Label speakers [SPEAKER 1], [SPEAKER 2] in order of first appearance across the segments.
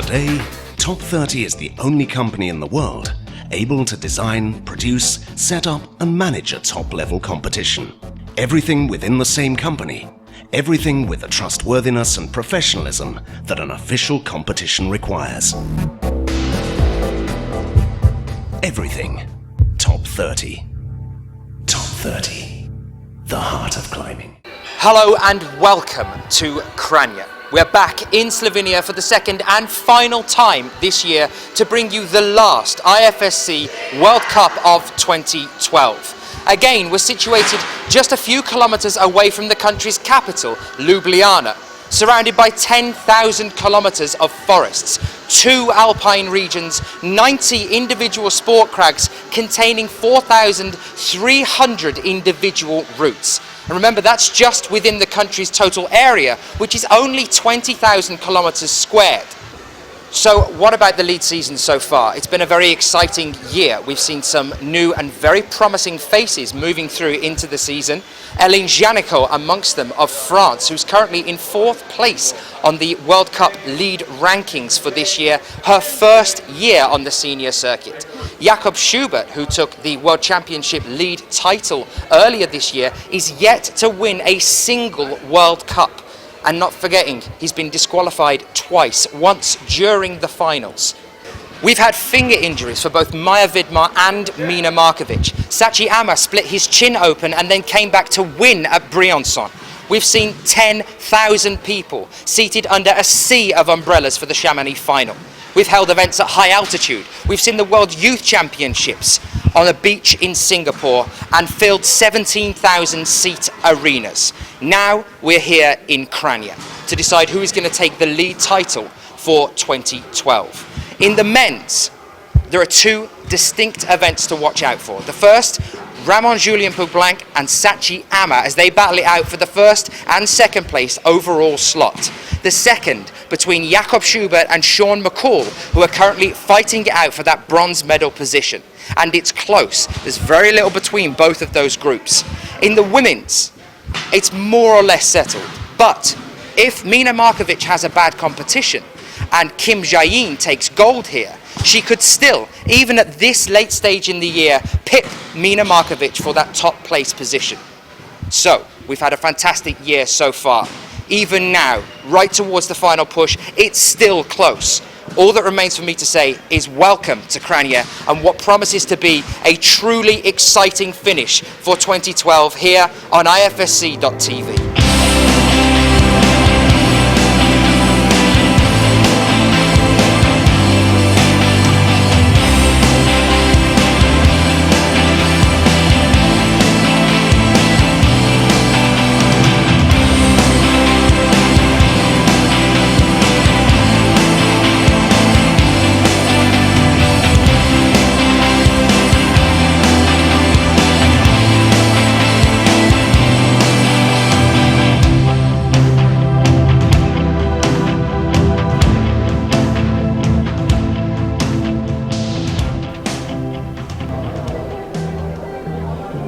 [SPEAKER 1] Today, Top 30 is the only company in the world able to design, produce, set up and manage a top-level competition. Everything within the same company. Everything with the trustworthiness and professionalism that an official competition requires. Everything. Top 30. Top 30. The heart of climbing.
[SPEAKER 2] Hello and welcome to Kranj. We're back in Slovenia for the second and final time this year to bring you the last IFSC World Cup of 2012. Again, we're situated just a few kilometers away from the country's capital, Ljubljana, surrounded by 10,000 kilometers of forests, 2 alpine regions, 90 individual sport crags containing 4,300 individual routes. And remember, that's just within the country's total area, which is only 20,000 kilometers squared. So what about the lead season so far? It's been a very exciting year. We've seen some new and very promising faces moving through into the season. Eline Janicot amongst them, of France, who's currently in 4th place on the World Cup lead rankings for this year, her first year on the senior circuit. Jakob Schubert, who took the World Championship lead title earlier this year, is yet to win a single World Cup. And not forgetting, he's been disqualified twice, once during the finals. We've had finger injuries for both Maja Vidmar and Mina Markovic. Sachi Ama split his chin open and then came back to win at Briançon. We've seen 10,000 people seated under a sea of umbrellas for the Chamonix final. We've held events at high altitude. We've seen the World Youth Championships on a beach in Singapore and filled 17,000 seat arenas. Now we're here in Kranj to decide who is going to take the lead title for 2012. In the men's, there are 2 distinct events to watch out for. The first, Ramon Julien Poublanc and Sachi Ama as they battle it out for the first and second place overall slot. The second, between Jakob Schubert and Sean McCall, who are currently fighting it out for that bronze medal position. And it's close. There's very little between both of those groups. In the women's, it's more or less settled. But if Mina Markovic has a bad competition and Kim Jae-in takes gold here, she could still, even at this late stage in the year, pip Mina Markovic for that top place position. So, we've had a fantastic year so far. Even now, right towards the final push, it's still close. All that remains for me to say is welcome to Kranj and what promises to be a truly exciting finish for 2012 here on IFSC.tv.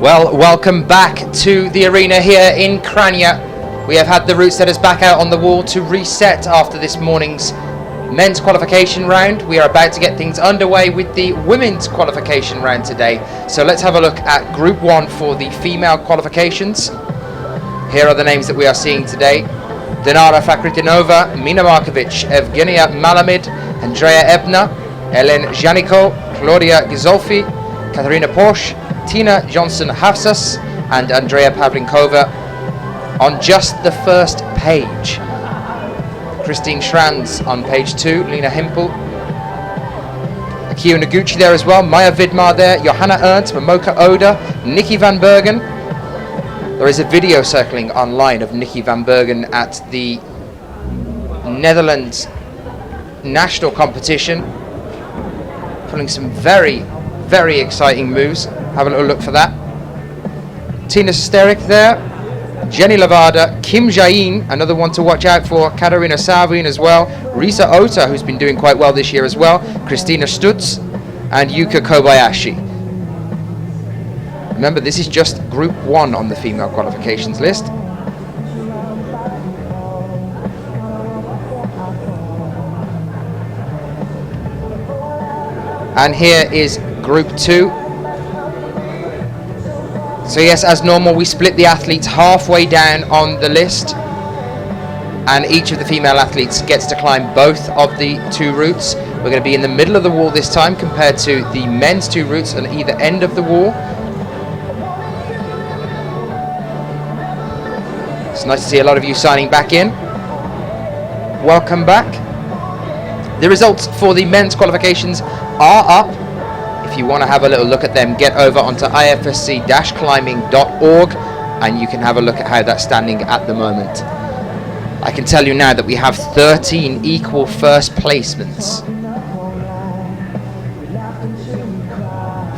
[SPEAKER 2] Well, welcome back to the arena here in Kranj. We have had the route setters back out on the wall to reset after this morning's men's qualification round. We are about to get things underway with the women's qualification round today. So let's have a look at Group 1 for the female qualifications. Here are the names that we are seeing today. Dinara Fakritinova, Mina Markovic, Evgenia Malamid, Andrea Ebner, Eline Janicot, Claudia Gizolfi, Katarina Porsche, Tina Johnson-Hafsas and Andrea Pavlinkova on just the first page. Christine Schranz on page 2, Lena Himpel. Akio Noguchi there as well, Maja Vidmar there, Johanna Ernst, Momoka Oda, Nikki Van Bergen. There is a video circling online of Nikki Van Bergen at the Netherlands national competition, pulling some very, very exciting moves. Have a little look for that. Tina Sterik there, Jenny Lavada, Kim Jae-in, another one to watch out for, Katarina Savin as well, Risa Ota, who's been doing quite well this year as well, Christina Stutz, and Yuka Kobayashi. Remember, this is just Group 1 on the female qualifications list. And here is Group 2. So yes, as normal, we split the athletes halfway down on the list, and each of the female athletes gets to climb both of the 2 routes. We're going to be in the middle of the wall this time compared to the men's 2 routes on either end of the wall. It's nice to see a lot of you signing back in. Welcome back. The results for the men's qualifications are up. If you want to have a little look at them, get over onto ifsc-climbing.org and you can have a look at how that's standing at the moment. I can tell you now that we have 13 equal first placements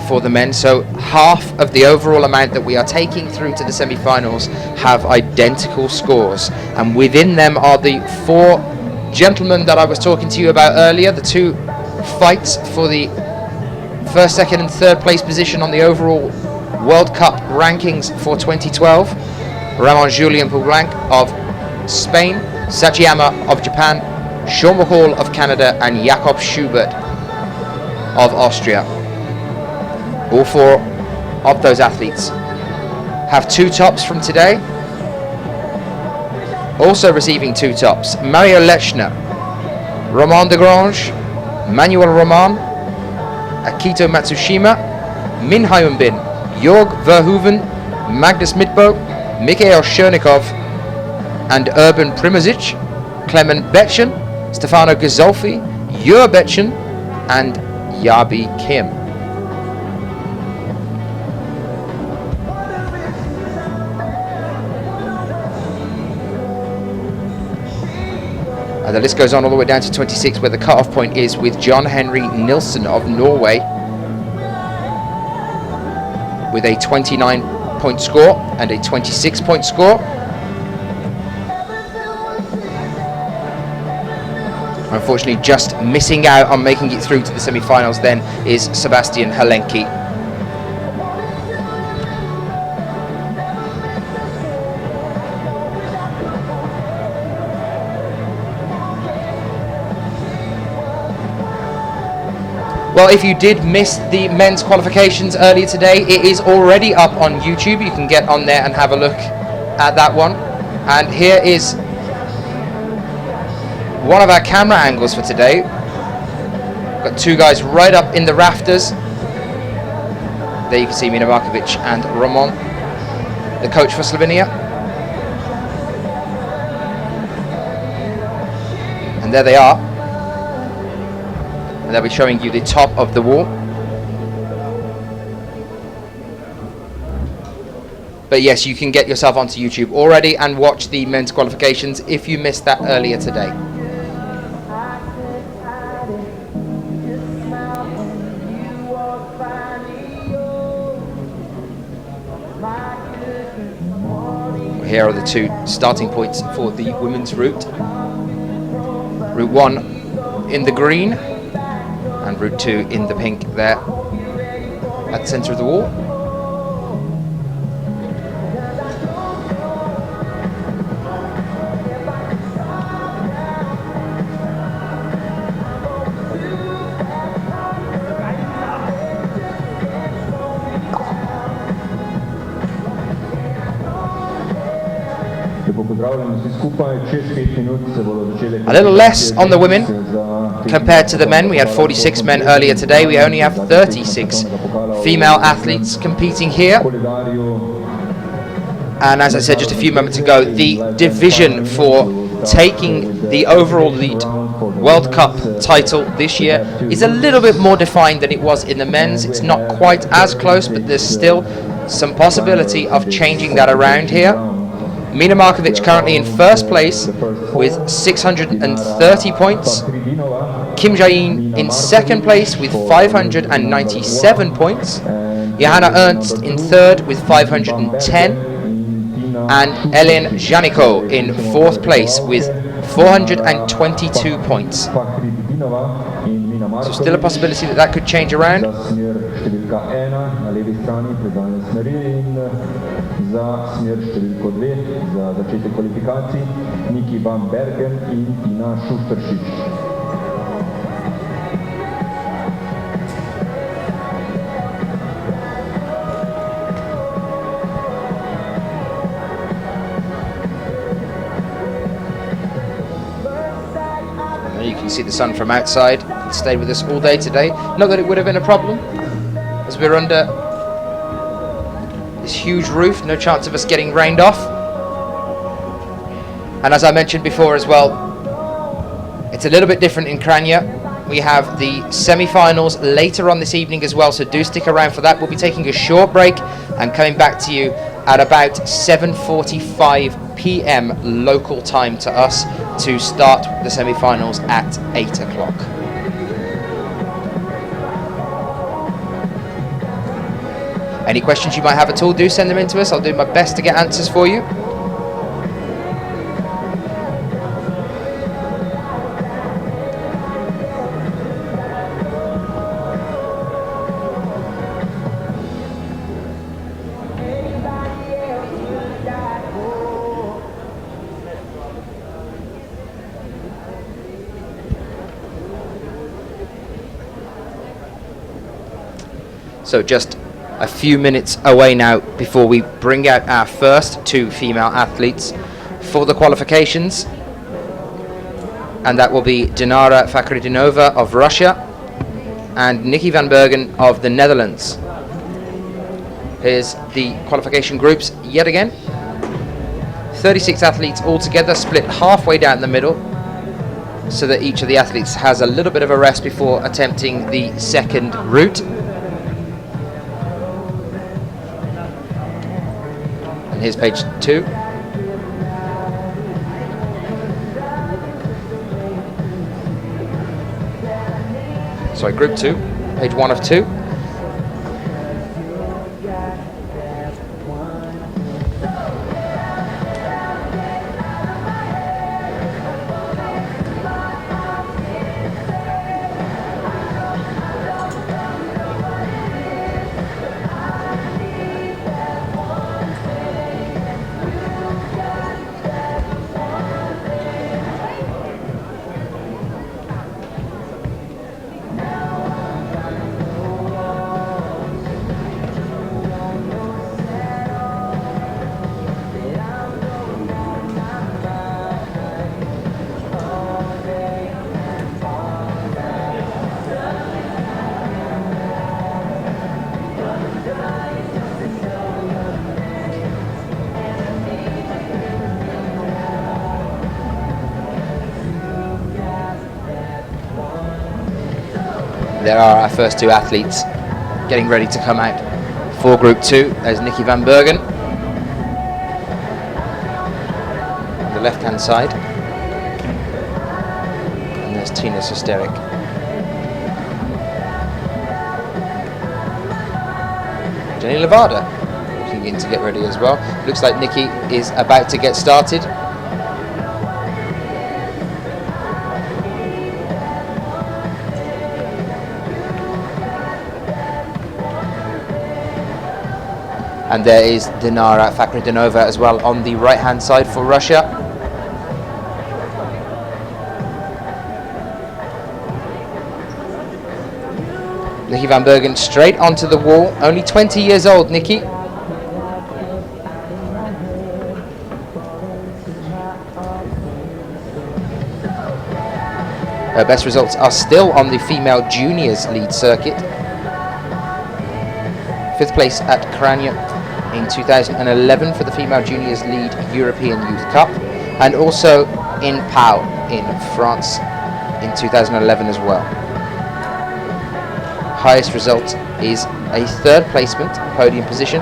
[SPEAKER 2] for the men, so half of the overall amount that we are taking through to the semi-finals have identical scores, and within them are the 4 gentlemen that I was talking to you about earlier, the 2 fights for the first, second and third place position on the overall World Cup rankings for 2012. Ramon Julien Poublanc of Spain, Sachiyama of Japan, Sean McCall of Canada, and Jakob Schubert of Austria. All 4 of those athletes have 2 tops from today. Also receiving 2 tops, Mario Lechner, Romain de Grange, Manuel Roman, Akito Matsushima, Min Hyun-bin, Jorg Verhoeven, Magnus Midtbo, Mikhail Chernikov, and Urban Primozic, Clement Betchen, Stefano Gazolfi, Jur Betchen, and Yabi Kim. And the list goes on all the way down to 26, where the cut-off point is with John Henry Nilsen of Norway with a 29-point score and a 26-point score. Unfortunately, just missing out on making it through to the semi-finals then is Sebastian Helenki. Well, if you did miss the men's qualifications earlier today, it is already up on YouTube. You can get on there and have a look at that one. And here is one of our camera angles for today. Got 2 guys right up in the rafters. There you can see Mina Markovic and Roman, the coach for Slovenia. And there they are. And they'll be showing you the top of the wall. But yes, you can get yourself onto YouTube already and watch the men's qualifications if you missed that earlier today. Here are the 2 starting points for the women's route. Route 1 in the green and Route 2 in the pink there at the centre of the wall. A little less on the women compared to the men. We had 46 men earlier today. We only have 36 female athletes competing here. And as I said just a few moments ago, the division for taking the overall lead World Cup title this year is a little bit more defined than it was in the men's. It's not quite as close, but there's still some possibility of changing that around here. Mina Markovic currently in first place with 630 points. Kim Jae-in in second place with 597 points. Johanna Ernst in third with 510. And Ellen Janiko in fourth place with 422 points. So still a possibility that that could change around. see the sun from outside. It stayed with us all day today. Not that it would have been a problem, as we're under this huge roof, no chance of us getting rained off. And as I mentioned before as well, it's a little bit different in Kranj. We have the semi-finals later on this evening as well, so do stick around for that. We'll be taking a short break and coming back to you at about 7:45 p.m. local time to us to start the semi-finals at 8 o'clock. Any questions you might have at all, do send them in to us. I'll do my best to get answers for you. So just a few minutes away now before we bring out our first two female athletes for the qualifications, and that will be Dinara Fakhridinova of Russia and Nikki van Bergen of the Netherlands. Here's the qualification groups yet again. 36 athletes altogether, split halfway down the middle, so that each of the athletes has a little bit of a rest before attempting the second route. Here's page 2. Sorry, group 2, page 1 of 2. There are our first two athletes getting ready to come out for Group 2. There's Nikki van Bergen on the left-hand side, and there's Tina Susterik. Jenny Levada looking in to get ready as well. Looks like Nikki is about to get started. And there is Dinara Fakhridinova as well on the right-hand side for Russia. Nikki van Bergen straight onto the wall. Only 20 years old, Nikki. Her best results are still on the female juniors lead circuit. 5th place at Kranj in 2011 for the female juniors lead European Youth Cup, and also in Pau in France in 2011 as well. Highest result is a 3rd placement podium position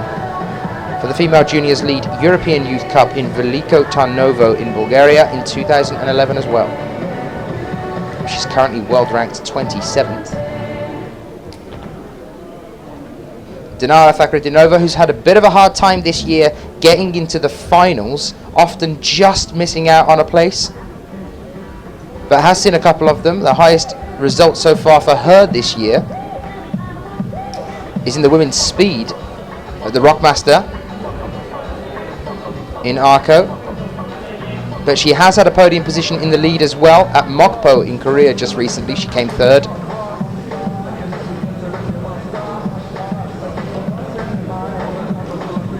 [SPEAKER 2] for the female juniors lead European Youth Cup in Veliko Tarnovo in Bulgaria in 2011 as well. She's currently world ranked 27th. Dinara Fakhridinova, who's had a bit of a hard time this year getting into the finals, often just missing out on a place, but has seen a couple of them. The highest result so far for her this year is in the women's speed at the Rockmaster in Arco, but she has had a podium position in the lead as well at Mokpo in Korea just recently. She came 3rd.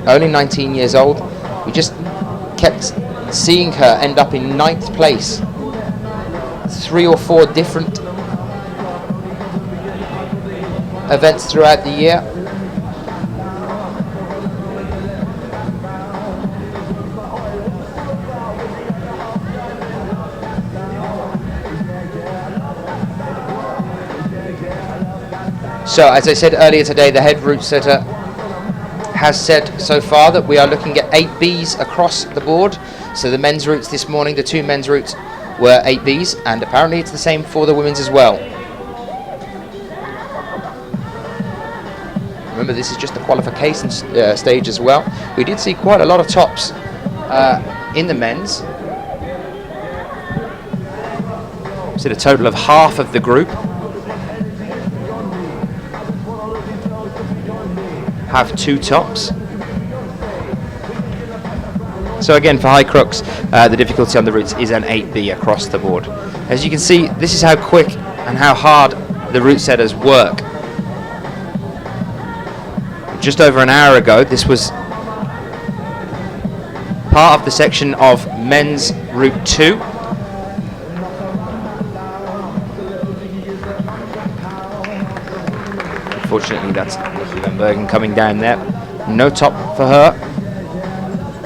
[SPEAKER 2] Only 19 years old. We just kept seeing her end up in 9th place 3 or 4 different events throughout the year. So, as I said earlier today, the head route setter has said so far that we are looking at 8 Bs across the board. So the men's routes this morning, the 2 men's routes were 8 Bs, and apparently it's the same for the women's as well. Remember, this is just the qualification stage as well. We did see quite a lot of tops in the men's. So a total of half of the group have 2 tops. So again, for high crux, the difficulty on the routes is an 8B across the board. As you can see, this is how quick and how hard the route setters work. Just over an hour ago, this was part of the section of men's route 2. Unfortunately, that's Nikki Van Bergen coming down there. No top for her.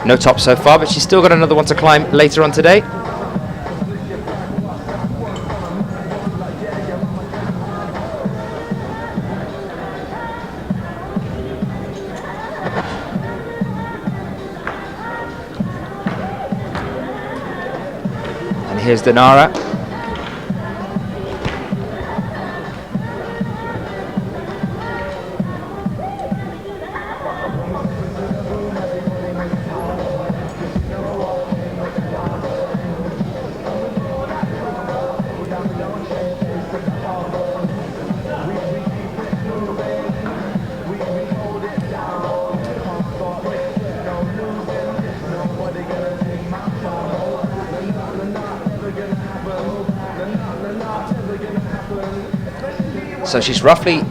[SPEAKER 2] No top so far, but she's still got another one to climb later on today. And here's Dinara. So she's roughly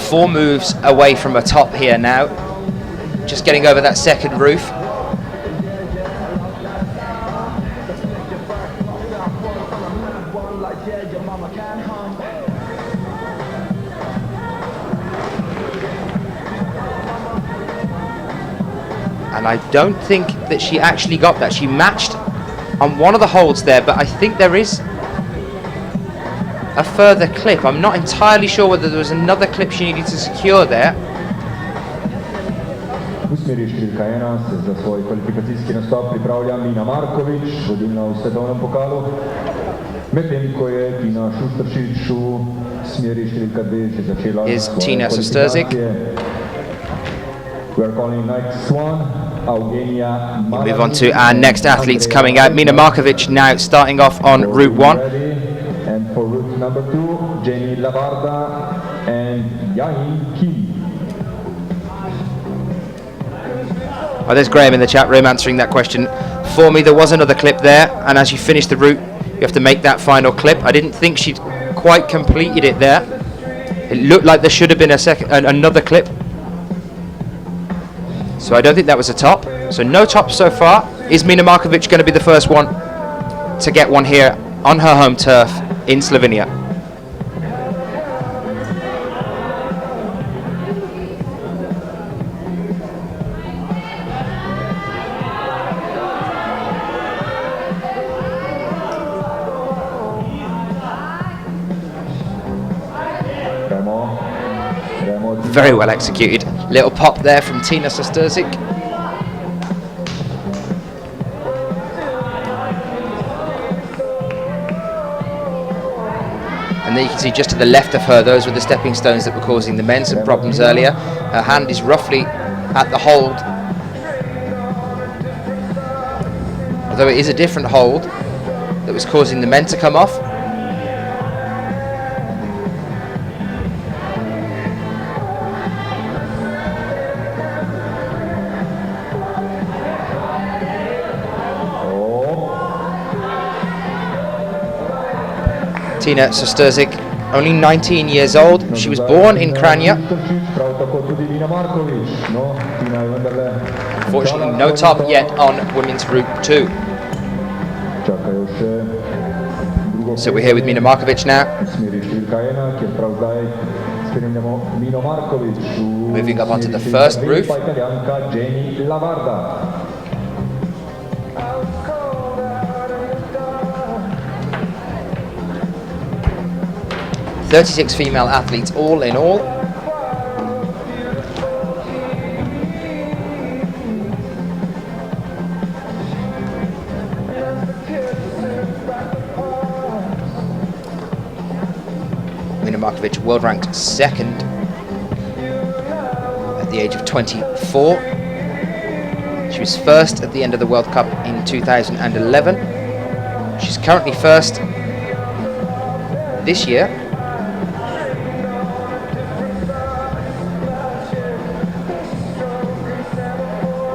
[SPEAKER 2] 4 moves away from a top here now. Just getting over that second roof. And I don't think that she actually got that. She matched on one of the holds there, but I think there is a further clip. I'm not entirely sure whether there was another clip she needed to secure there.
[SPEAKER 3] V smeri številka 1 se za svoj kvalifikacijski nastop pripravlja Mina Markovič, vodilna v svetovnem pokalu, medtem ko je Tina Šustršič v smeri številka 2 že začela svoje kvalifikacije. We are calling next one, Eugenia Malanič.
[SPEAKER 2] We move on to our next athletes coming out. Mina Markovic now starting off on Route 1.
[SPEAKER 3] And for route number 2, Jenny Labarda and Yahin Kim.
[SPEAKER 2] Oh, there's Graham in the chat room answering that question for me. There was another clip there, and as you finish the route, you have to make that final clip. I didn't think she'd quite completed it there. It looked like there should have been another clip. So I don't think that was a top. So no top so far. Is Mina Markovic going to be the first one to get one here on her home turf in Slovenia? Very well executed. Little pop there from Tina Sosterzik. And there you can see just to the left of her, those were the stepping stones that were causing the men some problems earlier. Her hand is roughly at the hold, although it is a different hold that was causing the men to come off. Tina Sosterzik, only 19 years old. She was born in Kranj. Unfortunately, no top yet on women's route 2. So we're here with Mina Markovic now. Moving up onto the first roof. "36 female athletes all in all. Mina Markovic, world ranked second at the age of 24. She was first at the end of the World Cup in 2011. She's currently first this year.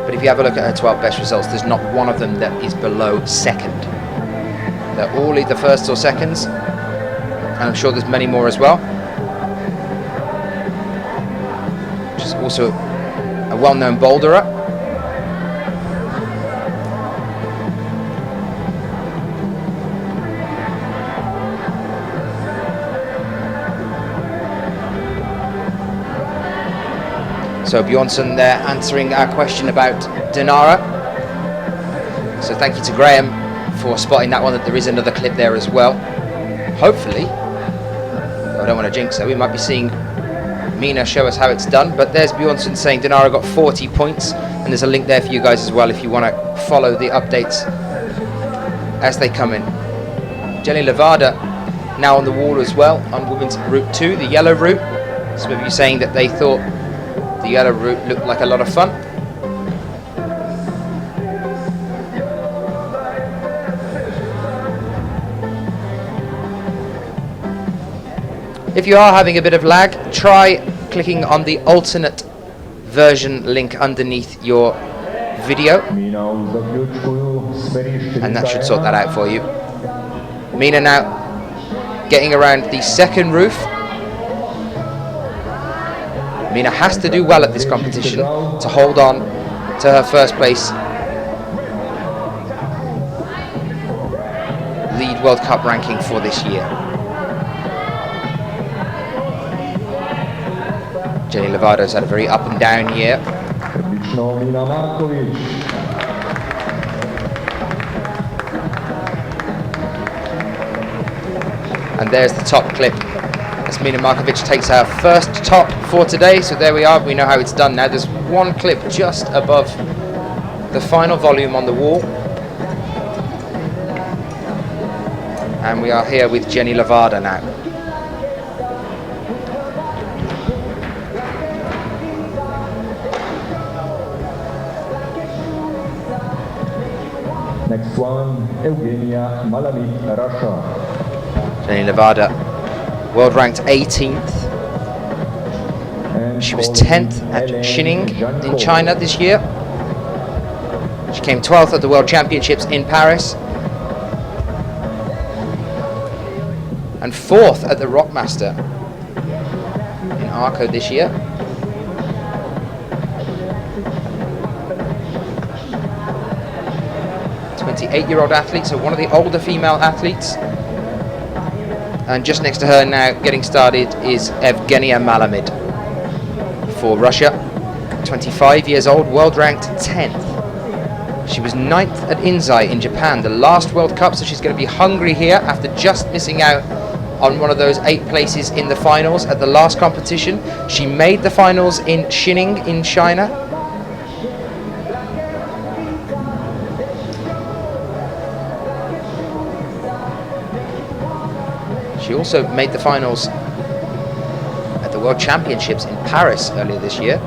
[SPEAKER 2] But if you have a look at her 12 best results, there's not one of them that is below second. They're all either firsts or seconds. And I'm sure there's many more as well. She's also a well-known boulderer. So Bjornsson there answering our question about Dinara. So thank you to Graham for spotting that one, that there is another clip there as well. Hopefully, I don't want to jinx it, we might be seeing Mina show us how it's done, but there's Bjornsson saying Dinara got 40 points, and there's a link there for you guys as well if you want to follow the updates as they come in. Jenny Levada now on the wall as well on women's route 2, the yellow route. Some of you saying that they thought the yellow route looked like a lot of fun. If you are having a bit of lag, try clicking on the alternate version link underneath your video, and that should sort that out for you. Mina now getting around the second roof. Mina has to do well at this competition to hold on to her first place lead World Cup ranking for this year. Jenny Levada's had a very up and down year. And there's the top clip as Mina Markovic takes her first top for today. So there we are, we know how it's done now. There's one clip just above the final volume on the wall. And we are here with Jenny Levada now.
[SPEAKER 3] Next one, Eugenia Malamit, Russia.
[SPEAKER 2] Jenny Levada, world ranked 18th. She was 10th at Xining in China this year. She came 12th at the World Championships in Paris. And 4th at the Rockmaster in Arco this year. 28-year-old athlete, so one of the older female athletes. And just next to her now, getting started, is Evgenia Malamid for Russia. 25 years old, world ranked 10th. She was 9th at Inzai in Japan, the last World Cup, so she's going to be hungry here after just missing out on one of those 8 places in the finals at the last competition. She made the finals in Xining in China. She also made the finals at the World Championships in Paris earlier this year.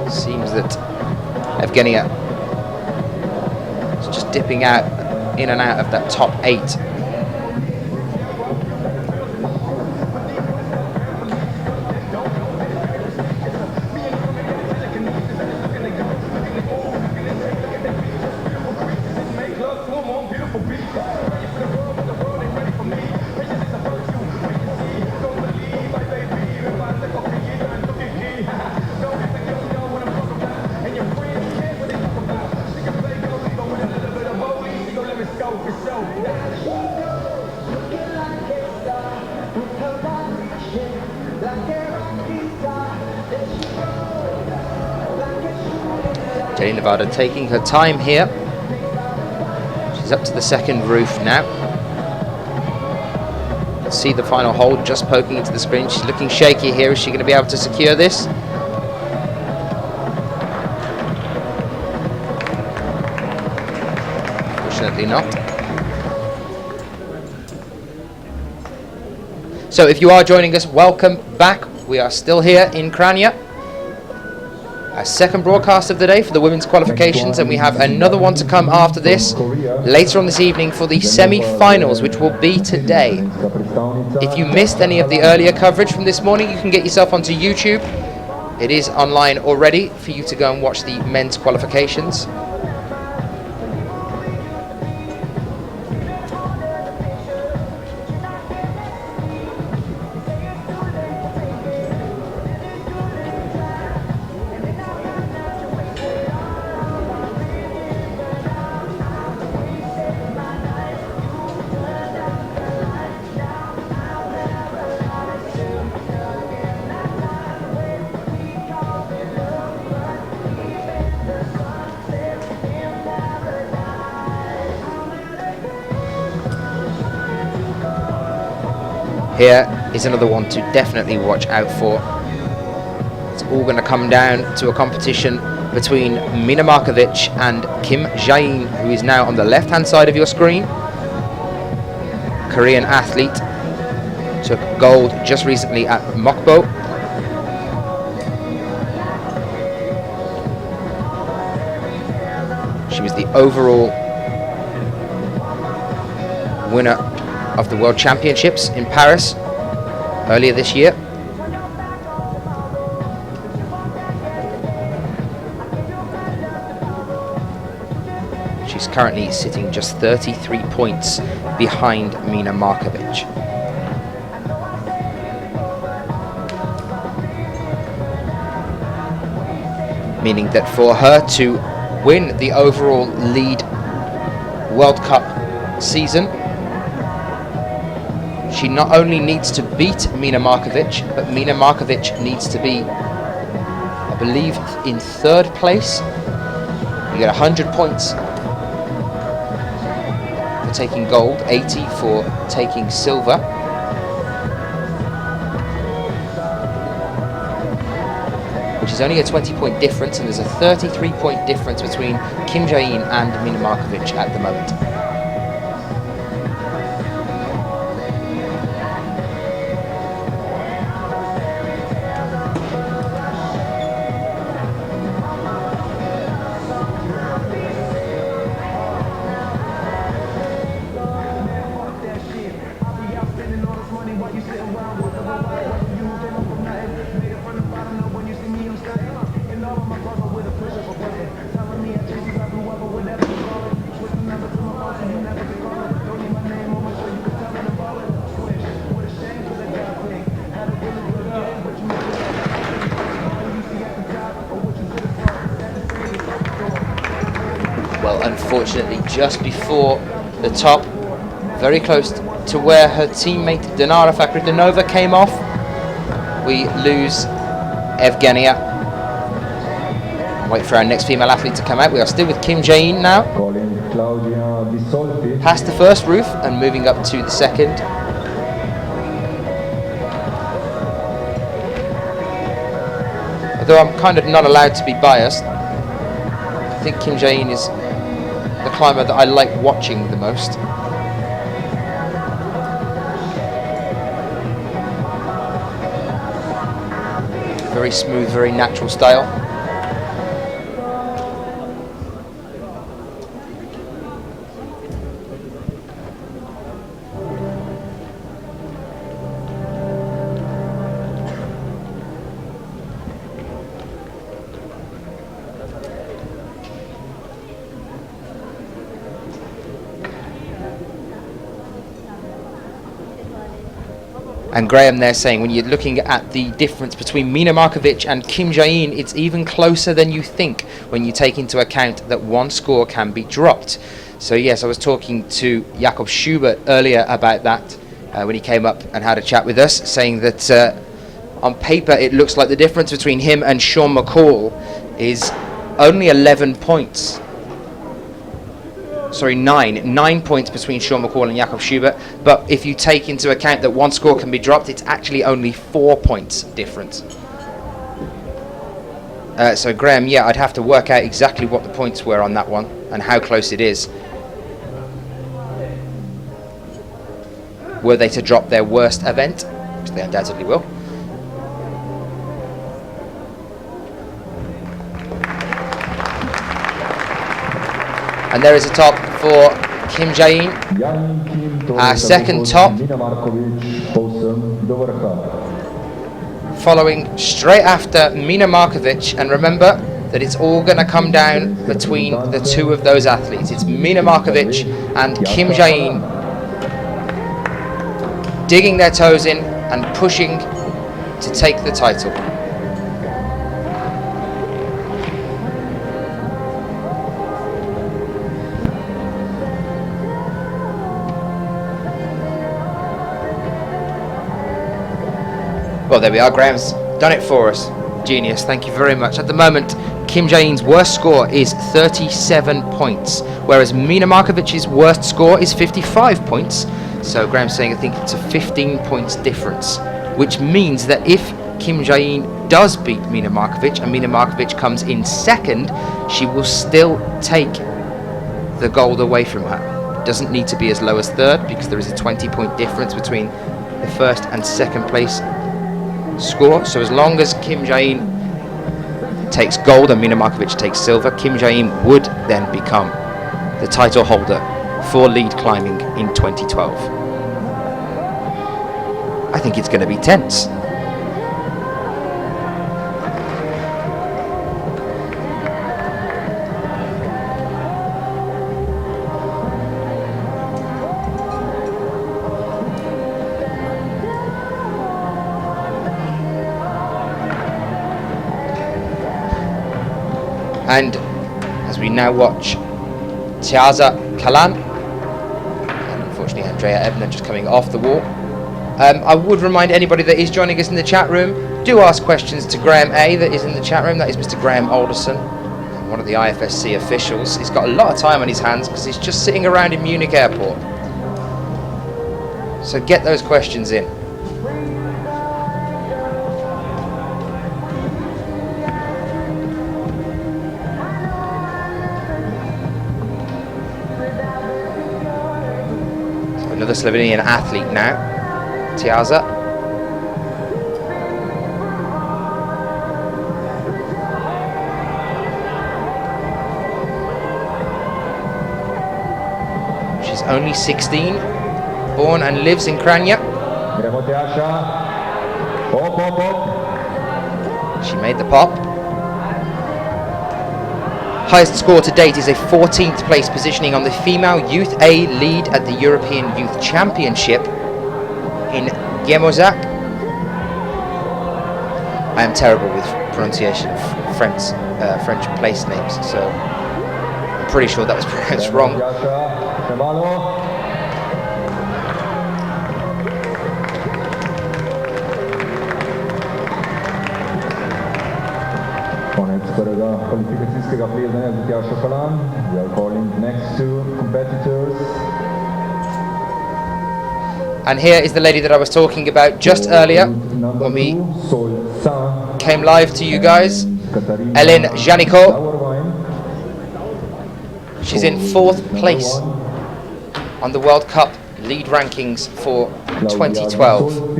[SPEAKER 2] Seems that Evgenia is just dipping out, in and out of that top 8. Jenny Nevada taking her time here. She's up to the second roof now. See the final hold just poking into the screen. She's looking shaky here. Is she going to be able to secure this? Fortunately not. So if you are joining us, welcome back. We are still here in Kranj. Our second broadcast of the day for the women's qualifications, and we have another one to come after this later on this evening for the semi-finals, which will be today. If you missed any of the earlier coverage from this morning, you can get yourself onto YouTube. It is online already for you to go and watch the men's qualifications. Here is another one to definitely watch out for. It's all going to come down to a competition between Mina Markovic and Kim Jae-in, who is now on the left-hand side of your screen. Korean athlete, took gold just recently at Mokbo. She was the overall winner of the World Championships in Paris earlier this year. She's currently sitting just 33 points behind Mina Markovic. Meaning that for her to win the overall lead World Cup season, she not only needs to beat Mina Markovic, but Mina Markovic needs to be, I believe, in third place. You get 100 points for taking gold, 80 for taking silver. Which is only a 20-point difference, and there's a 33-point difference between Kim Jae-in and Mina Markovic at the moment. Well, unfortunately, just before the top, very close to where her teammate Dinara Fakhridinova came off, we lose Evgenia. Wait for our next female athlete to come out. We are still with Kim Jae-in now. Past the first roof and moving up to the second. Although I'm kind of not allowed to be biased, I think Kim Jae-in is the climber that I like watching the most. Very smooth, very natural style. And Graham there saying, when you're looking at the difference between Mina Markovic and Kim Jae-in, it's even closer than you think when you take into account that one score can be dropped. So yes, I was talking to Jakob Schubert earlier about that when he came up and had a chat with us, saying that On paper, it looks like the difference between him and Sean McCall is only 11 points. Sorry, 9 points between Sean McCall and Jakob Schubert. But if you take into account that one score can be dropped, it's actually only 4 points difference. So Graham, yeah, I'd have to work out exactly what the points were on that one and how close it is. Were they to drop their worst event? Which they undoubtedly will. And there is a top for Kim Jae-in. Our second top. Following straight after Mina Markovic. And remember that it's all going to come down between the two of those athletes. It's Mina Markovic and Kim Jae-in digging their toes in and pushing to take the title. Well, there we are. Graham's done it for us. Genius. Thank you very much. At the moment, Kim Jae-in's worst score is 37 points, whereas Mina Markovic's worst score is 55 points. So Graham's saying I think it's a 15 points difference, which means that if Kim Jae-in does beat Mina Markovic and Mina Markovic comes in second, she will still take the gold away from her. It doesn't need to be as low as third because there is a 20-point difference between the first and second place score. So as long as Kim Jae-in takes gold and Mina Markovic takes silver, Kim Jae-in would then become the title holder for lead climbing in 2012. I think it's going to be tense. And as we now watch Tiaza Kalan, and unfortunately Andrea Ebner just coming off the wall. I would remind anybody that is joining us in the chat room, do ask questions to Graham A that is in the chat room. That is Mr. Graham Alderson, one of the IFSC officials. He's got a lot of time on his hands because he's just sitting around in Munich airport. So get those questions in. Another Slovenian athlete now, Tiaza. She's only 16, born and lives in Kranj. She made the pop. Highest score to date is a 14th place positioning on the female Youth A lead at the European Youth Championship in Gemozak. I am terrible with pronunciation of French place names, so I'm pretty sure that was pronounced wrong.
[SPEAKER 3] Kvalifikacijskega plezanja za Tjašo Kalan. We are calling next two competitors.
[SPEAKER 2] And here is the lady that I was talking about just earlier when we came live to you guys, Ellen Janiko. She's in 4th place on the World Cup lead rankings for 2012.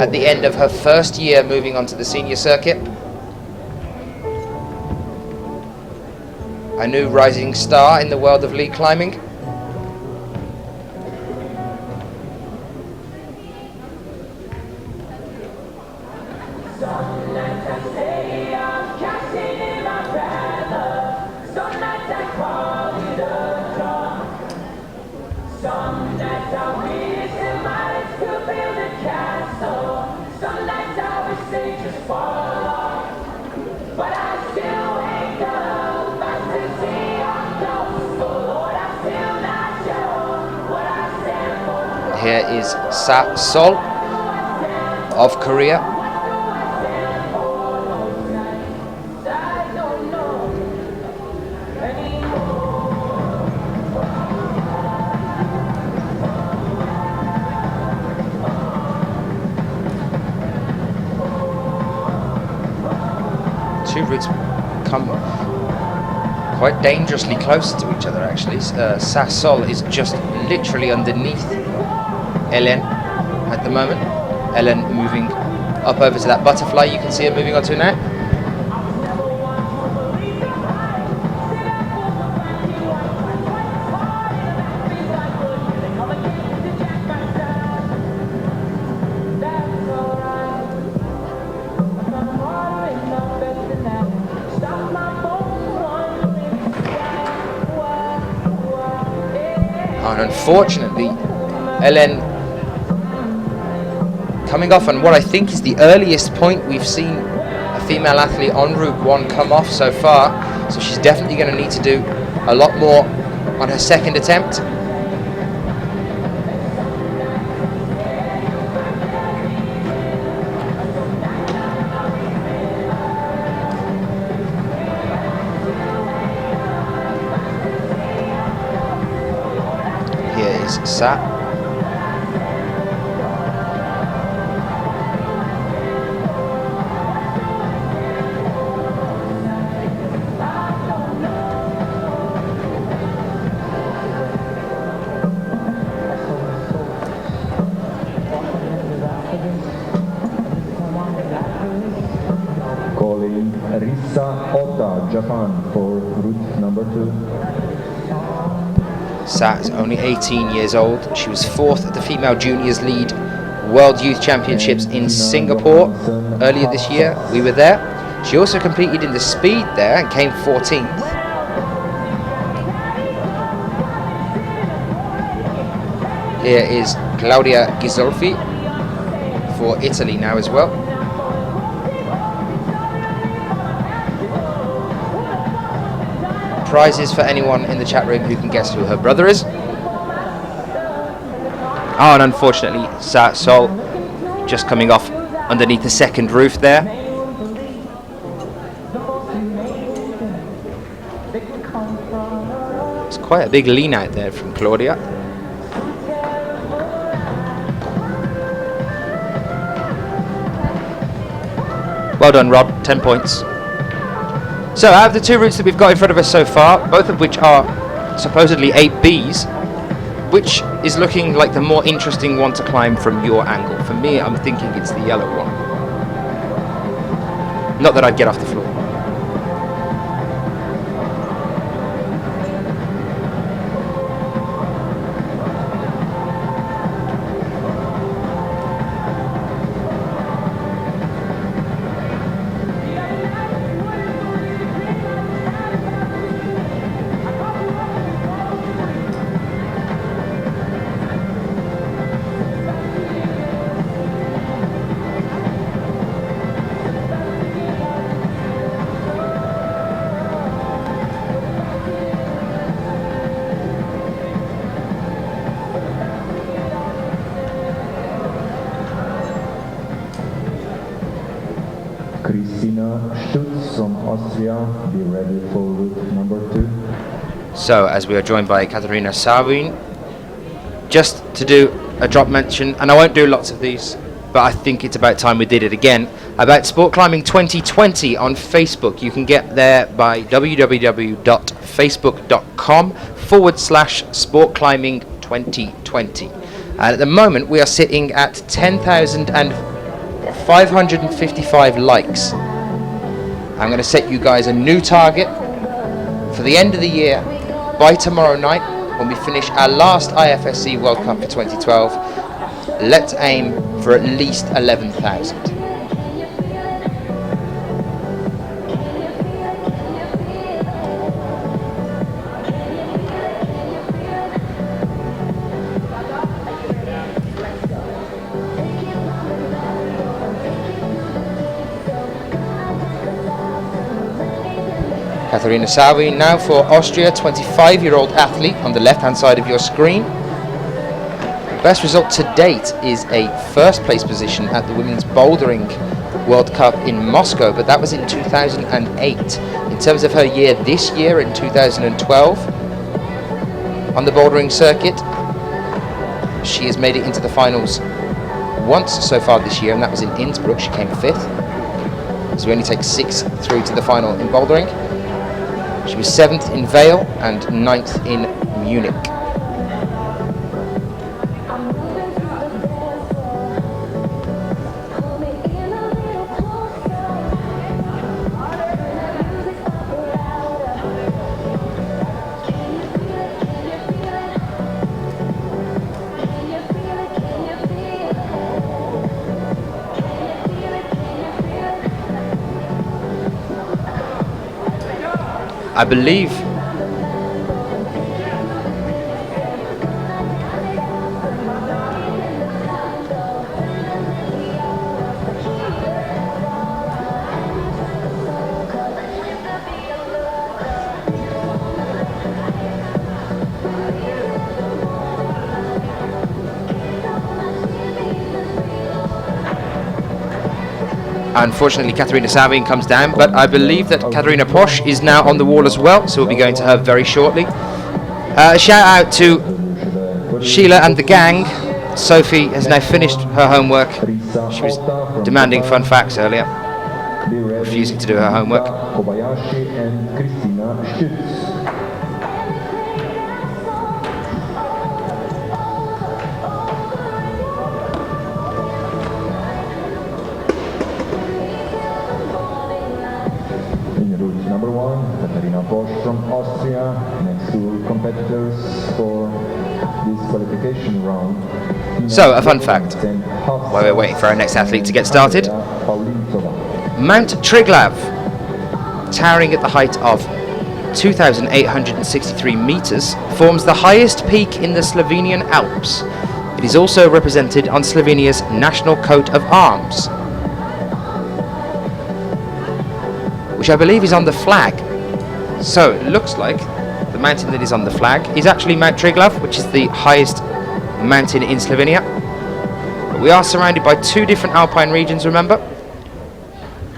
[SPEAKER 2] At the end of her first year moving on to the senior circuit. A new rising star in the world of lead climbing. Here is Sa Sol. of Korea. Two routes come quite dangerously close to each other, actually. Sassol is just literally underneath Ellen at the moment. Ellen moving up over to that butterfly you can see her moving onto now. And unfortunately, Ellen coming off on what I think is the earliest point we've seen a female athlete on Route 1 come off so far. So she's definitely going to need to do a lot more on her second attempt. Here is Sa.
[SPEAKER 3] Calling Risa Ota, Japan, for route number 2.
[SPEAKER 2] Sa is only 18 years old. She was 4th at the Female Juniors Lead World Youth Championships in Singapore earlier this year. We were there. She also competed in the speed there and came 14th. Here is Claudia Ghisolfi for Italy now as well. Prizes for anyone in the chat room who can guess who her brother is. Oh, and unfortunately, Sa Sol just coming off underneath the second roof there. It's quite a big lean out there from Claudia. Well done, Rob. 10 points. So out of the two routes that we've got in front of us so far, both of which are supposedly 8Bs, which is looking like the more interesting one to climb from your angle? For me, I'm thinking it's the yellow one. Not that I'd get off the floor.
[SPEAKER 3] From Austria, be ready for route number 2.
[SPEAKER 2] So, as we are joined by Katarina Savin, just to do a drop mention, and I won't do lots of these, but I think it's about time we did it again, about Sport Climbing 2020 on Facebook. You can get there by www.facebook.com/Sport Climbing 2020. And at the moment, we are sitting at 10,555 likes. I'm going to set you guys a new target for the end of the year by tomorrow night when we finish our last IFSC World Cup for 2012. Let's aim for at least 11,000. Katarina Savi now for Austria, 25-year-old athlete on the left-hand side of your screen. best result to date is a first place position at the Women's Bouldering World Cup in Moscow, but that was in 2008. In terms of her year this year, in 2012, on the bouldering circuit, she has made it into the finals once so far this year, and that was in Innsbruck. She came 5th. So we only take 6 through to the final in bouldering. She was 7th in Vale and 9th in Munich. I believe unfortunately Katharina Sabin comes down, but I believe that Katharina Posch is now on the wall as well, so we'll be going to her very shortly. Shout out to Sheila and the gang. Sophie has now finished her homework. She was demanding fun facts earlier, refusing to do her homework.
[SPEAKER 3] Number 1, Katharina Posch from Austria, next to competitors for this qualification round.
[SPEAKER 2] So, a fun fact, while we're waiting for our next athlete to get started. Mount Triglav, towering at the height of 2,863 meters, forms the highest peak in the Slovenian Alps. It is also represented on Slovenia's national coat of arms, which I believe is on the flag. So it looks like the mountain that is on the flag is actually Mount Triglav, which is the highest mountain in Slovenia. But we are surrounded by 2 different alpine regions, remember.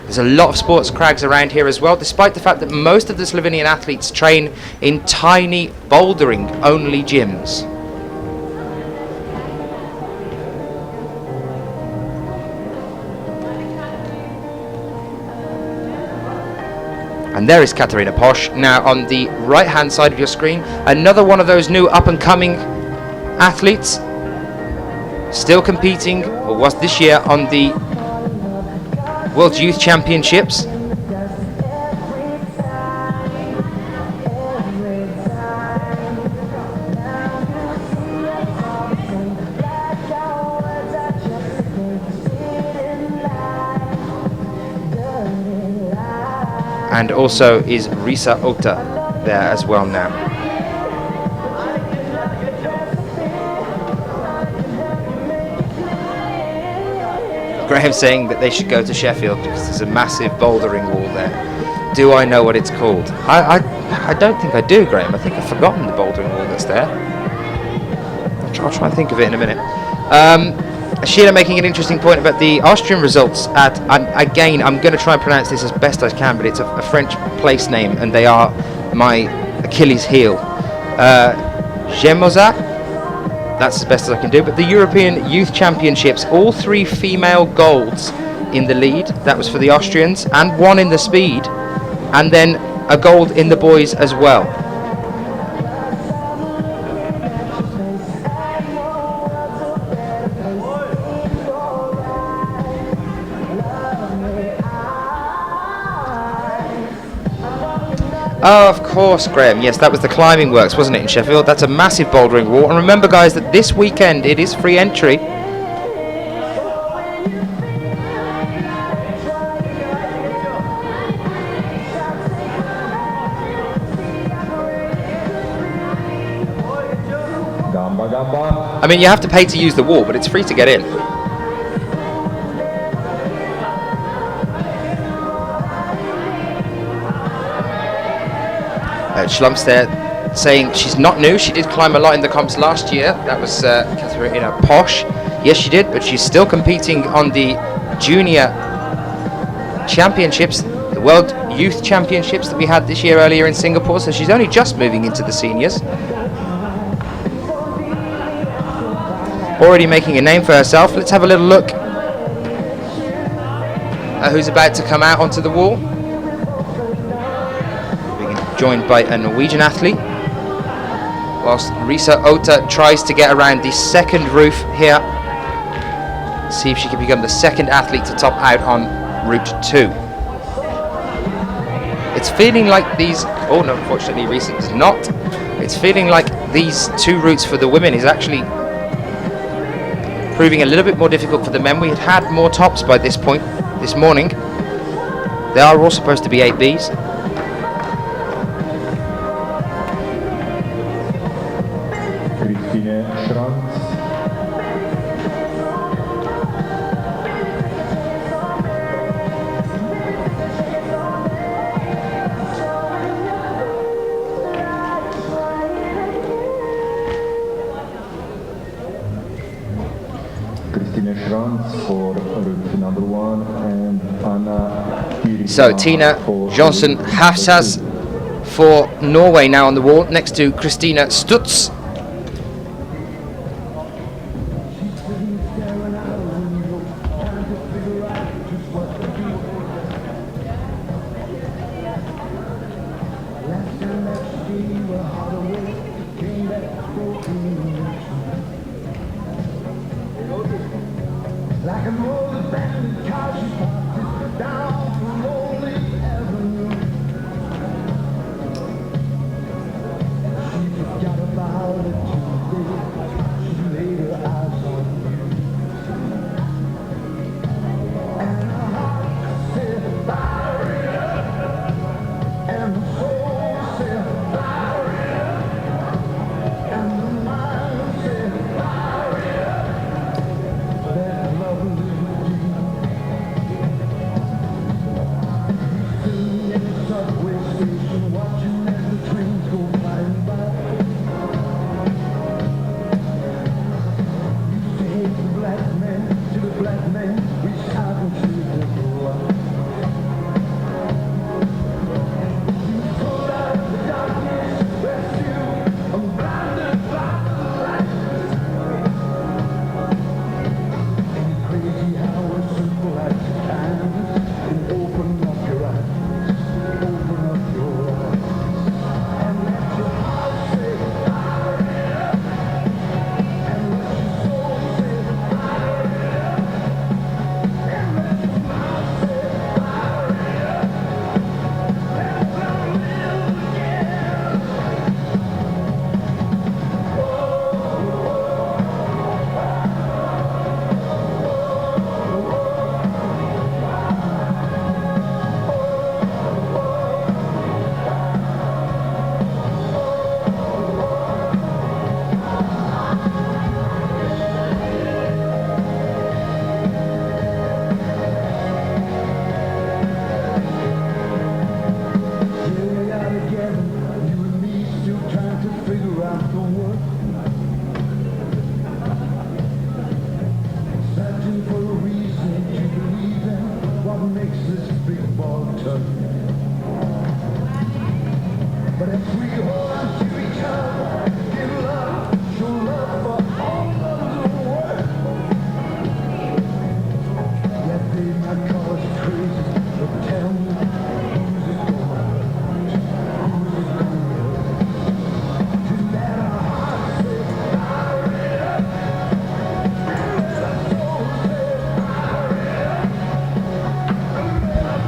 [SPEAKER 2] There's a lot of sports crags around here as well, despite the fact that most of the Slovenian athletes train in tiny bouldering-only gyms. And there is Katharina Posch. Now on the right hand side of your screen, another one of those new up and coming athletes, still competing, or was this year, on the World Youth Championships. And also is Risa Ota there as well now. Graham saying that they should go to Sheffield because there's a massive bouldering wall there. Do I know what it's called? I don't think I do, Graham. I think I've forgotten the bouldering wall that's there. I'll try and think of it in a minute. Sheila making an interesting point about the Austrian results at, again, I'm going to try and pronounce this as best I can, but it's a French place name, and they are my Achilles heel. Gemoza, that's as best as I can do, but the European Youth Championships, all 3 female golds in the lead. That was for the Austrians, and 1 in the speed, and then a gold in the boys as well. Oh, of course, Graham. Yes, that was the climbing works, wasn't it, in Sheffield? That's a massive bouldering wall. And remember, guys, that this weekend it is free entry. I mean, you have to pay to use the wall, but it's free to get in. Schlumps there saying she's not new. She did climb a lot in the comps last year. That was Katharina Posch. Yes, she did, but she's still competing on the junior championships, the World Youth Championships that we had this year earlier in Singapore, so she's only just moving into the seniors. Already making a name for herself. Let's have a little look at who's about to come out onto the wall. Being joined by a Norwegian athlete, whilst Risa Ota tries to get around the second roof here. See if she can become the second athlete to top out on Route 2. It's feeling like these, oh no, unfortunately Risa does not. It's feeling like these two routes for the women is actually proving a little bit more difficult for the men. We had more tops by this point this morning. They are all supposed to be 8Bs. So Tina Johnson Hafsas for Norway now on the wall, next to Christina Stutz.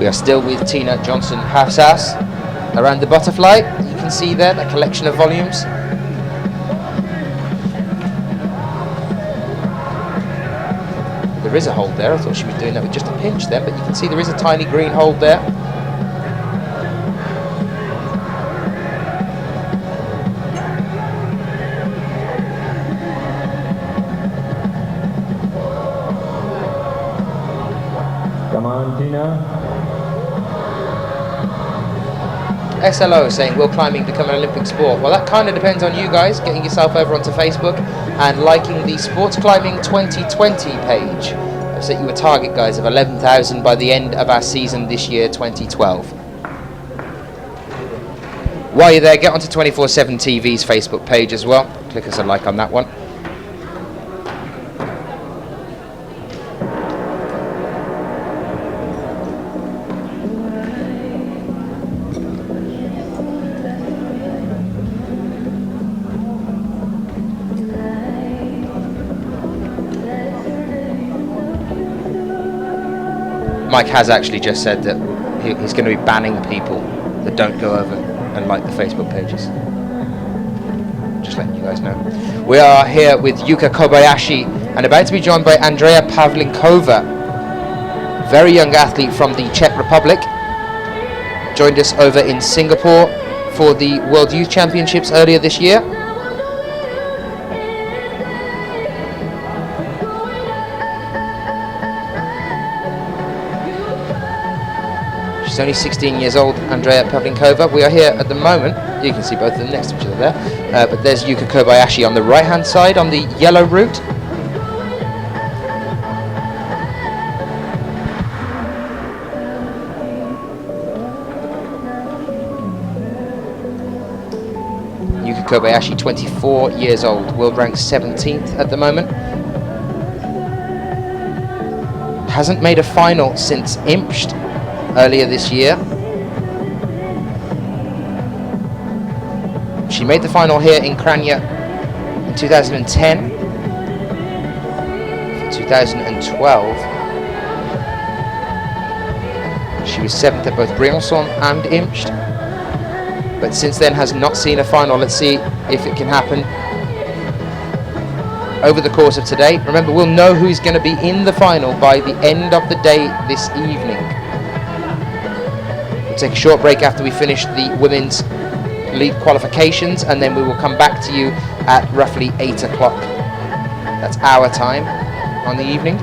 [SPEAKER 2] We are still with Tina Johnson Hafsas around the butterfly. You can see there that collection of volumes. There is a hold there. I thought she was doing that with just a pinch there, but you can see there is a tiny green hold there.
[SPEAKER 3] Come on, Tina.
[SPEAKER 2] SLO saying, will climbing become an Olympic sport? Well, that kind of depends on you guys getting yourself over onto Facebook and liking the Sports Climbing 2020 page. I've set you a target, guys, of 11,000 by the end of our season this year, 2012. While you're there, get onto 24/7 TV's Facebook page as well. Click us a like on that one. Mike has actually just said that he's going to be banning people that don't go over and like the Facebook pages. Just letting you guys know. We are here with Yuka Kobayashi and about to be joined by Andrea Pavlinkova, very young athlete from the Czech Republic. Joined us over in Singapore for the World Youth Championships earlier this year. She's only 16 years old, Andrea Pavlinkova. We are here at the moment, you can see both of them next to each other there, but there's Yuka Kobayashi on the right hand side on the yellow route. Yuka Kobayashi, 24 years old, world ranked 17th at the moment. Hasn't made a final since Imst earlier this year. She made the final here in Kranj in 2010. 2012, she was 7th at both Briançon and Imst, but since then has not seen a final. Let's see if it can happen over the course of today. Remember, we'll know who's going to be in the final by the end of the day this evening. We'll take a short break after we finish the women's league qualifications, and then we will come back to you at roughly 8 o'clock. That's our time on the evening.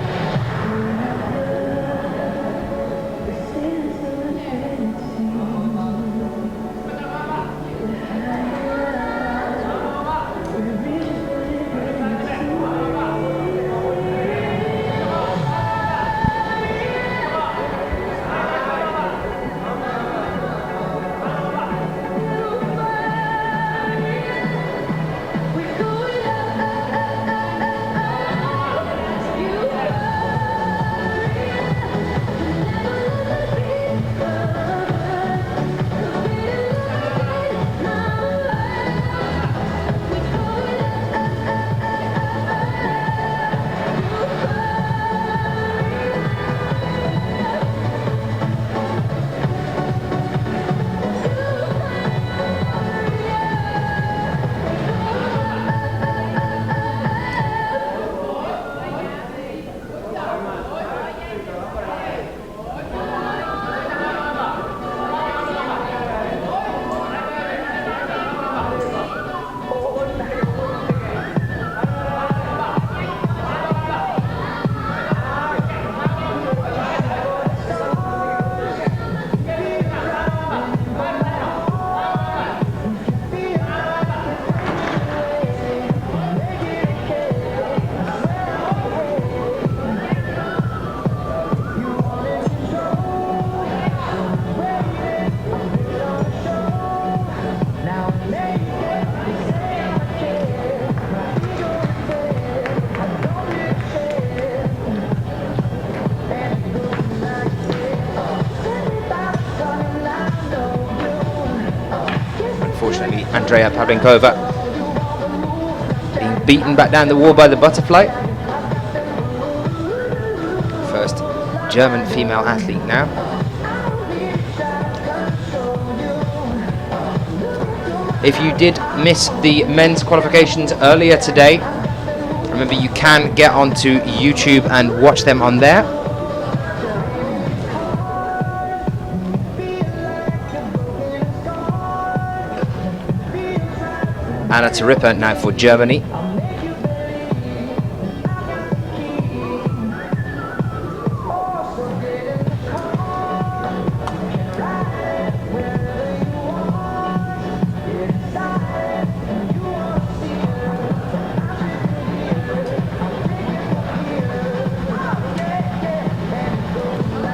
[SPEAKER 2] Unfortunately, Andrea Pavlinkova being beaten back down the wall by the butterfly. First German female athlete now. If you did miss the men's qualifications earlier today, remember you can get onto YouTube and watch them on there. Anna Tarippa now for Germany.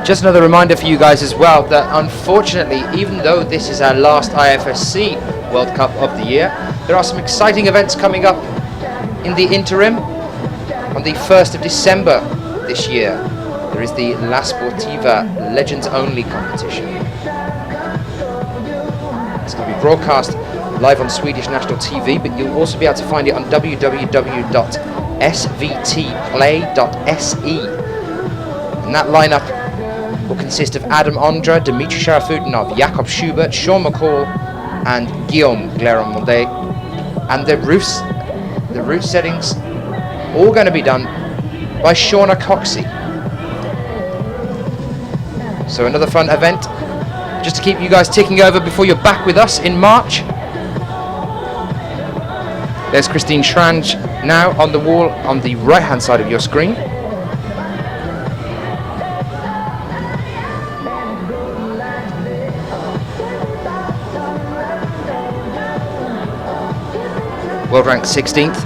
[SPEAKER 2] Just another reminder for you guys as well that unfortunately, even though this is our last IFSC World Cup of the year, there are some exciting events coming up in the interim. On the 1st of December this year, there is the La Sportiva Legends Only competition. It's going to be broadcast live on Swedish national TV, but you'll also be able to find it on www.svtplay.se. And that lineup will consist of Adam Ondra, Dmitry Sharafutinov, Jakob Schubert, Sean McCall, and Guillaume Glaronde. And the route settings all going to be done by Shauna Coxey. So another fun event, just to keep you guys ticking over before you're back with us in March. There's Christine Kranj now on the wall on the right hand side of your screen. World ranked 16th.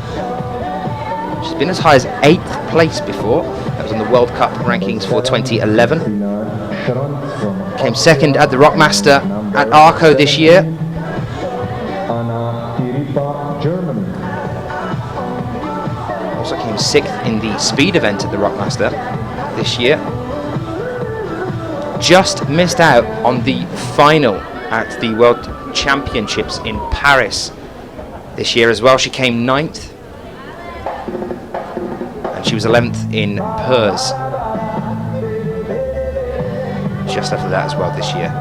[SPEAKER 2] She's been as high as 8th place before. That was on the World Cup rankings for 2011. Came second at the Rockmaster at Arco this year. Also came 6th in the speed event at the Rockmaster this year. Just missed out on the final at the World Championships in Paris this year as well. She came 9th. And she was 11th in Purs. Just after that as well this year.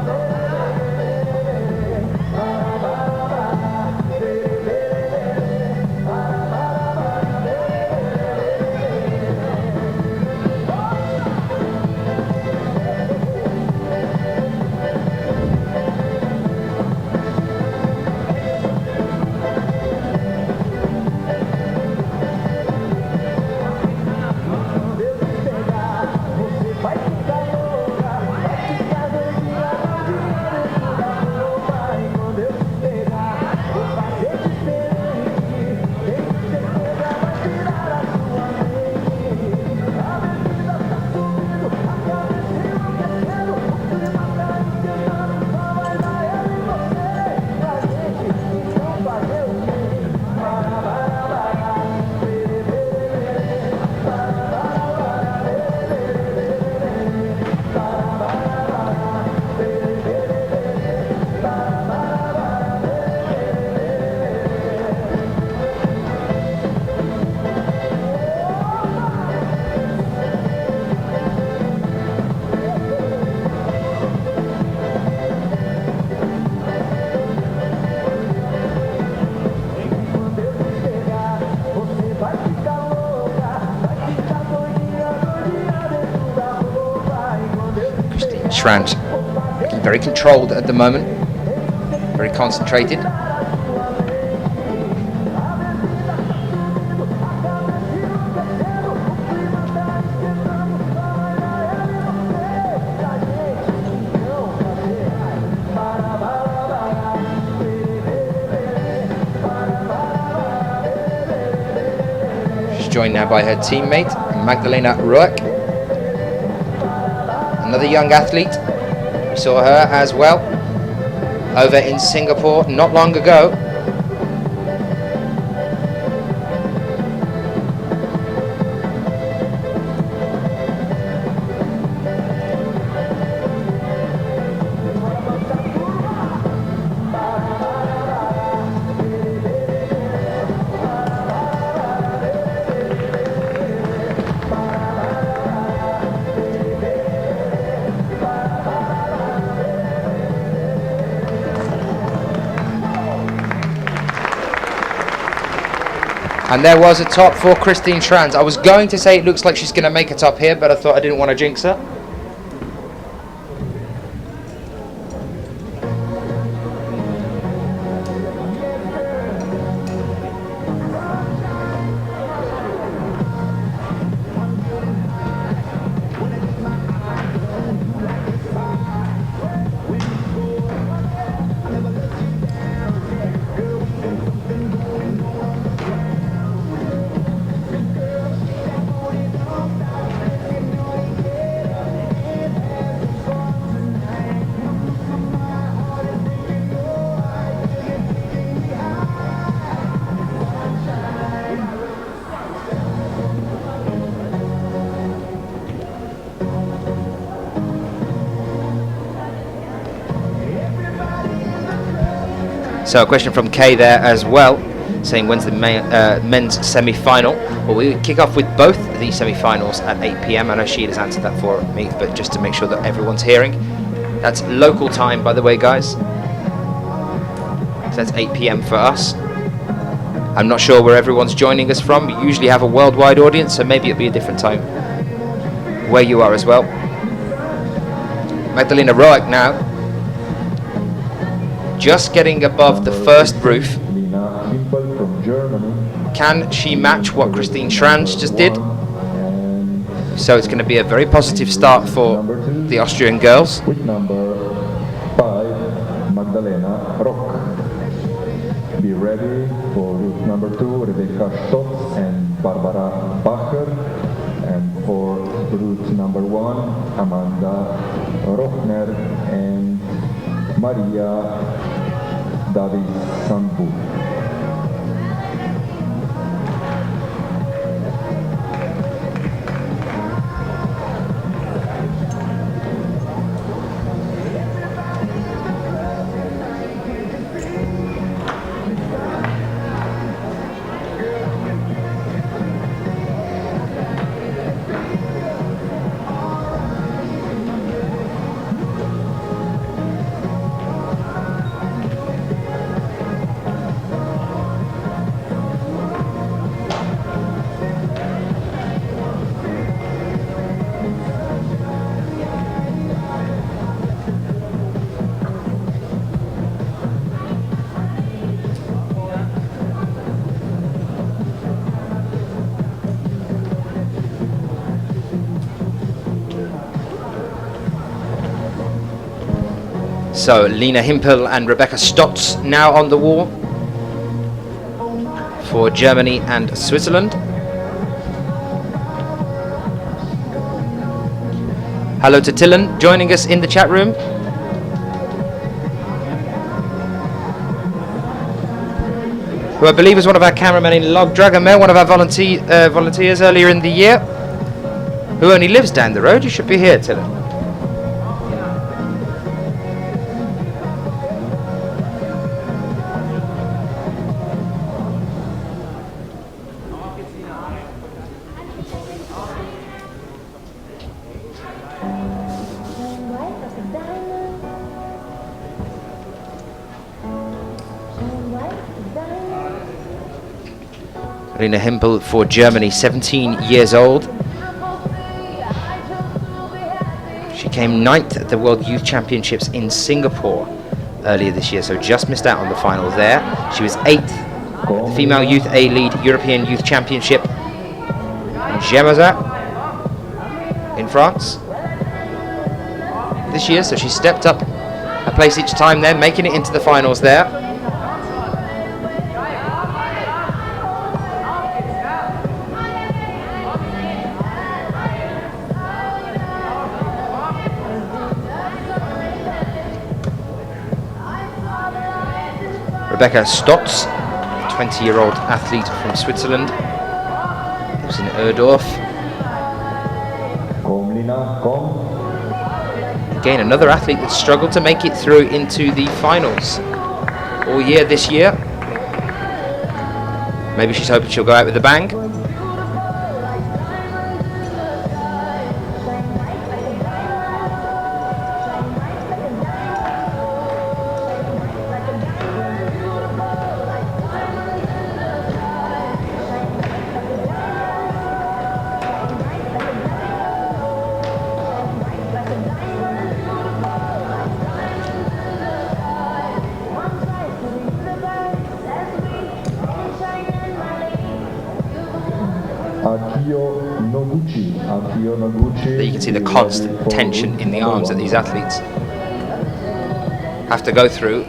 [SPEAKER 2] Kranj looking very controlled at the moment, very concentrated. She's joined now by her teammate Magdalena Rueck. Another young athlete. We saw her as well over in Singapore not long ago. And there was a top for Christine Kranj. I was going to say it looks like she's going to make a top here, but I thought I didn't want to jinx her. So a question from Kay there as well, saying when's the men's semi-final? Well, we kick off with both the semi-finals at 8 p.m. I know Sheila's answered that for me, but just to make sure that everyone's hearing. That's local time, by the way, guys. So that's 8 p.m. for us. I'm not sure where everyone's joining us from. We usually have a worldwide audience, so maybe it'll be a different time where you are as well. Magdalena Roig now, just getting above the first roof. Can she match what Christine Kranj just did? So it's going to be a very positive start for the Austrian girls.
[SPEAKER 3] With number 5, Magdalena Roig. Be ready for route number 2, Rebecca Stotz and Barbara Bacher. And for route number 1, Amanda Rochner and Maria David Sandbu.
[SPEAKER 2] So Lena Himpel and Rebecca Stotz now on the wall for Germany and Switzerland. Hello to Tillen joining us in the chat room. Who I believe was one of our cameramen in Log Dragomir, one of our volunteers earlier in the year, who only lives down the road. You should be here, Tillen. Lena Himpel for Germany, 17 years old. She came 9th at the World Youth Championships in Singapore earlier this year, so just missed out on the final there. She was 8th at the Female Youth A-Lead European Youth Championship in Gemazat in France this year, so she stepped up a place each time there, making it into the finals there. Rebecca Stotz, 20-year-old athlete from Switzerland, lives in Erdorf. Again, another athlete that struggled to make it through into the finals all year this year. Maybe she's hoping she'll go out with a bang. There you can see the constant tension in the arms that these athletes have to go through.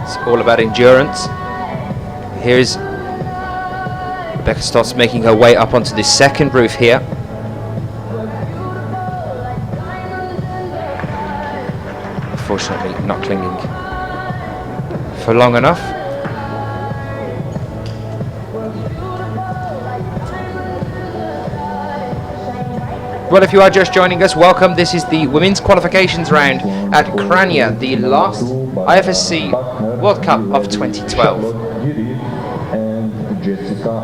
[SPEAKER 2] It's all about endurance. Here's Rebecca Stotz making her way up onto the second roof here. Unfortunately, not clinging for long enough. Well, if you are just joining us, welcome. This is the women's qualifications round at Kranj, the last IFSC World Cup of 2012.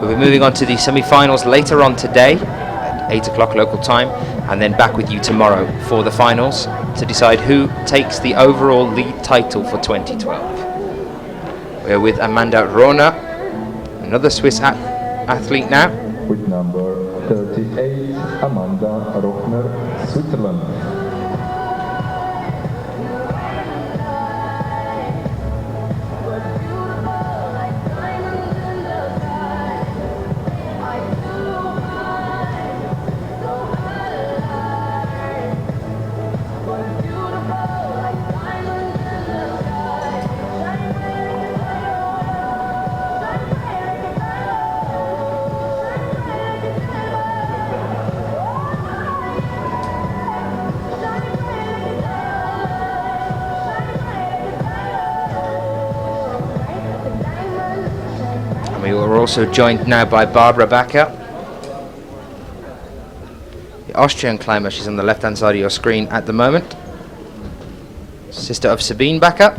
[SPEAKER 2] We'll be moving on to the semi-finals later on today at 8 o'clock local time, and then back with you tomorrow for the finals to decide who takes the overall lead title for 2012. We're with Amanda Rona, another Swiss athlete now.
[SPEAKER 3] With number 38, Amanda Rochner, Switzerland.
[SPEAKER 2] We are also joined now by Barbara Backer, the Austrian climber. She's on the left-hand side of your screen at the moment. Sister of Sabine Backer.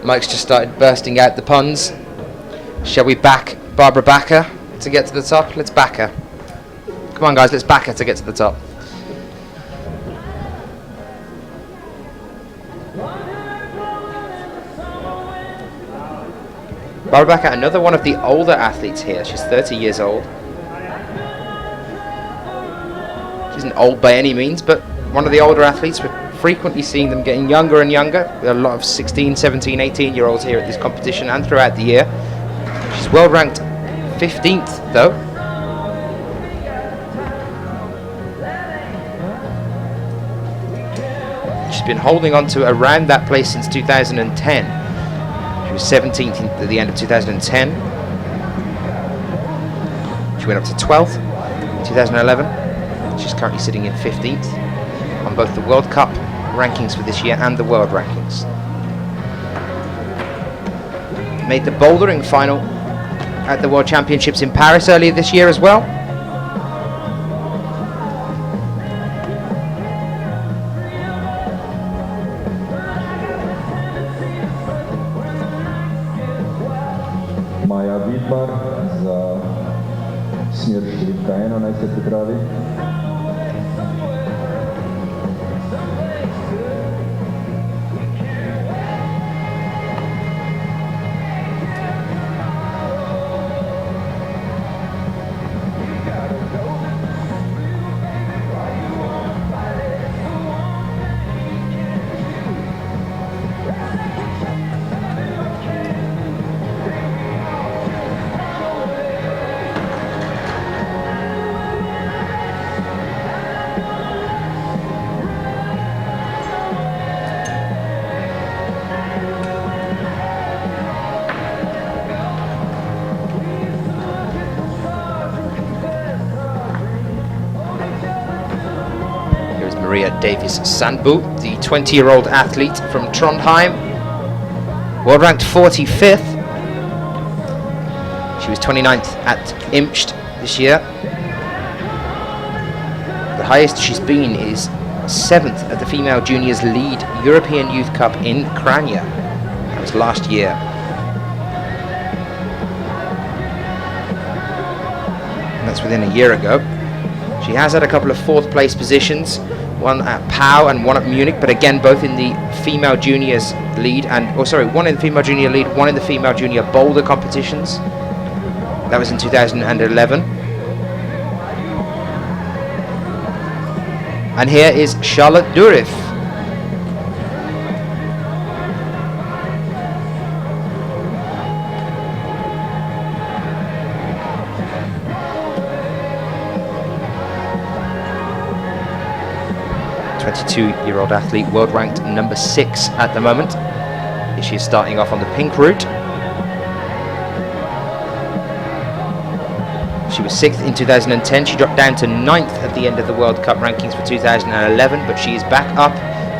[SPEAKER 2] Mike's just started bursting out the puns. Shall we back Barbara Backer to get to the top? Let's back her. Come on guys, let's back her to get to the top. Barbara Backer, another one of the older athletes here. She's 30 years old. She isn't old by any means, but one of the older athletes. We're frequently seeing them getting younger and younger. There are a lot of 16, 17, 18-year-olds here at this competition and throughout the year. She's world ranked 15th though. She's been holding on to around that place since 2010. She was 17th at the end of 2010. She went up to 12th in 2011. She's currently sitting in 15th on both the World Cup rankings for this year and the world rankings. Made the bouldering final at the World Championships in Paris earlier this year as well.
[SPEAKER 3] Maja Vidmar za smer številka 1, naj se pripravi.
[SPEAKER 2] Davis Sandbu, the 20-year-old athlete from Trondheim, world ranked 45th. She was 29th at Imst this year. The highest she's been is 7th at the Female Juniors Lead European Youth Cup in Kranj. That was last year. And that's within a year ago. She has had a couple of 4th place positions, one at Pau and one at Munich, but again both in the female juniors lead, and one in the female junior lead, one in the female junior boulder competitions. That was in 2011. And here is Charlotte Durif. Year-old athlete, world ranked number 6 at the moment. She is starting off on the pink route. She was 6th in 2010. She dropped down to 9th at the end of the World Cup rankings for 2011, but she is back up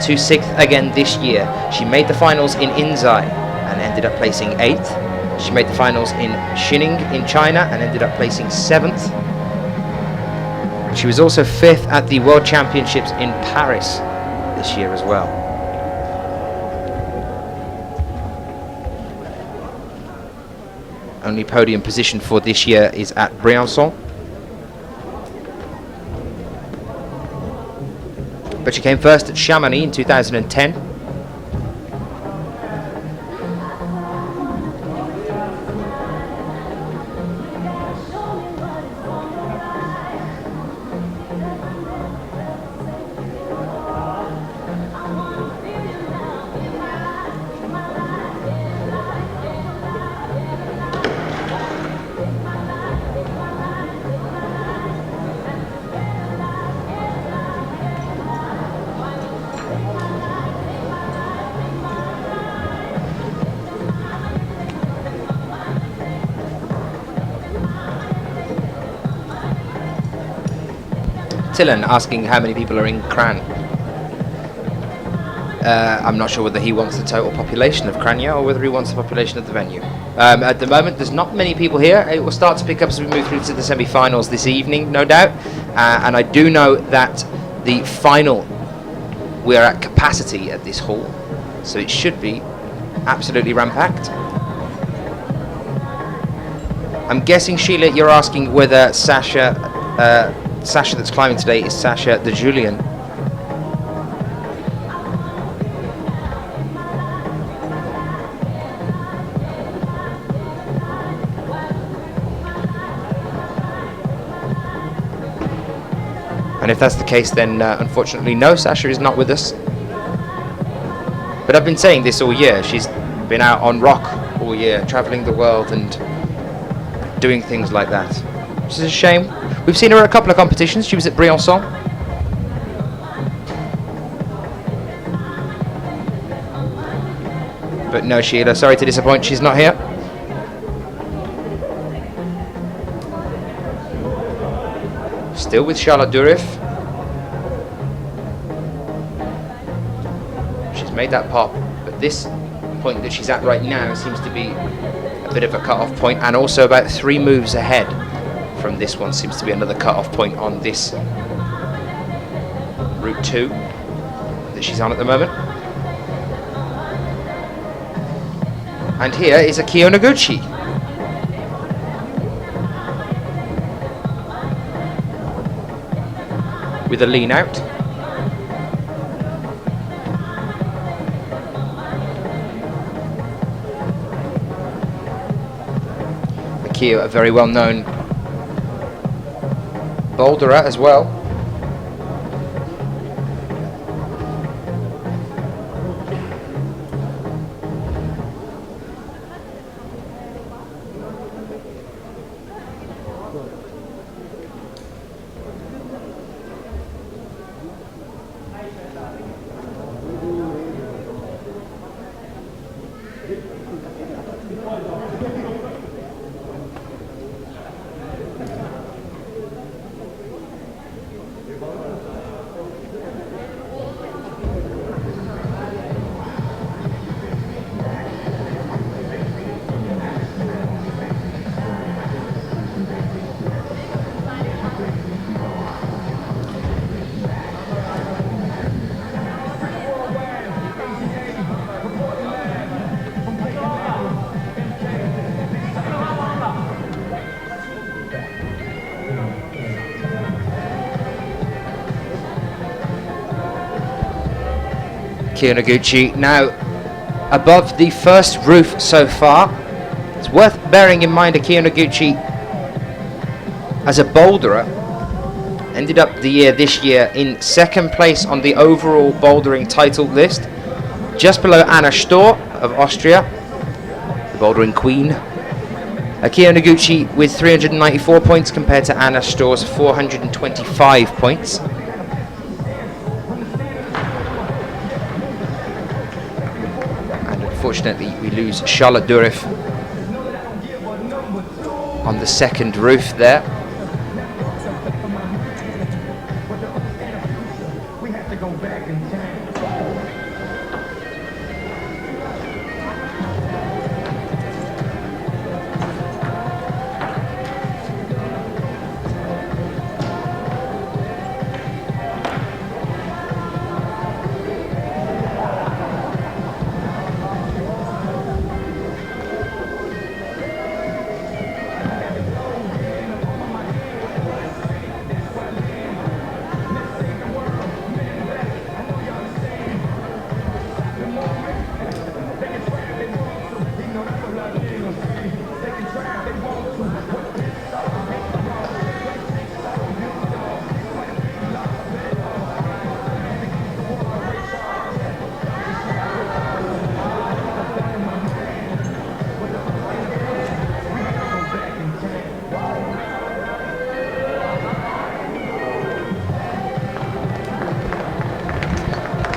[SPEAKER 2] to 6th again this year. She made the finals in Inzai and ended up placing 8th. She made the finals in Xining in China and ended up placing 7th. She was also 5th at the World Championships in Paris this year as well. Only podium position for this year is at Briançon. But she came first at Chamonix in 2010. Tillen asking how many people are in Kranj. I'm not sure whether he wants the total population of Kranj or whether he wants the population of the venue. At the moment, there's not many people here. It will start to pick up as we move through to the semi-finals this evening, no doubt. And I do know that the final, we're at capacity at this hall, so it should be absolutely ram-packed. I'm guessing, Sheila, you're asking whether Sasha that's climbing today is Sasha the Julian. And if that's the case, then unfortunately no, Sasha is not with us. But I've been saying this all year. She's been out on rock all year, traveling the world and doing things like that, which is a shame. We've seen her at a couple of competitions. She was at Briançon. But no, Sheila, sorry to disappoint, she's not here. Still with Charlotte Durif. She's made that pop, but this point that she's at right now seems to be a bit of a cut-off point, and also about 3 moves ahead from this one. Seems to be another cut-off point on this Route 2 that she's on at the moment. And here is Akio Noguchi. With a lean out. Akio, a very well-known boulderer as well. Akio Noguchi now above the first roof so far. It's worth bearing in mind Akio Noguchi, as a boulderer, ended up this year in 2nd place on the overall bouldering title list, just below Anna Stor of Austria, the bouldering queen. Akio Noguchi with 394 points compared to Anna Stor's 425 points. Unfortunately, we lose Charlotte Durif on the 2nd roof there.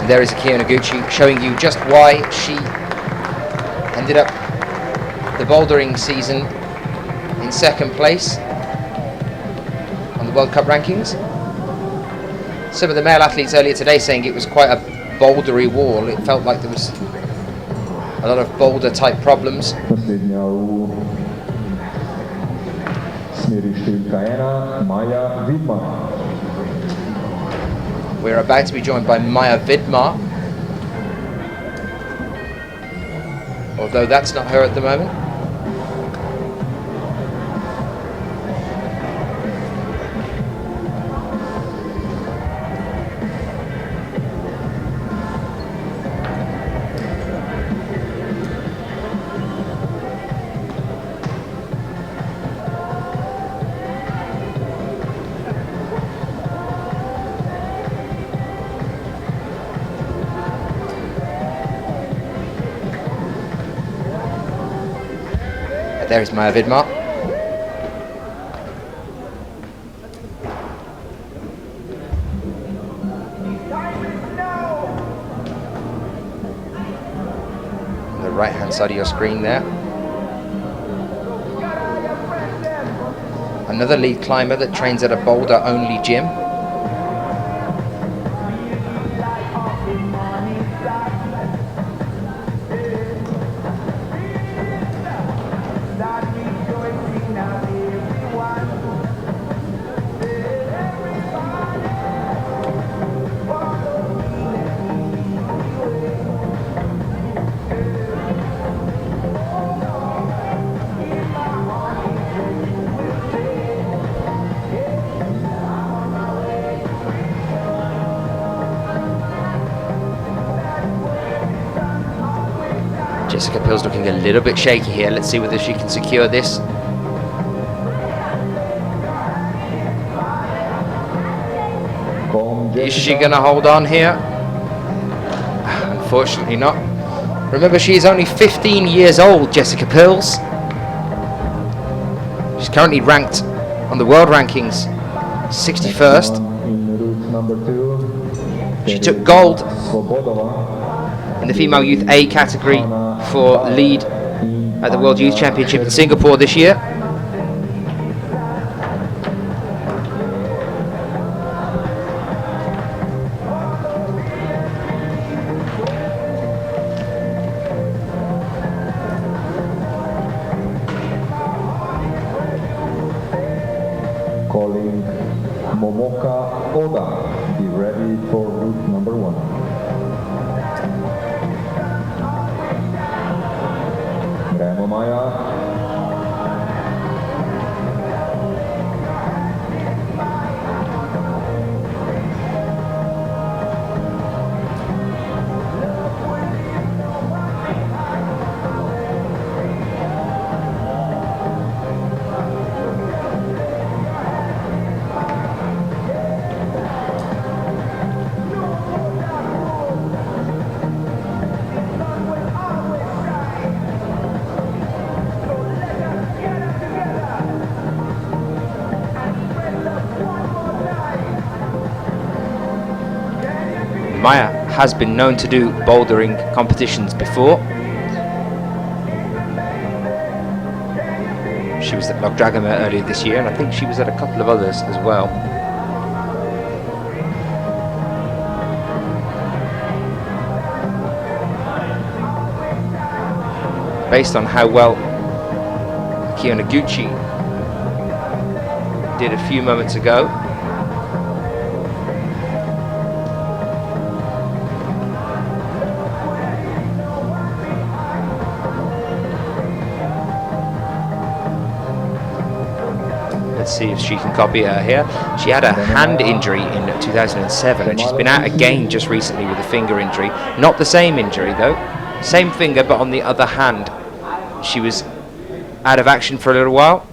[SPEAKER 2] There is Akio Noguchi showing you just why she ended up the bouldering season in second place on the World Cup rankings. Some of the male athletes earlier today saying it was quite a bouldery wall. It felt like there was a lot of boulder type problems. We're about to be joined by Maya Vidmar, although that's not her at the moment. There's Maya Vidmar. On the right hand side of your screen there. Another lead climber that trains at a boulder only gym. Jessica Pill's looking a little bit shaky here. Let's see whether she can secure this. Is she going to hold on here? Unfortunately not. Remember, she is only 15 years old, Jessica Pills. She's currently ranked on the world rankings 61st. She took gold in the female youth A category for lead at the World Youth Championship in Singapore this year.
[SPEAKER 3] Calling Momoka Oda, be ready for route number 1. Remo Maya.
[SPEAKER 2] Maya has been known to do bouldering competitions before. She was at Loch Dragomer earlier this year, and I think she was at a couple of others as well. Based on how well Akio Noguchi did a few moments ago, see if she can copy her here. She had a hand injury in 2007 and she's been out again just recently with a finger injury. Not the same injury though, same finger but on the other hand. She was out of action for a little while.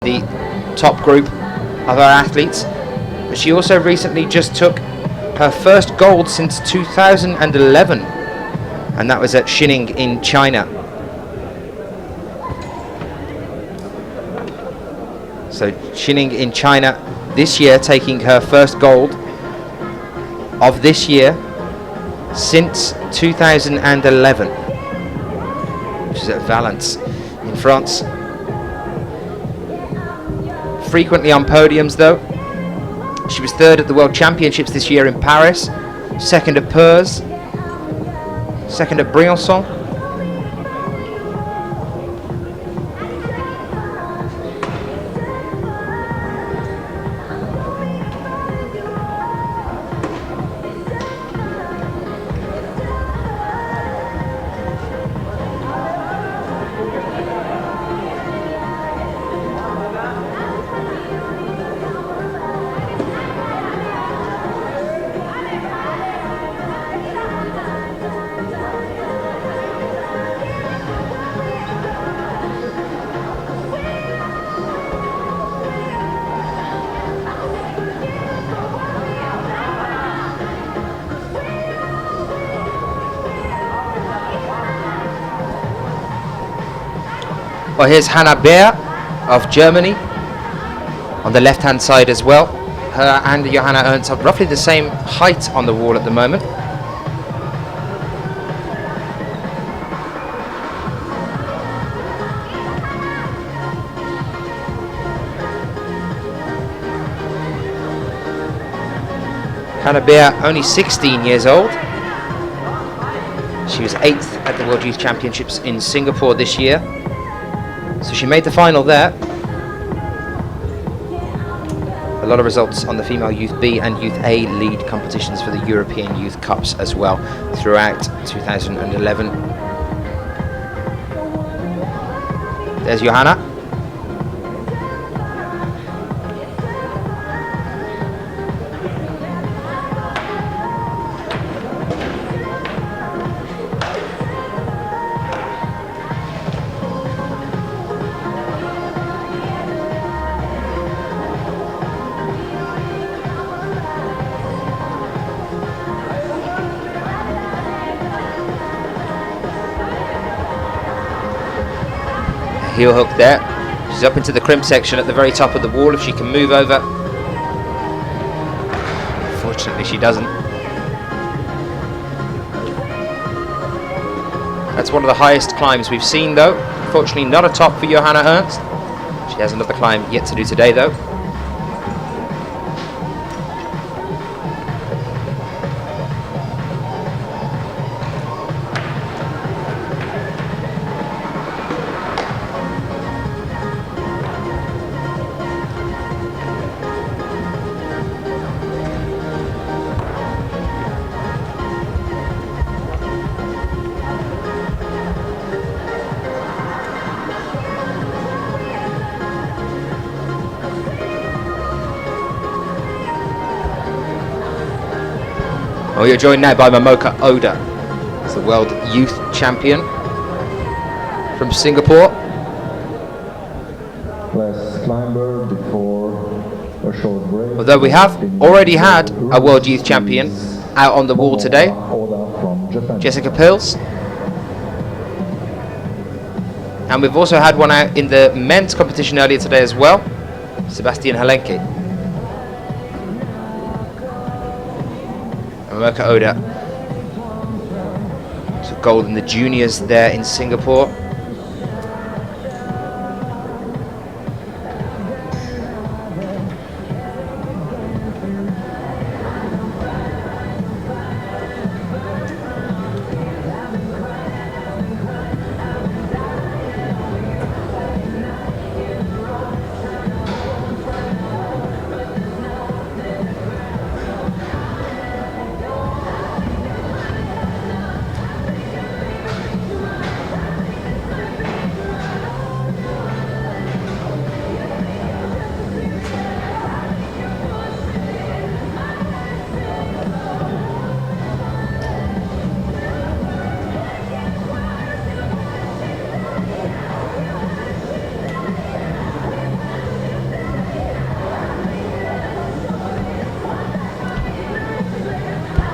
[SPEAKER 2] the top group of our athletes. But she also recently just took her first gold since 2011, and that was at Xining in China. So Xining in China this year, taking her first gold of this year since 2011, which is at Valence in France. Frequently on podiums though. She was third at the World Championships this year in Paris, second at Perth, second at Briançon. Well, here's Hannah Beer of Germany on the left-hand side as well. Her and Johanna Ernst have roughly the same height on the wall at the moment. Hannah Beer, only 16 years old. She was 8th at the World Youth Championships in Singapore this year. So she made the final there. A lot of results on the female Youth B and Youth A lead competitions for the European Youth Cups as well throughout 2011. There's Johanna. Heel hook there. She's up into the crimp section at the very top of the wall if she can move over. Unfortunately she doesn't. That's one of the highest climbs we've seen though. Unfortunately not a top for Johanna Ernst. She has another climb yet to do today though. Well, you're joined now by Momoka Oda, the World Youth Champion from Singapore.
[SPEAKER 3] Last climber before a short break.
[SPEAKER 2] Although we have already had a World Youth Champion out on the wall today, Jessica Pills. And we've also had one out in the men's competition earlier today as well, Sebastian Halenke. Momoka Oda took gold in the juniors there in Singapore.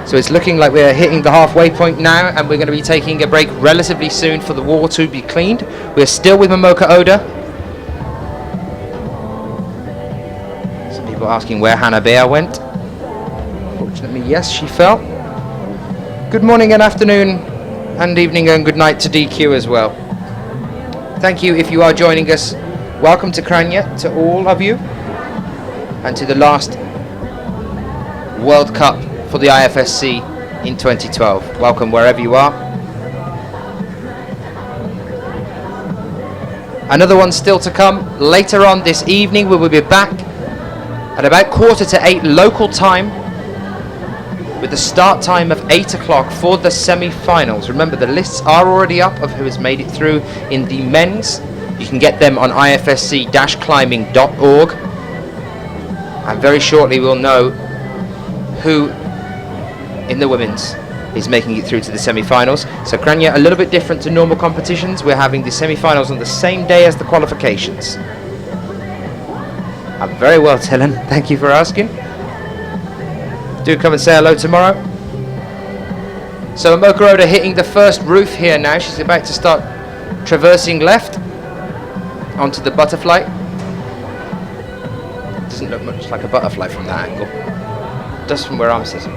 [SPEAKER 2] So it's looking like we're hitting the halfway point now, and we're going to be taking a break relatively soon for the wall to be cleaned. We're still with Momoka Oda. Some people asking where Hannah Bear went. Fortunately, yes, she fell. Good morning and afternoon and evening and good night to DQ as well. Thank you if you are joining us. Welcome to Kranj to all of you, and to the last World Cup for the IFSC in 2012. Welcome wherever you are. Another one still to come later on this evening. We will be back at about 7:45 local time, with the start time of 8 o'clock for the semi-finals. Remember, the lists are already up of who has made it through in the men's. You can get them on ifsc-climbing.org, and very shortly we'll know who in the women's is making it through to the semi-finals. So Kranj, a little bit different to normal competitions. We're having the semi-finals on the same day as the qualifications. I'm very well, Dylan. Thank you for asking. Do come and say hello tomorrow. So Momoka Oda hitting the first roof here now. She's about to start traversing left onto the butterfly. Doesn't look much like a butterfly from that angle. Does from where I'm sitting.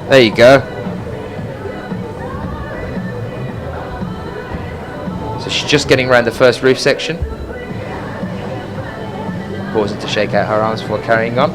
[SPEAKER 2] There you go. So she's just getting around the first roof section. Pausing to shake out her arms before carrying on.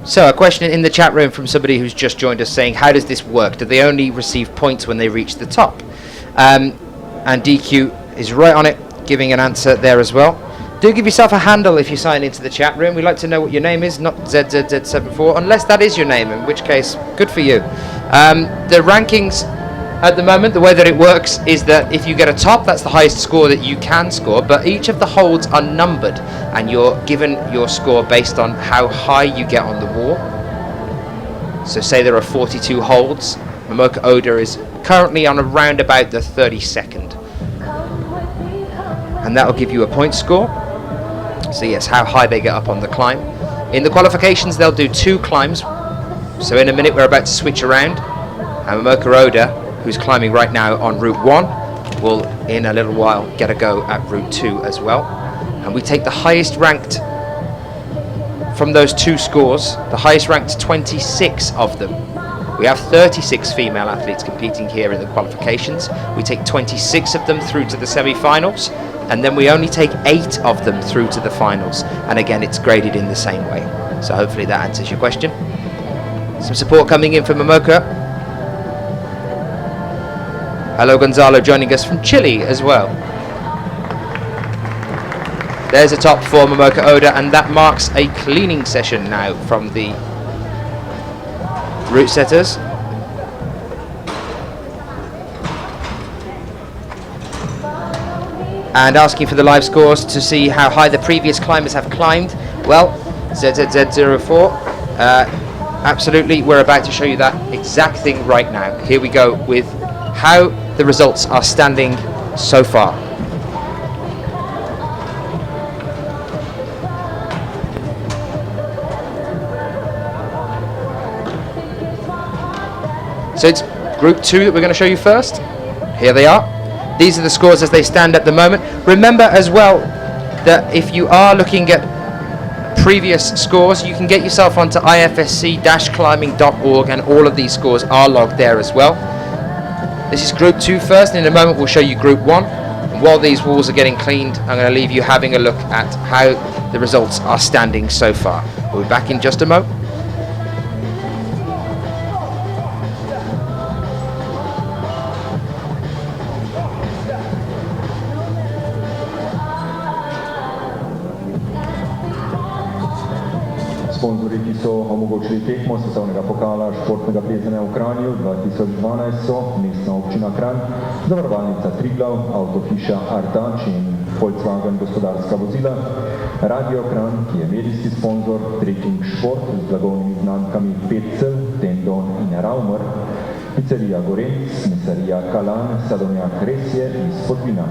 [SPEAKER 2] So a question in the chat room from somebody who's just joined us saying, how does this work? Do they only receive points when they reach the top? And DQ is right on it, giving an answer there as well. Do give yourself a handle if you sign into the chat room. We'd like to know what your name is, not ZZZ74, unless that is your name, in which case, good for you. The rankings at the moment, the way that it works is that if you get a top, that's the highest score that you can score, but each of the holds are numbered, and you're given your score based on how high you get on the wall. So say there are 42 holds, Momoka Oda is currently on around about the 32nd. And that will give you a point score. So yes, how high they get up on the climb. In the qualifications, they'll do 2 climbs. So in a minute, we're about to switch around. And Momoka Oda, who's climbing right now on Route 1, will in a little while get a go at Route 2 as well. And we take the highest ranked from those 2 scores, the highest ranked 26 of them. We have 36 female athletes competing here in the qualifications. We take 26 of them through to the semi-finals, and then we only take 8 of them through to the finals. And again, it's graded in the same way. So hopefully that answers your question. Some support coming in from Momoka. Hello, Gonzalo, joining us from Chile as well. There's a top for Momoka Oda, and that marks a cleaning session now from the route setters. And asking for the live scores to see how high the previous climbers have climbed. Well, ZZZ04, absolutely, we're about to show you that exact thing right now. Here we go with how the results are standing so far. So it's Group 2 that we're going to show you first. Here they are. These are the scores as they stand at the moment. Remember as well that if you are looking at previous scores, you can get yourself onto ifsc-climbing.org, and all of these scores are logged there as well. This is Group 2 first, and in a moment we'll show you Group 1, and while these walls are getting cleaned, I'm going to leave you having a look at how the results are standing so far. We'll be back in just a moment.
[SPEAKER 3] Sponzorji, ki so omogočili tekmo svetovnega pokala športnega plezanja v Kranju 2012 so mestna občina Kranj, zavarovalnica Triglav, avtohiša Artač in Volkswagen gospodarska vozila, Radio Kranj, ki je medijski sponzor, Trekking Šport z blagovnimi znamkami Petcel, Tendon in Raumer, Pizzerija Gorenc, Mesarija Kalan, Sadovnjak Resje iz Podvina.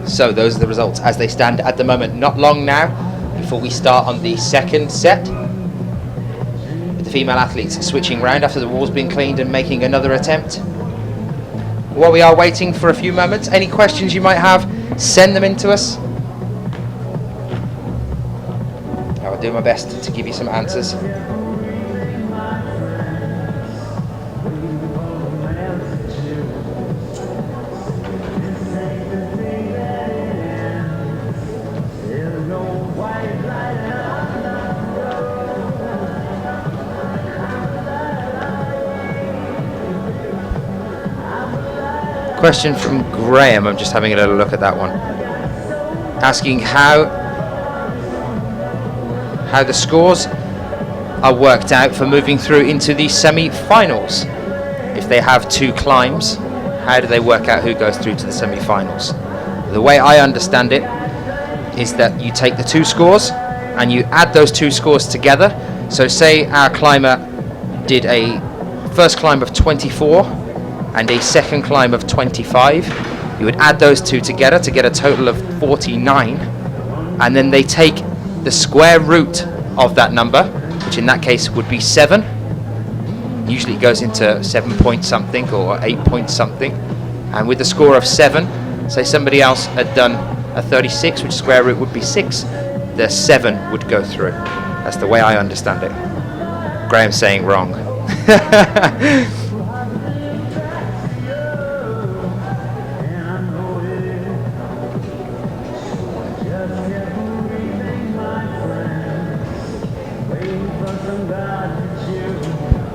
[SPEAKER 2] So those are the results as they stand at the moment. Not long now before we start on the second set, with the female athletes switching round after the wall's been cleaned and making another attempt. While we are waiting for a few moments, any questions you might have, send them in to us. I will do my best to give you some answers. Question from Graham, I'm just having a little look at that one, asking how the scores are worked out for moving through into the semi-finals. If they have 2 climbs, how do they work out who goes through to the semi-finals? The way I understand it is that you take the 2 scores and you add those 2 scores together. So say our climber did a first climb of 24 and a second climb of 25, you would add those 2 together to get a total of 49, and then they take the square root of that number, which in that case would be 7. Usually it goes into 7 point something or 8 point something, and with the score of 7, say somebody else had done a 36, which square root would be 6, the 7 would go through. That's the way I understand it. Graham's saying wrong.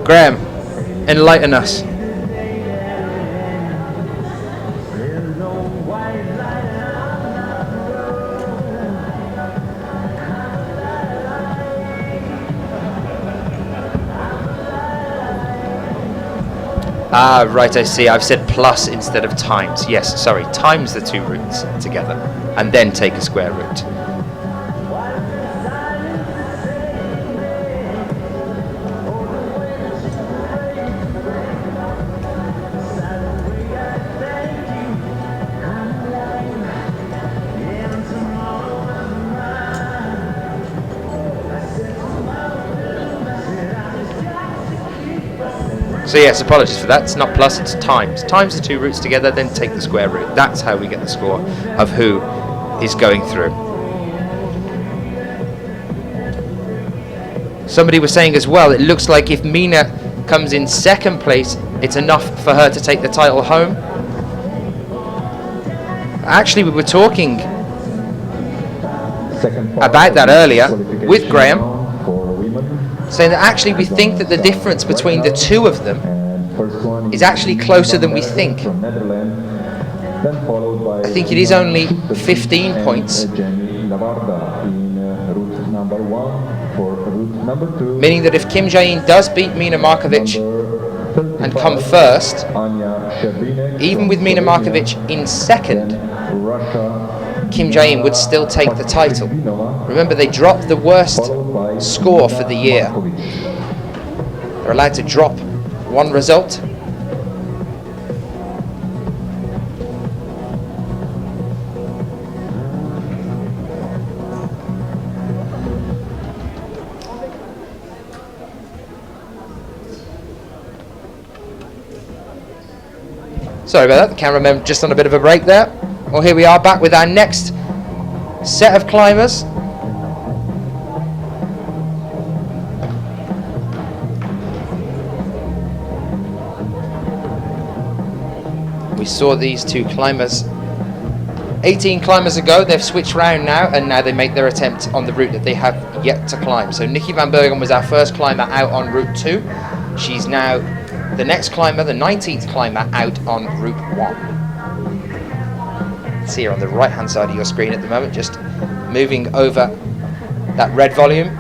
[SPEAKER 2] Graham, enlighten us. Ah, right, I see. I've said plus instead of times. Yes, sorry, times the 2 roots together and then take a square root. So yes, apologies for that. It's not plus, it's times. Times the 2 roots together, then take the square root. That's how we get the score of who is going through. Somebody was saying as well, it looks like if Mina comes in second place, it's enough for her to take the title home. Actually, we were talking about that earlier with Graham, saying that actually we think that the difference between the 2 of them is actually closer than we think. I think it is only 15 points, meaning that if Kim Jae-in does beat Mina Markovic and come first, even with Mina Markovic in second, Kim Jae-in would still take the title. Remember, they dropped the worst score for the year. They're allowed to drop 1 result. Sorry about that, the cameraman just on a bit of a break there. Well, here we are back with our next set of climbers. We saw these 2 climbers 18 climbers ago. They've switched round now, and now they make their attempt on the route that they have yet to climb. So Nikki van Bergen was our first climber out on route 2. She's now the next climber, the 19th climber, out on route 1. See her on the right hand side of your screen at the moment, just moving over that red volume.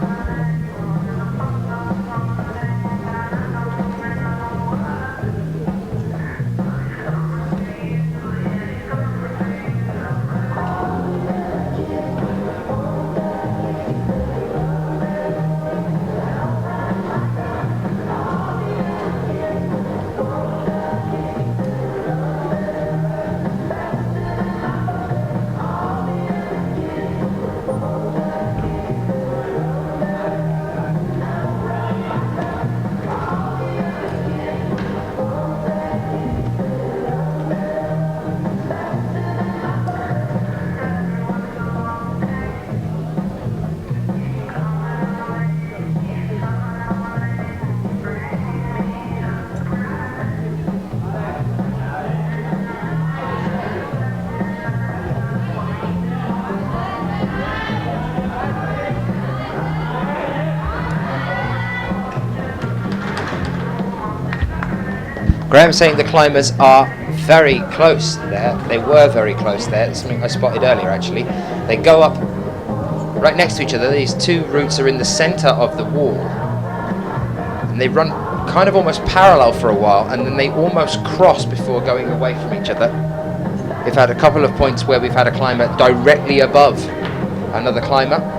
[SPEAKER 2] Graham's saying the climbers are very close there. They were very close there. It's something I spotted earlier, actually. They go up right next to each other. These two routes are in the center of the wall. And they run kind of almost parallel for a while, and then they almost cross before going away from each other. We've had a couple of points where we've had a climber directly above another climber.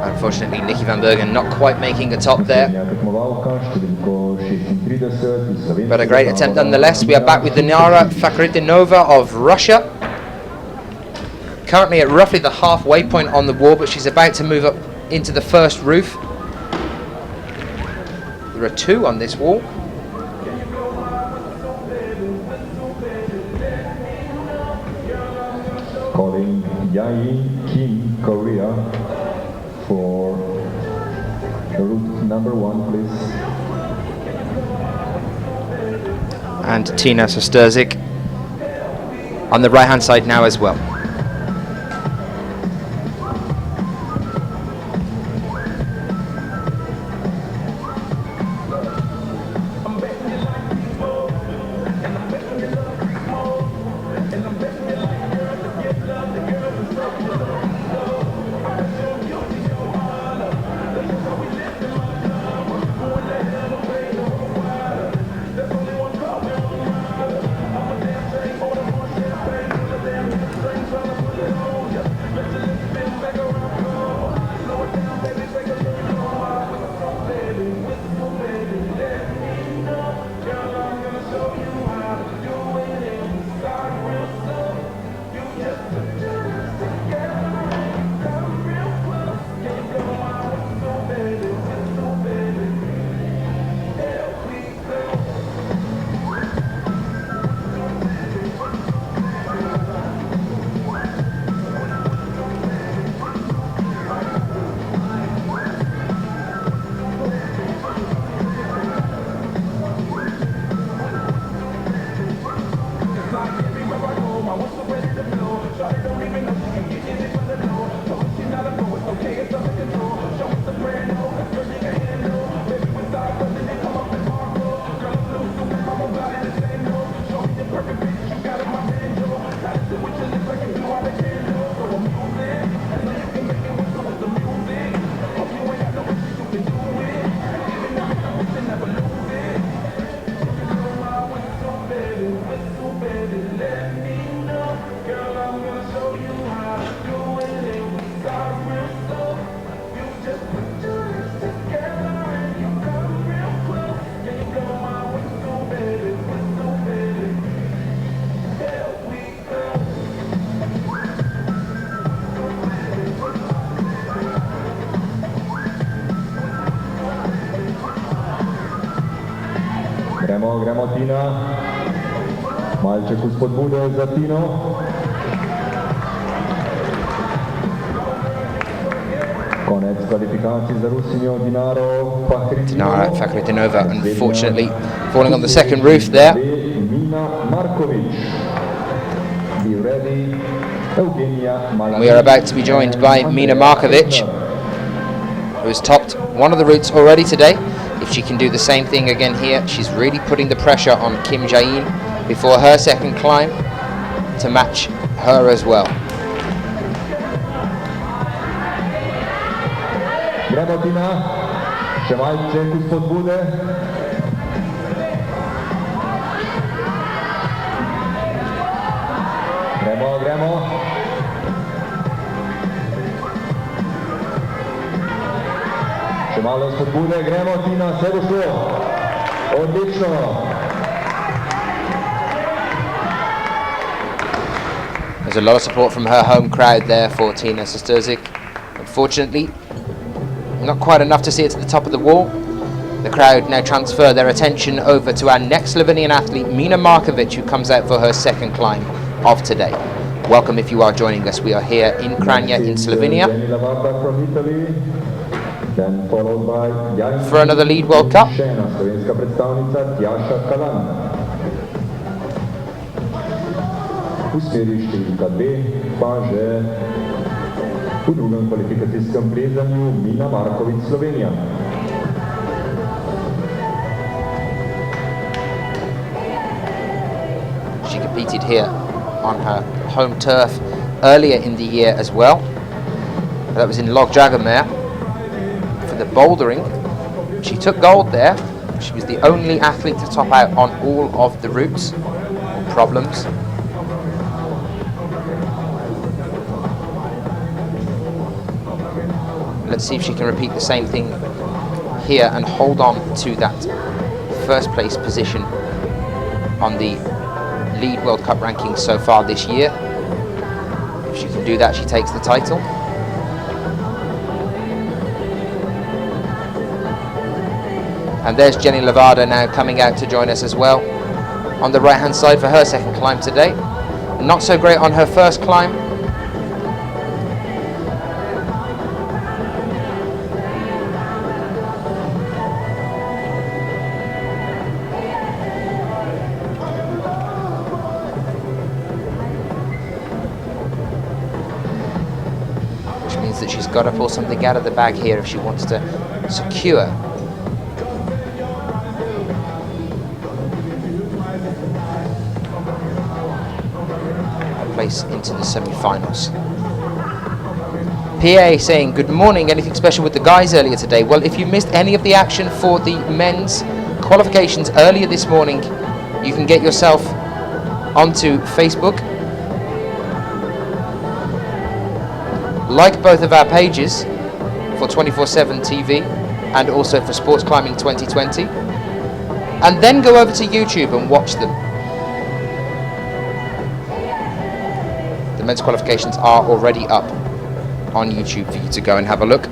[SPEAKER 2] Unfortunately, Nicky van Bergen not quite making a top there. But a great attempt nonetheless. We are back with Dinara Fakhriddinova of Russia. Currently at roughly the halfway point on the wall, but she's about to move up into the first roof. There are two on this wall.
[SPEAKER 3] Calling Yai Kim Korea for route number 1, please.
[SPEAKER 2] And Tina Sosterzik on the right hand side now as well.
[SPEAKER 3] Gremo Tina, malce cu spodbude za Tino. Konec kvalifikacij za Rusinjo Dinaro
[SPEAKER 2] Dinara Fakhriddinova unfortunately falling on the second roof there.
[SPEAKER 3] Mina Markovic. Be ready,
[SPEAKER 2] And we are about to be joined by Mina Markovic, who has topped one of the routes already today. If she can do the same thing again here, she's really putting the pressure on Kim Jae-in before her second climb to match her as well.
[SPEAKER 3] Gremo Tina, še malce spodbude. Gremo. Še malo spodbude, gremo Tina, vse bo šlo. Odlično.
[SPEAKER 2] There's a lot of support from her home crowd there for Tina Sesterzik. Unfortunately, not quite enough to see it to the top of the wall. The crowd now transfer their attention over to our next Slovenian athlete, Mina Markovic, who comes out for her second climb of today. Welcome if you are joining us. We are here in Kranj in Slovenia for another Lead World Cup.
[SPEAKER 3] V drugem kvalifikacijskem plezanju Mina Markovic, Slovenija.
[SPEAKER 2] She competed here on her home turf earlier in the year as well. That was in Lågdragomir for the bouldering. She took gold there. She was the only athlete to top out on all of the routes or problems. Let's see if she can repeat the same thing here and hold on to that first place position on the Lead World Cup rankings so far this year. If she can do that, she takes the title. And there's Jenny Levada now coming out to join us as well on the right hand side for her second climb today. Not so great on her first climb. That she's got to pull something out of the bag here if she wants to secure a place into the semi-finals. PA saying, good morning, anything special with the guys earlier today? Well, if you missed any of the action for the men's qualifications earlier this morning, you can get yourself onto Facebook, like both of our pages for 24/7 TV and also for Sports Climbing 2020, and then go over to YouTube and watch them. The men's qualifications are already up on YouTube for you to go and have a look.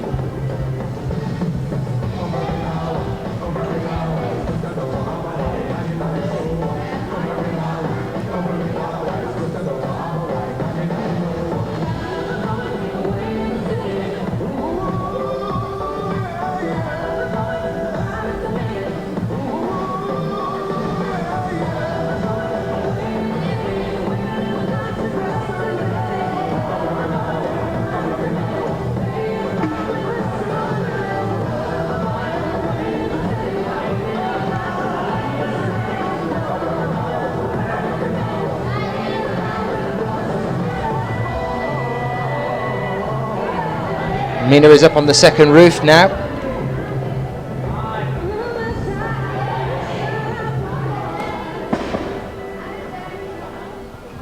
[SPEAKER 2] Mina is up on the second roof now.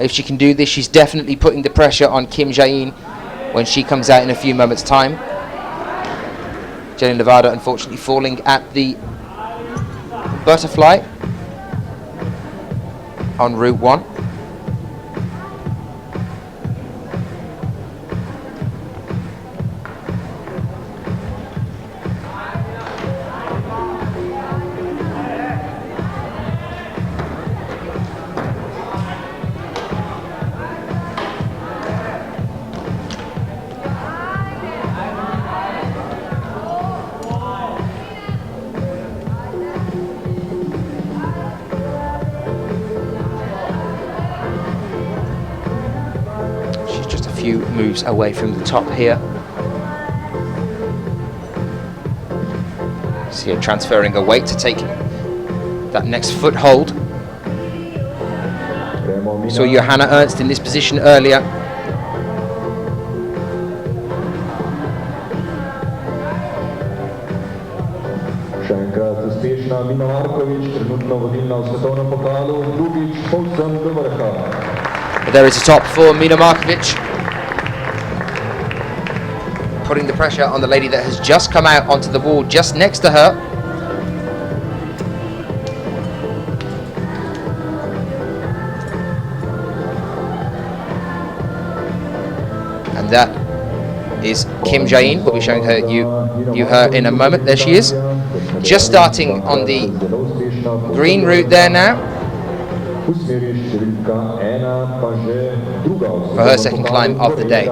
[SPEAKER 2] If she can do this, she's definitely putting the pressure on Kim Jae-in when she comes out in a few moments' time. Jenny Levada unfortunately falling at the butterfly on Route 1. few moves away from the top here. See her transferring her weight to take that next foothold. We saw Johanna Ernst in this position earlier. But there is a top for Mina Markovic, putting the pressure on the lady that has just come out onto the wall just next to her. And that is Kim Jae-in. We'll be showing her her in a moment. There she is, just starting on the green route there now for her second climb of the day.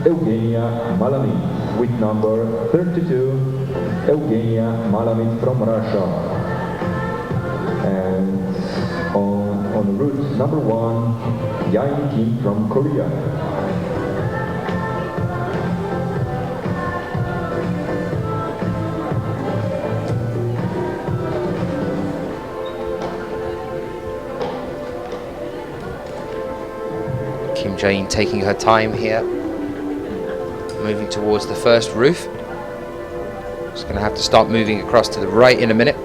[SPEAKER 3] Eugenia Malamid with number 32, Eugenia Malamid from Russia. And on route number 1, Yain Kim from Korea.
[SPEAKER 2] Kim Jae-in taking her time here, moving towards the first roof. She's going to have to start moving across to the right in a minute.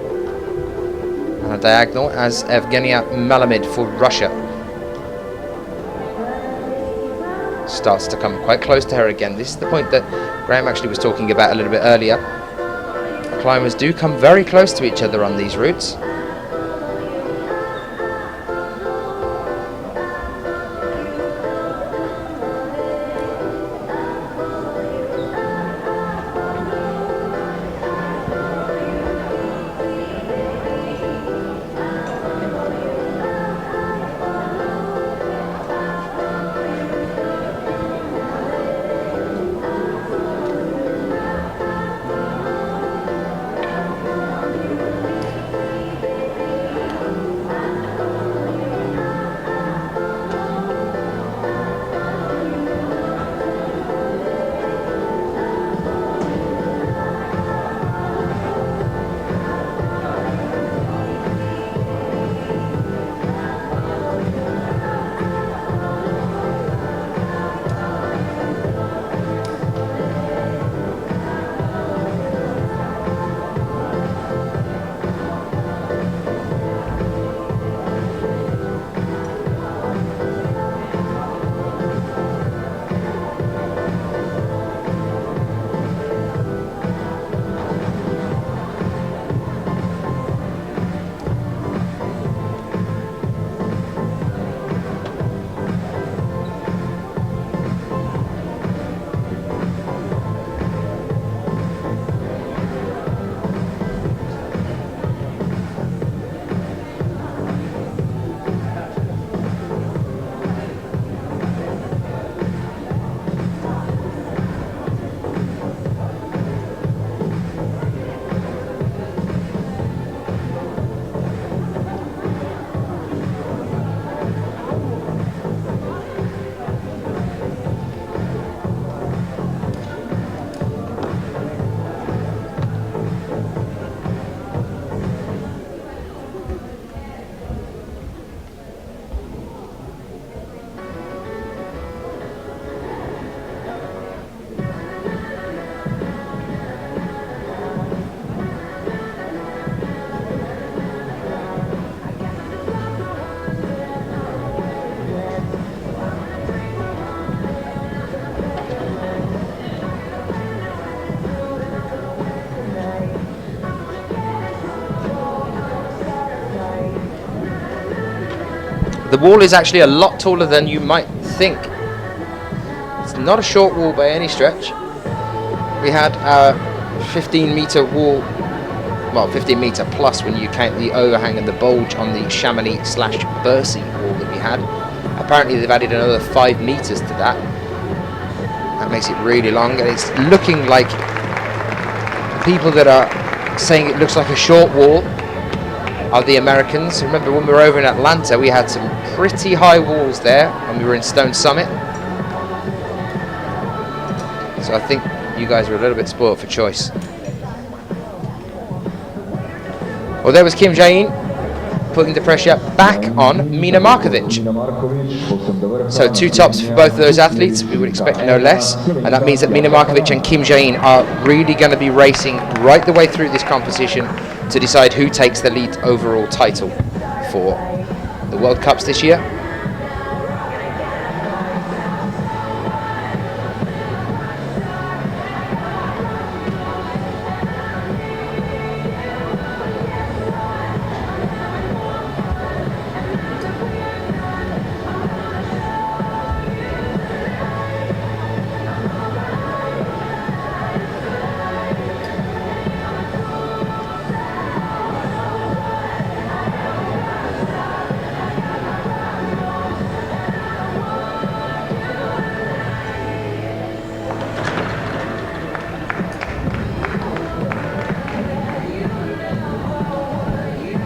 [SPEAKER 2] On a diagonal as Evgenia Malamid for Russia starts to come quite close to her again. This is the point that Graham actually was talking about a little bit earlier. Climbers do come very close to each other on these routes. The wall is actually a lot taller than you might think. It's not a short wall by any stretch. We had our 15-meter wall, well, 15-meter plus when you count the overhang and the bulge on the Chamonix/Bercy wall that we had. Apparently they've added another 5 meters to that. That makes it really long, and it's looking like people that are saying it looks like a short wall are the Americans. Remember when we were over in Atlanta, we had some pretty high walls there when we were in Stone Summit. So I think you guys were a little bit spoiled for choice. Well, there was Kim Jae-in putting the pressure back on Mina Markovic. So 2 tops for both of those athletes. We would expect no less. And that means that Mina Markovic and Kim Jae-in are really going to be racing right the way through this competition to decide who takes the lead overall title for the World Cups this year.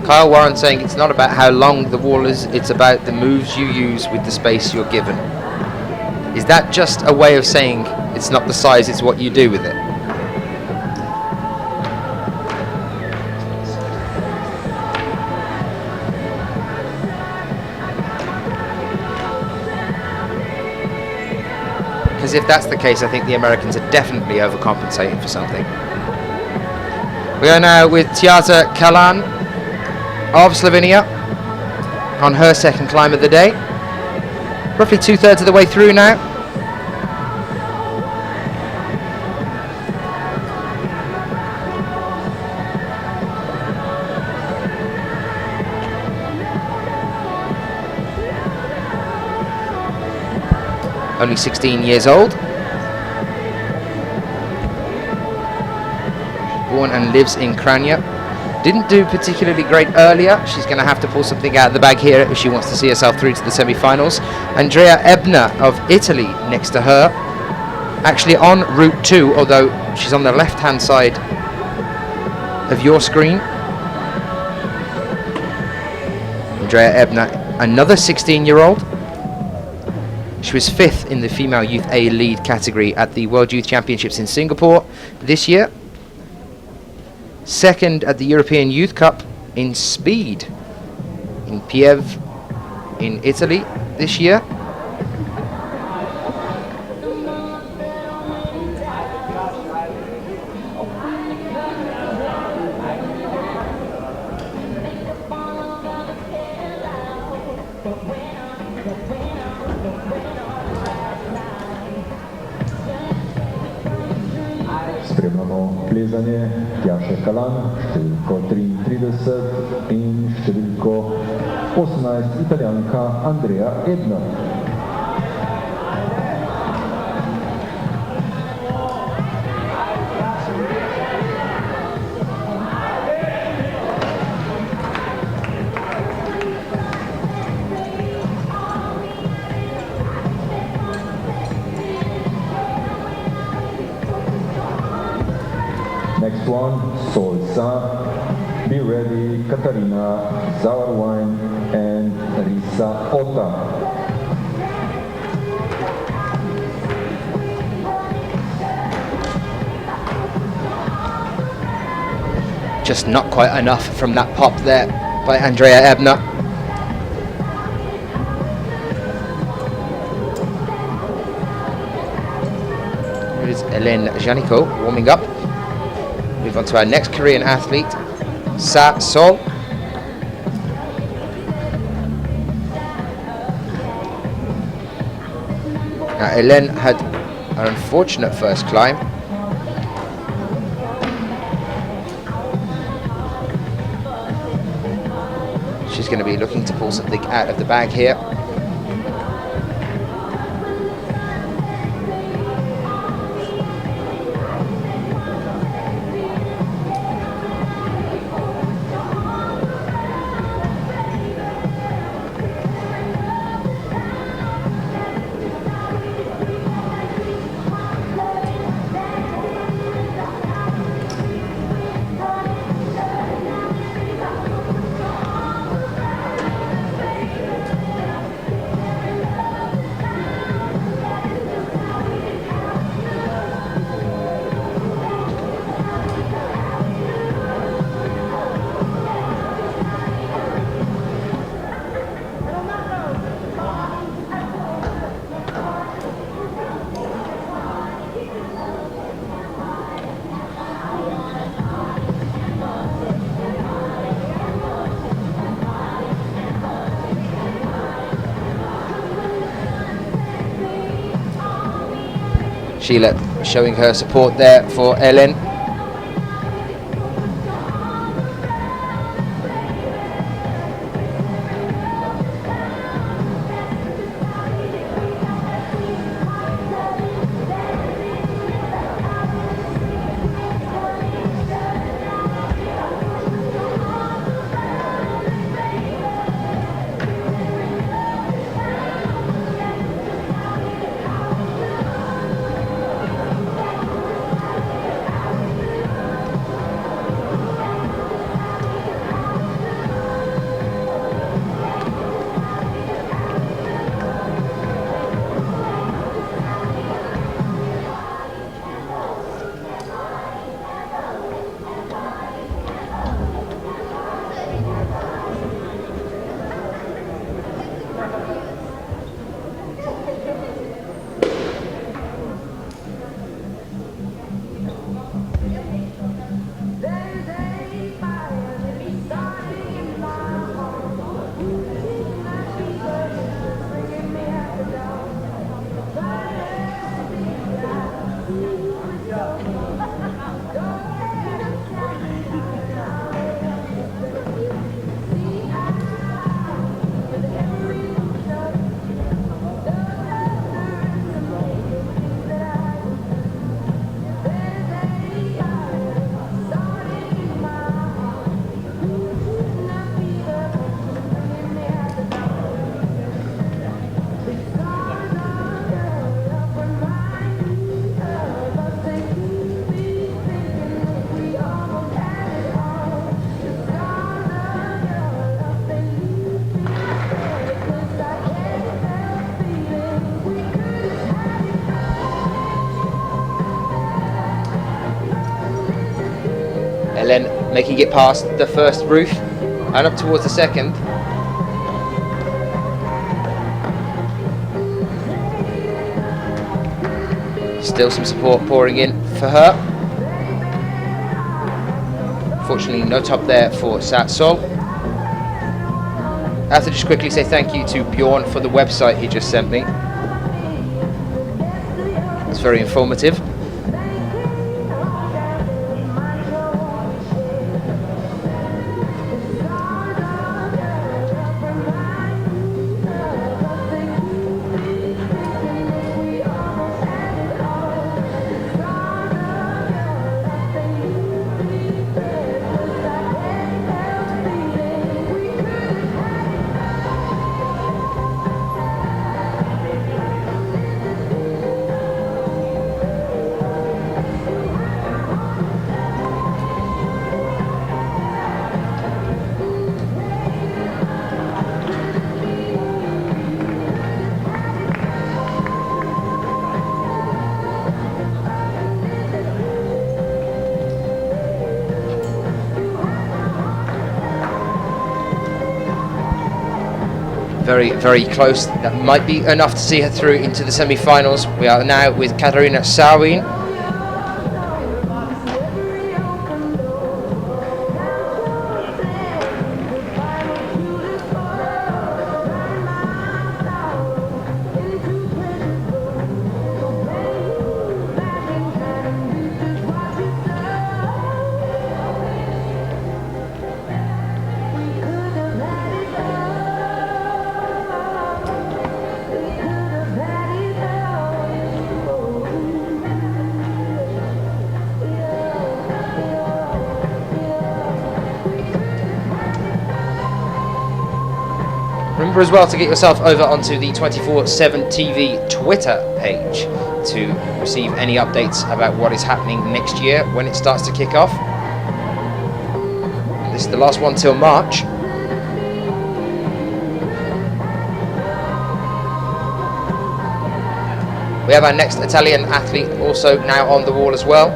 [SPEAKER 2] Kyle Warren saying it's not about how long the wall is, it's about the moves you use with the space you're given. Is that just a way of saying it's not the size, it's what you do with it? Because if that's the case, I think the Americans are definitely overcompensating for something. We are now with Tjasa Kalan of Slovenia on her second climb of the day. Roughly 2/3 of the way through now. Only 16 years old. Born and lives in Kranj. Didn't do particularly great earlier. She's going to have to pull something out of the bag here if she wants to see herself through to the semi-finals. Andrea Ebner of Italy next to her. Actually on route 2, although she's on the left-hand side of your screen. Andrea Ebner, another 16-year-old. She was 5th in the female youth A lead category at the World Youth Championships in Singapore this year. 2nd at the European Youth Cup in speed in Pieve in Italy this year.
[SPEAKER 3] Spremljamo plezanje Tjaše Kalan, številko 33 in številko 18 Italijanka Andrea Ebner. Next one, Solsa, be ready, Katarina, Zawarwine and Risa Ota.
[SPEAKER 2] Just not quite enough from that pop there by Andrea Ebner. Here is Hélène Janiko warming up. Move on to our next Korean athlete, Sa Sol. Now, Hélène had an unfortunate first climb. She's going to be looking to pull something out of the bag here. Sheila showing her support there for Ellen. Ellen making it past the first roof and up towards the second. Still some support pouring in for her. Fortunately, no top there for Sat Sol. I have to just quickly say thank you to Bjorn for the website he just sent me. It's very informative. Very, very close. That might be enough to see her through into the semi-finals. We are now with Katarina Sawin. Remember as well to get yourself over onto the 24/7 TV Twitter page to receive any updates about what is happening next year when it starts to kick off. This is the last one till March. We have our next Italian athlete also now on the wall as well.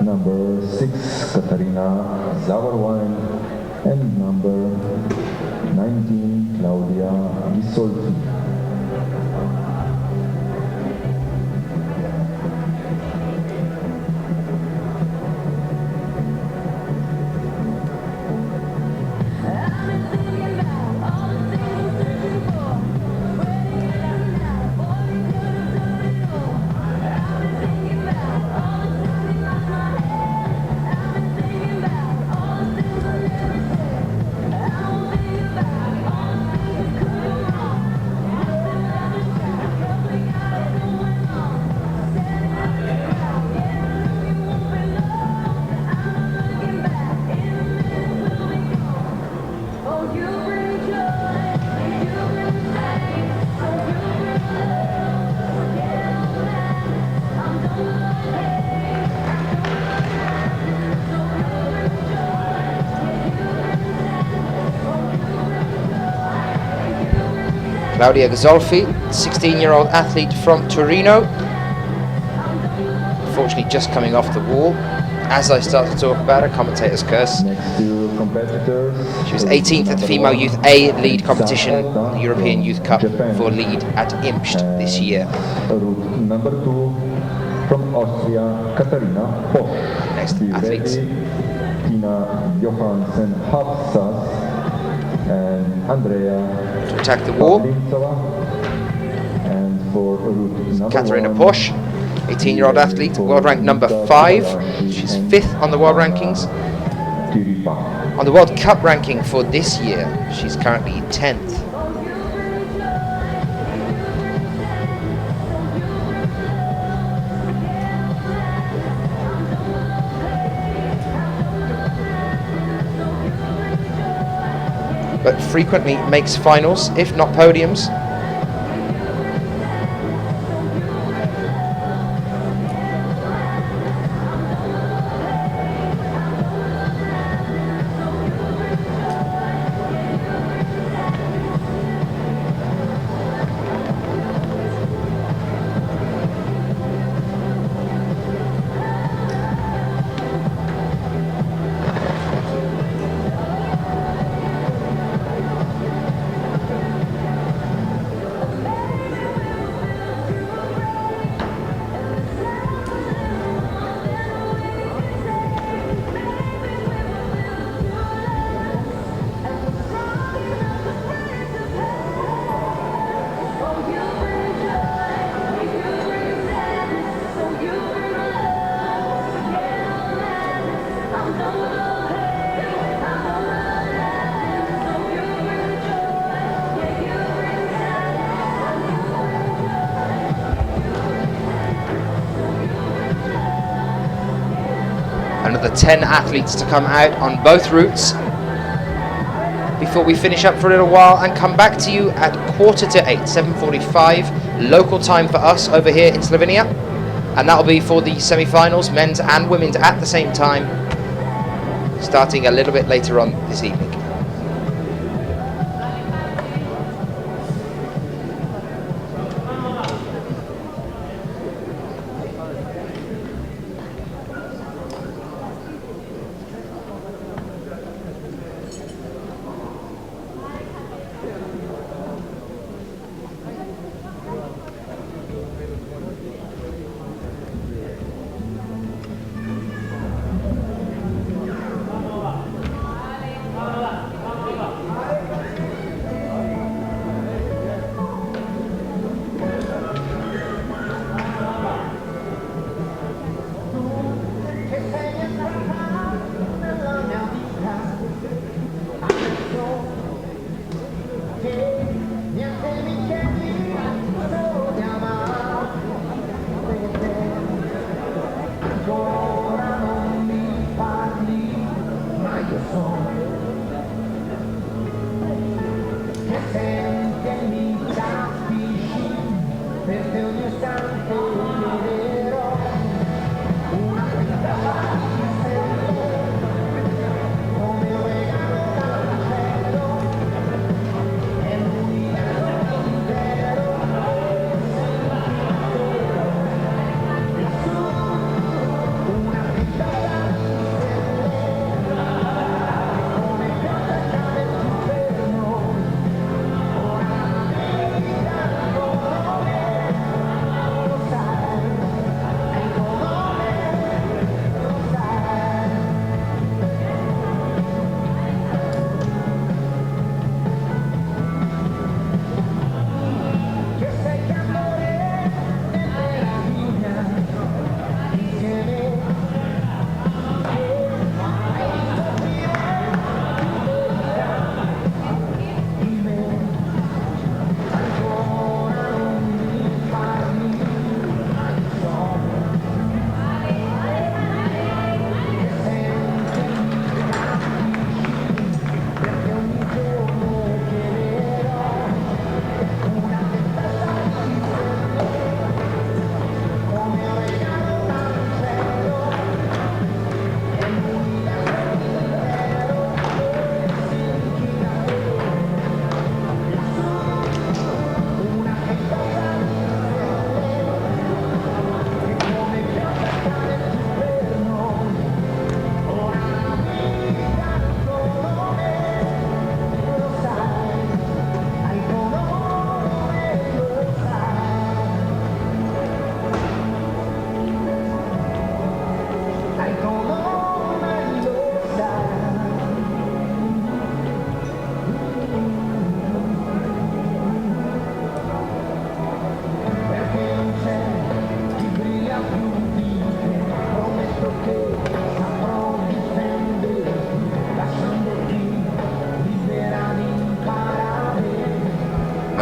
[SPEAKER 3] Number 6, Katarina Zavarwine, and number 19, Claudia Risolfi.
[SPEAKER 2] Claudia Gazolfi, 16-year-old athlete from Torino. Unfortunately, just coming off the wall. As I start to talk about her, commentator's curse.
[SPEAKER 3] Next two competitors.
[SPEAKER 2] She was 18th at the Female Youth A lead competition, the European Youth Cup for lead at Imst this year.
[SPEAKER 3] Route number 2 from Austria, Katarina Posch.
[SPEAKER 2] Next athletes.
[SPEAKER 3] Tina Johansen Hafsas and Andrea
[SPEAKER 2] To attack the wall.
[SPEAKER 3] And for route number
[SPEAKER 2] Katarina
[SPEAKER 3] 1,
[SPEAKER 2] Posch, 18-year-old athlete, world rank number 5. She's 5th on the world rankings. On the World Cup ranking for this year, she's currently 10th. But frequently makes finals, if not podiums. Another 10 athletes to come out on both routes before we finish up for a little while and come back to you at 7:45, 7:45 local time for us over here in Slovenia, and that'll be for the semi-finals, men's and women's at the same time, starting a little bit later on this evening.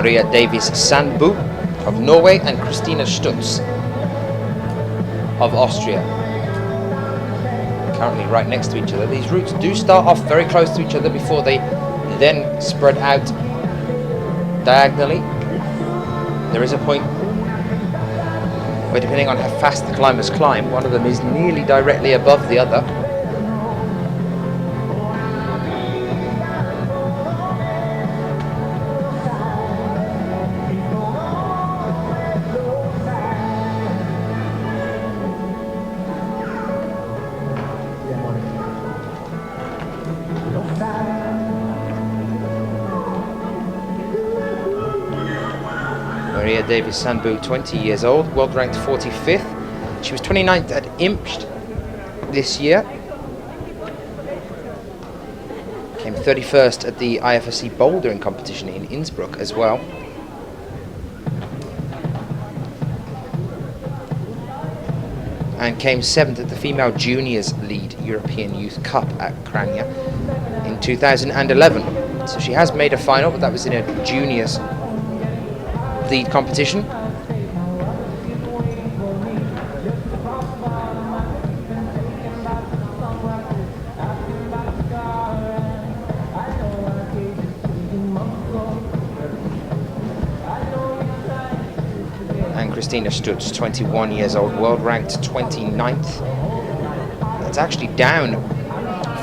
[SPEAKER 2] Maria Davies Sandbu of Norway and Christina Stutz of Austria. Currently right next to each other. These routes do start off very close to each other before they then spread out diagonally. There is a point where, depending on how fast the climbers climb, one of them is nearly directly above the other. Maria Davies Sandbu, 20 years old, world ranked 45th. She was 29th at Imst this year. Came 31st at the IFSC bouldering competition in Innsbruck as well. And came 7th at the Female Juniors Lead European Youth Cup at Kranj in 2011. So she has made a final, but that was in a juniors lead competition. And Christina Stutz, 21 years old, world ranked 29th. That's actually down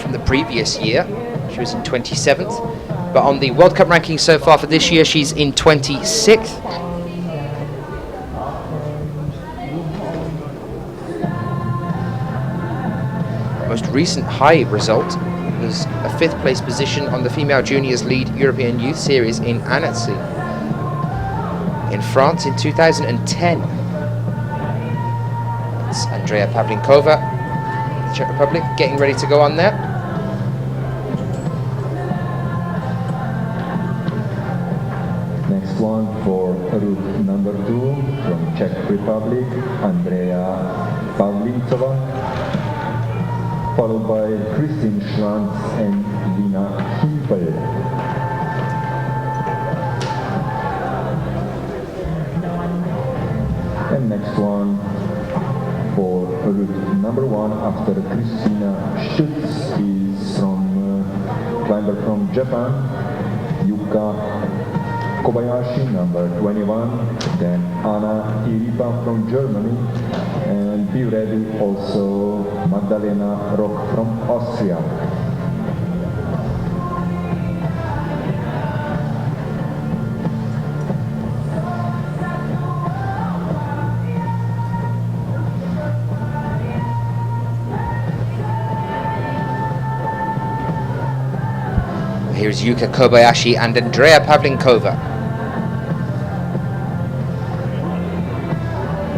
[SPEAKER 2] from the previous year. She was in 27th. But on the World Cup ranking so far for this year, she's in 26th. Most recent high result was a 5th place position on the Female Juniors Lead European Youth Series in Annecy in France in 2010. It's Andrea Pavlinkova, Czech Republic, getting ready to go on there.
[SPEAKER 3] Next one for route number 2 from Czech Republic, Andrea Pavlinkova, followed by Christine Schwanz and Lina Himpel. And next one for route number 1 after Christina Stutz is from climber from Japan, Yuka Kobayashi, number 21, then Anna Iripa from Germany, and be ready also Magdalena Rock from Austria.
[SPEAKER 2] Here's Yuka Kobayashi and Andrea Pavlinkova.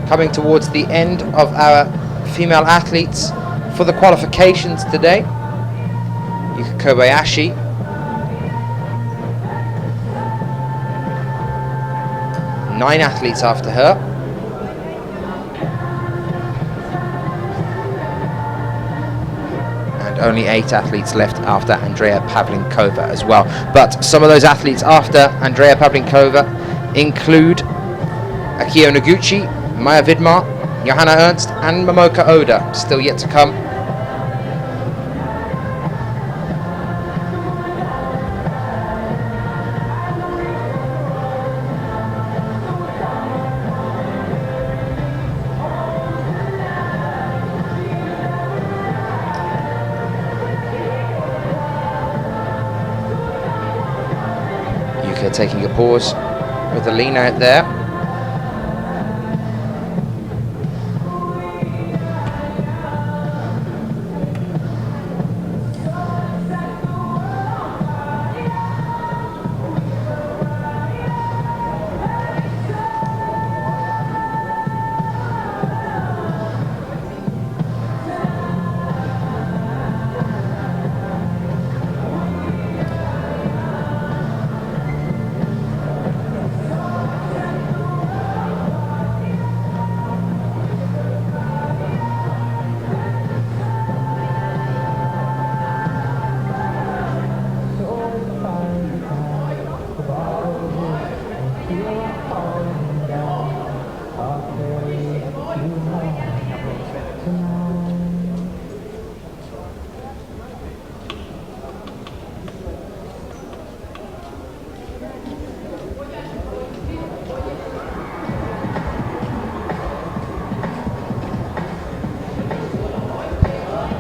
[SPEAKER 2] Coming towards the end of our female athletes for the qualifications today. Yuka Kobayashi. Nine athletes after her. Only 8 athletes left after Andrea Pavlinkova as well. But some of those athletes after Andrea Pavlinkova include Akio Noguchi, Maya Vidmar, Johanna Ernst and Momoka Oda, still yet to come. Taking a pause with the lean out there.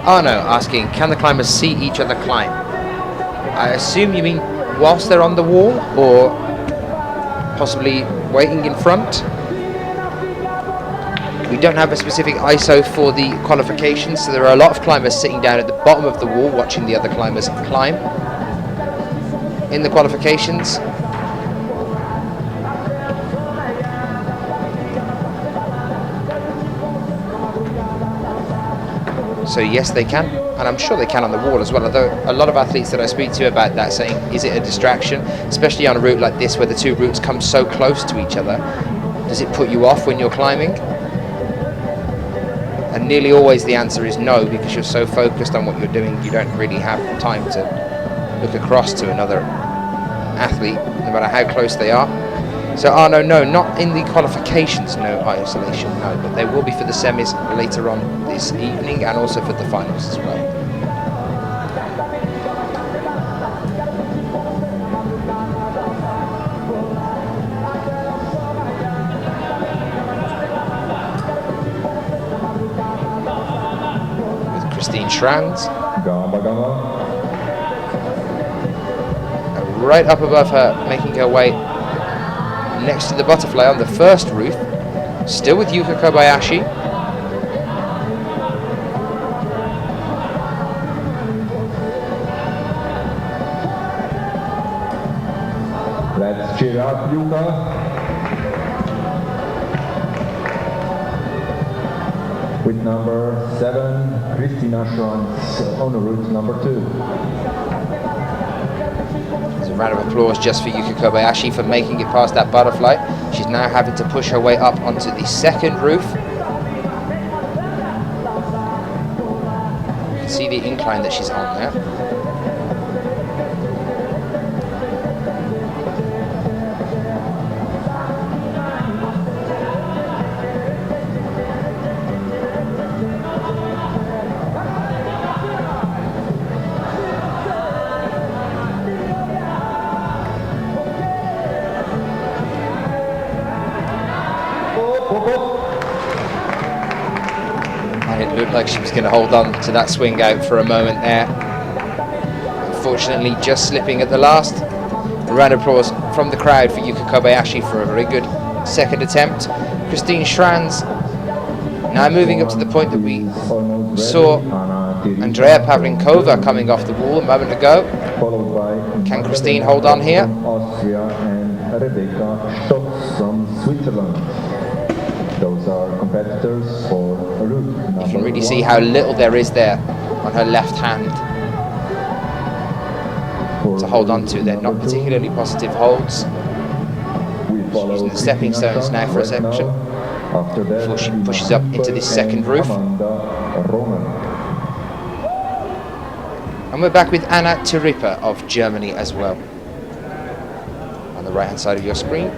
[SPEAKER 2] Arno asking, can the climbers see each other climb? I assume you mean whilst they're on the wall, or possibly waiting in front? We don't have a specific ISO for the qualifications, so there are a lot of climbers sitting down at the bottom of the wall watching the other climbers climb. In the qualifications, so yes, they can, and I'm sure they can on the wall as well, although a lot of athletes that I speak to about that saying, is it a distraction? Especially on a route like this where the two routes come so close to each other. Does it put you off when you're climbing? And nearly always the answer is no, because you're so focused on what you're doing, you don't really have time to look across to another athlete, no matter how close they are. So Arno, no, not in the qualifications, no isolation, no, but there will be for the semis later on this evening and also for the finals as well. With Christine Schranz. Right up above her, making her way next to the butterfly on the first roof, still with Yuka Kobayashi.
[SPEAKER 3] Let's cheer up Yuka. With number 7, Christina Schranz on route number 2.
[SPEAKER 2] A round of applause just for Yuka Kobayashi for making it past that butterfly. She's now having to push her way up onto the second roof. You can see the incline that she's on there. And it looked like she was going to hold on to that swing out for a moment there. Unfortunately, just slipping at the last. A round of applause from the crowd for Yuka Kobayashi for a very good second attempt. Christine Schranz now moving up to the point that we saw Andrea Pavlinkova coming off the wall a moment ago. Can Christine hold on here?
[SPEAKER 3] Austria and Rebecca Stotz from Switzerland. Those are competitors for a route.
[SPEAKER 2] You can really see how little there is there on her left hand to hold on to. They're not particularly positive holds. She's using the stepping stones now for a section before she pushes up into this second roof. And we're back with Anna Tiripa of Germany as well on the right hand side of your screen.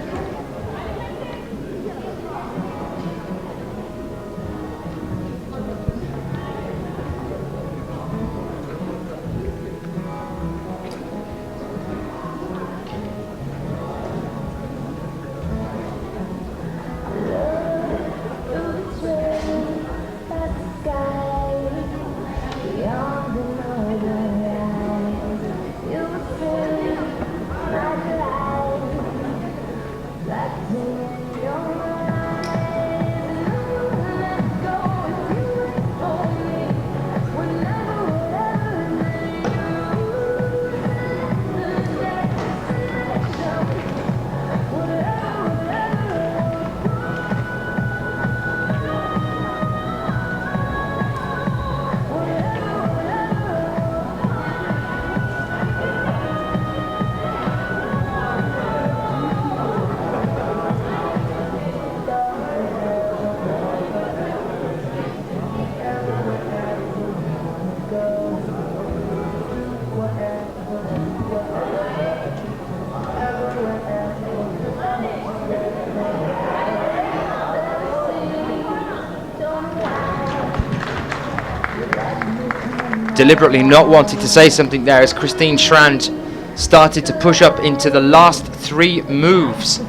[SPEAKER 2] Deliberately not wanting to say something there as Christine Schranz started to push up into the last 3 moves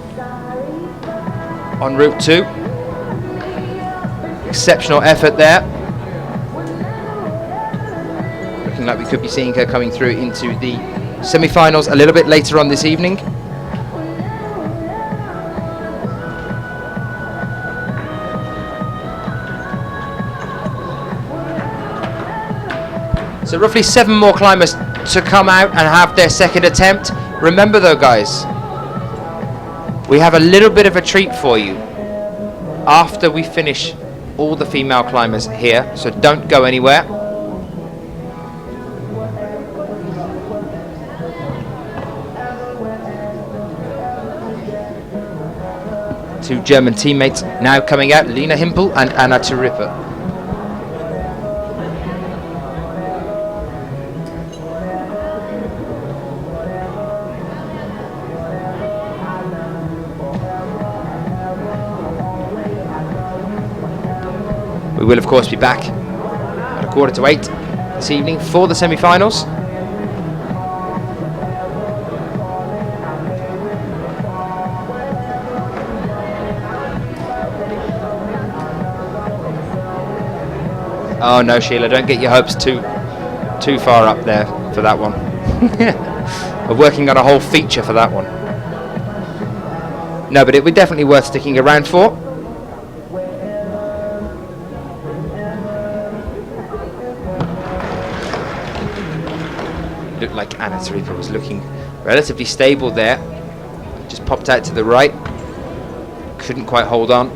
[SPEAKER 2] on Route 2. Exceptional effort there. looking like we could be seeing her coming through into the semi-finals a little bit later on this evening. So roughly 7 more climbers to come out and have their second attempt. Remember though, guys, we have a little bit of a treat for you after we finish all the female climbers here, so don't go anywhere. Two German teammates now coming out, Lena Himpel and Anna Turippe. We will of course be back at 7:45 this evening for the semi-finals. Oh no, Sheila, don't get your hopes too far up there for that one. We're working on a whole feature for that one. No, but it would definitely worth sticking around for. Looked like Anna Turippe was looking relatively stable there. Just popped out to the right. Couldn't quite hold on.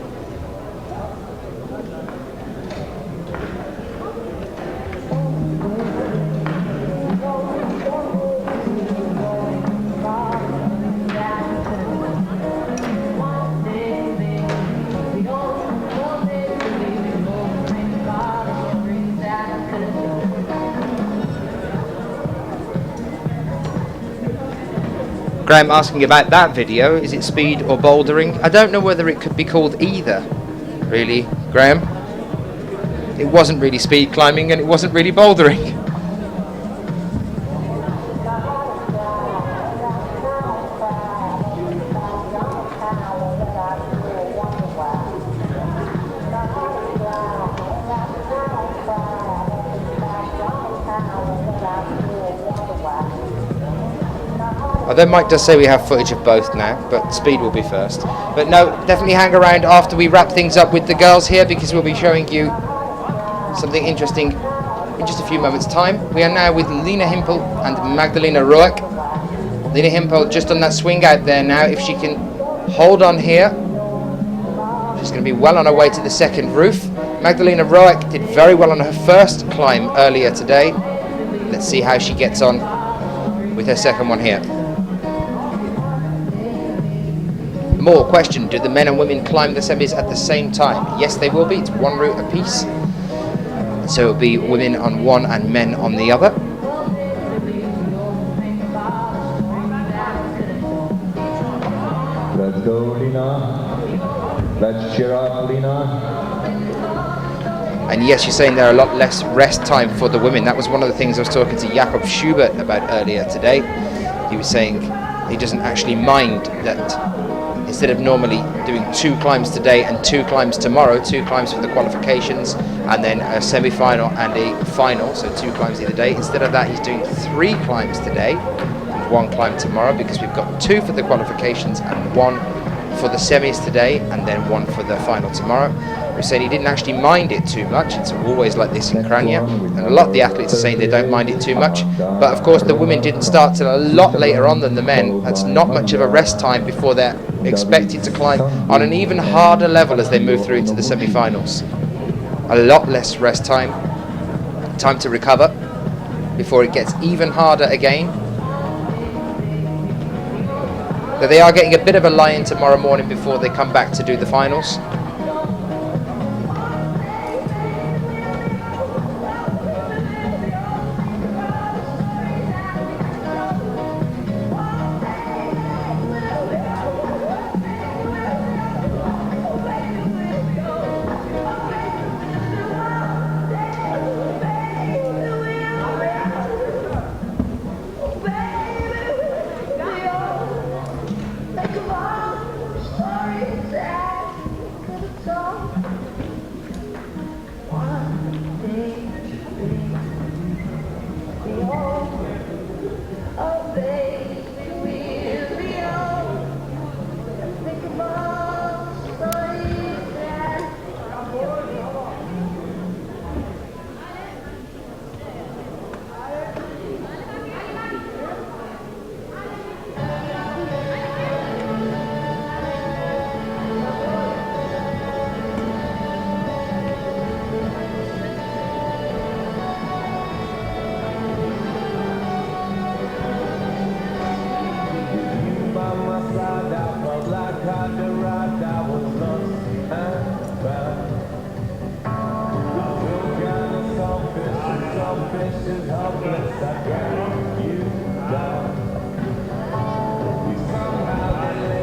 [SPEAKER 2] Graham asking about that video, is it speed or bouldering? I don't know whether it could be called either, really, Graham. It wasn't really speed climbing and it wasn't really bouldering. Although Mike does say we have footage of both now, but speed will be first. But no, definitely hang around after we wrap things up with the girls here, because we'll be showing you something interesting in just a few moments' time. We are now with Lena Himpel and Magdalena Roek. Lena Himpel just on that swing out there now. If she can hold on here, she's going to be well on her way to the second roof. Magdalena Roek did very well on her first climb earlier today. Let's see how she gets on with her second one here. More question, do the men and women climb the semis at the same time? Yes, they will be. It's one route apiece. So it'll be women on one and men on the other.
[SPEAKER 3] Let's go, Lena. Let's cheer up, Lena.
[SPEAKER 2] And yes, you're saying there are a lot less rest time for the women. That was one of the things I was talking to Jakob Schubert about earlier today. He was saying he doesn't actually mind that instead of normally doing 2 climbs today and 2 climbs tomorrow, 2 climbs for the qualifications and then a semi-final and a final, so 2 climbs either day. Instead of that, he's doing 3 climbs today and 1 climb tomorrow, because we've got 2 for the qualifications and 1 for the semis today and then 1 for the final tomorrow. He said he didn't actually mind it too much. It's always like this in Kranj, and a lot of the athletes are saying they don't mind it too much. But of course the women didn't start till a lot later on than the men. That's not much of a rest time before they're expected to climb on an even harder level as they move through into the semi-finals. A lot less rest time to recover before it gets even harder again. But they are getting a bit of a lie-in tomorrow morning before they come back to do the finals.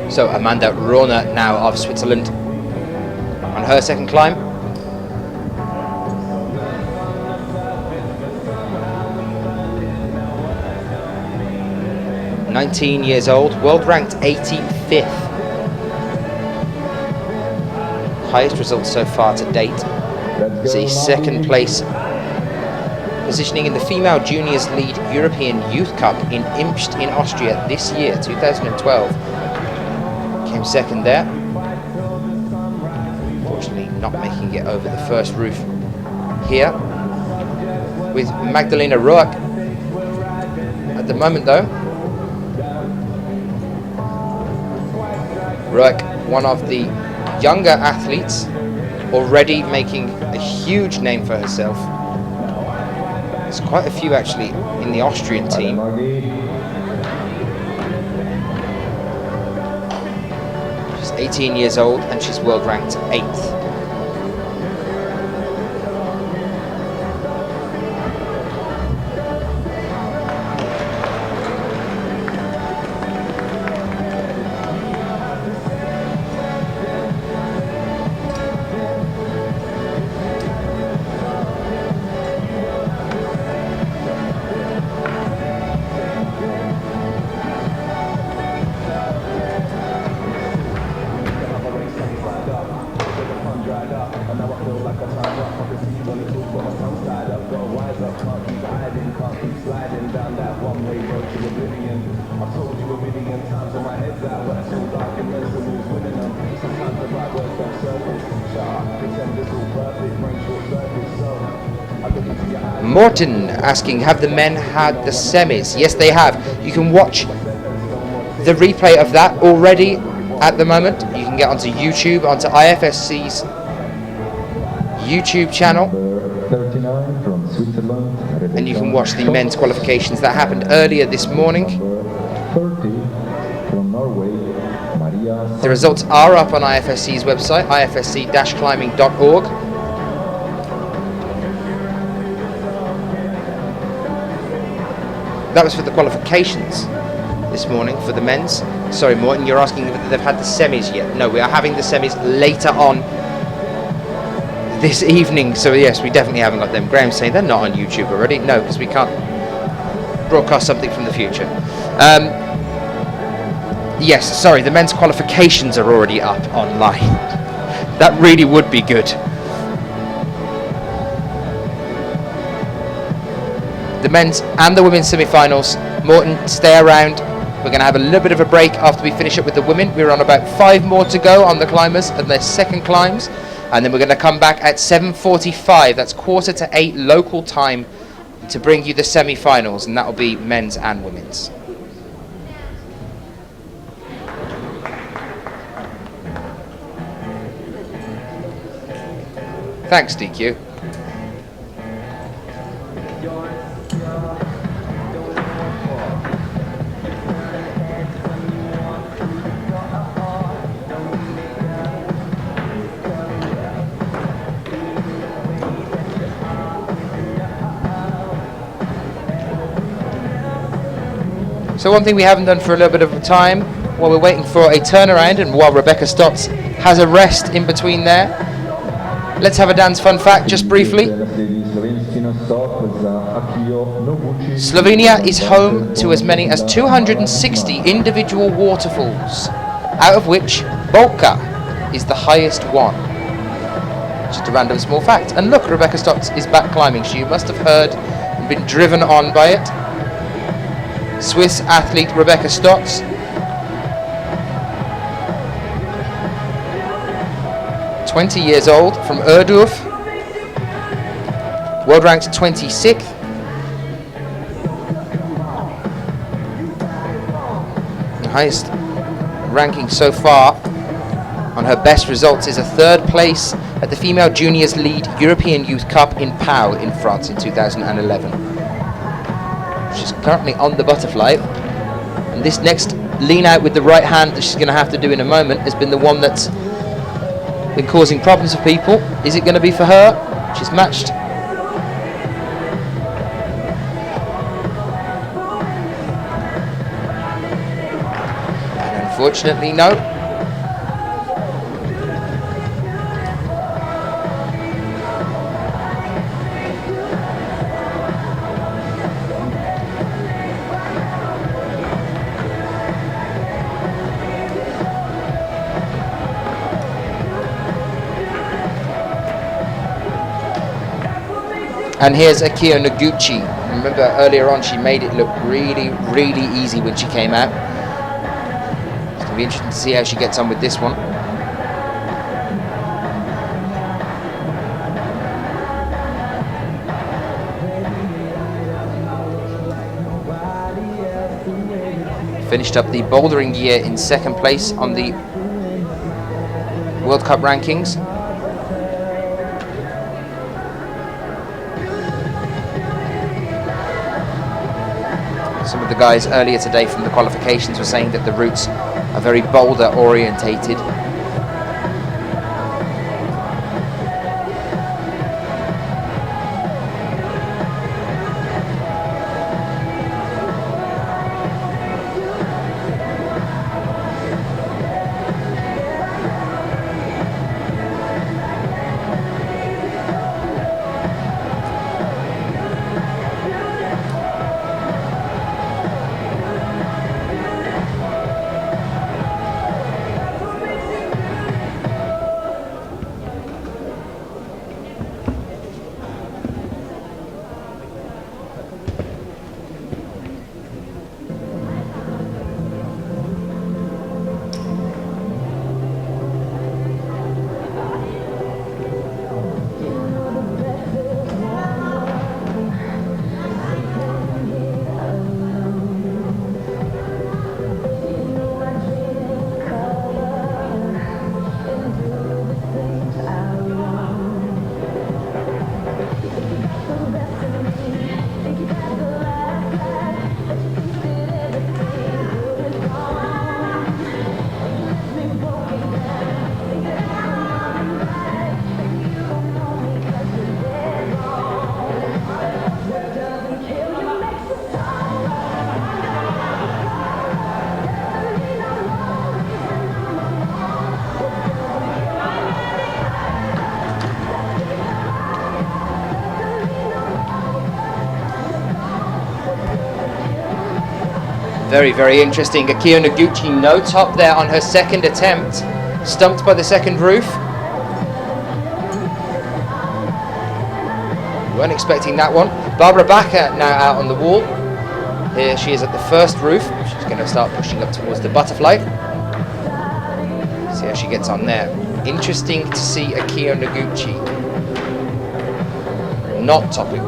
[SPEAKER 2] So Amanda Rona now of Switzerland on her second climb. "19 years old, world ranked 85th. Highest results so far to date. It's a second place positioning in the Female Juniors Lead European Youth Cup in Imst in Austria this year, 2012. Came second there. Unfortunately not making it over the first roof here. With Magdalena Ruck at the moment though. Ruck, one of the younger athletes, already making a huge name for herself. There's quite a few actually in the Austrian team. She's 18 years old and she's world ranked 8th. Morton asking, have the men had the semis? Yes, they have. You can watch the replay of that already at the moment. You can get onto YouTube, onto IFSC's YouTube channel, and you can watch the men's qualifications that happened earlier this morning. The results are up on IFSC's website, ifsc-climbing.org. That was for the qualifications this morning for the men's. Sorry, Morton, you're asking whether they've had the semis yet. No, we are having the semis later on this evening. So yes, we definitely haven't got them. Graham's saying they're not on YouTube already. No, because we can't broadcast something from the future. Yes, sorry, the men's qualifications are already up online. That really would be good. The men's and the women's semi-finals. Morton, stay around. We're going to have a little bit of a break after we finish up with the women. We're on about 5 more to go on the climbers and their second climbs. And then we're going to come back at 7:45. That's 7:45 local time to bring you the semi-finals. And that will be men's and women's. Thanks, DQ. So one thing we haven't done for a little bit of time, while we're waiting for a turnaround and while Rebecca Stotts has a rest in between there, let's have a dance fun fact just briefly. Slovenia is home to as many as 260 individual waterfalls, out of which Bolka is the highest one. Just a random small fact. And look, Rebecca Stotts is back climbing. She must have heard and been driven on by it. Swiss athlete Rebecca Stotts. "20 years old, from Erdorf. World ranked 26th. The highest ranking so far on her best results is a 3rd place at the Female Juniors Lead European Youth Cup in Pau in France in 2011. She's currently on the butterfly, and this next lean out with the right hand that she's going to have to do in a moment has been the one that's been causing problems for people. Is it going to be for her? She's matched Unfortunately, no. And here's Akio Noguchi. Remember earlier on she made it look really, really easy when she came out. It's going to be interesting to see how she gets on with this one. Finished up the bouldering year in second place on the World Cup rankings. Some of the guys earlier today from the qualifications were saying that the routes are very boulder orientated. Very, very interesting. Akio Noguchi no top there on her second attempt. Stumped by the second roof. Weren't expecting that one. Barbara Bacher now out on the wall. Here she is at the first roof. She's going to start pushing up towards the butterfly. See how she gets on there. Interesting to see Akio Noguchi not topping.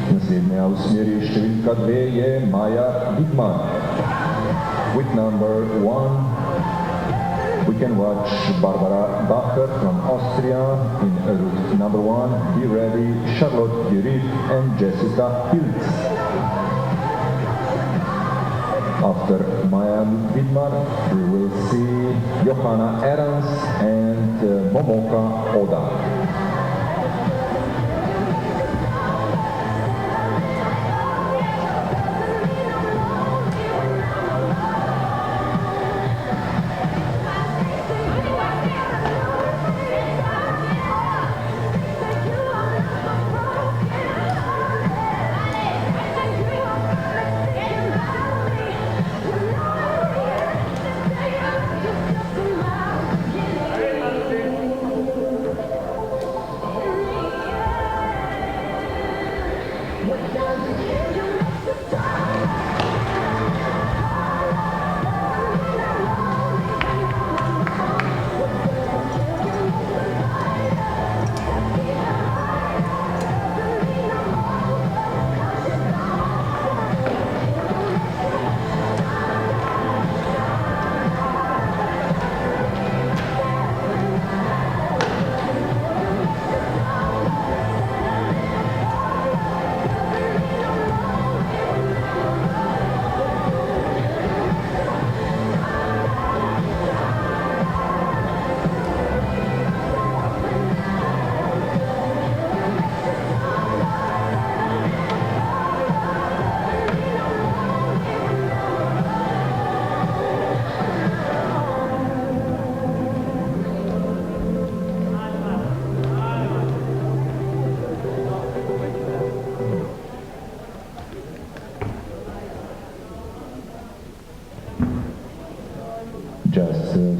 [SPEAKER 3] Naslednja v smeri številka 2 je Maja Wittmann. With number 1, we can watch Barbara Bacher from Austria in route number 1. Be ready, Charlotte Durif and Jessica Hiltz. After Maja Wittmann, we will see Johanna Ahrens and Momoka Oda.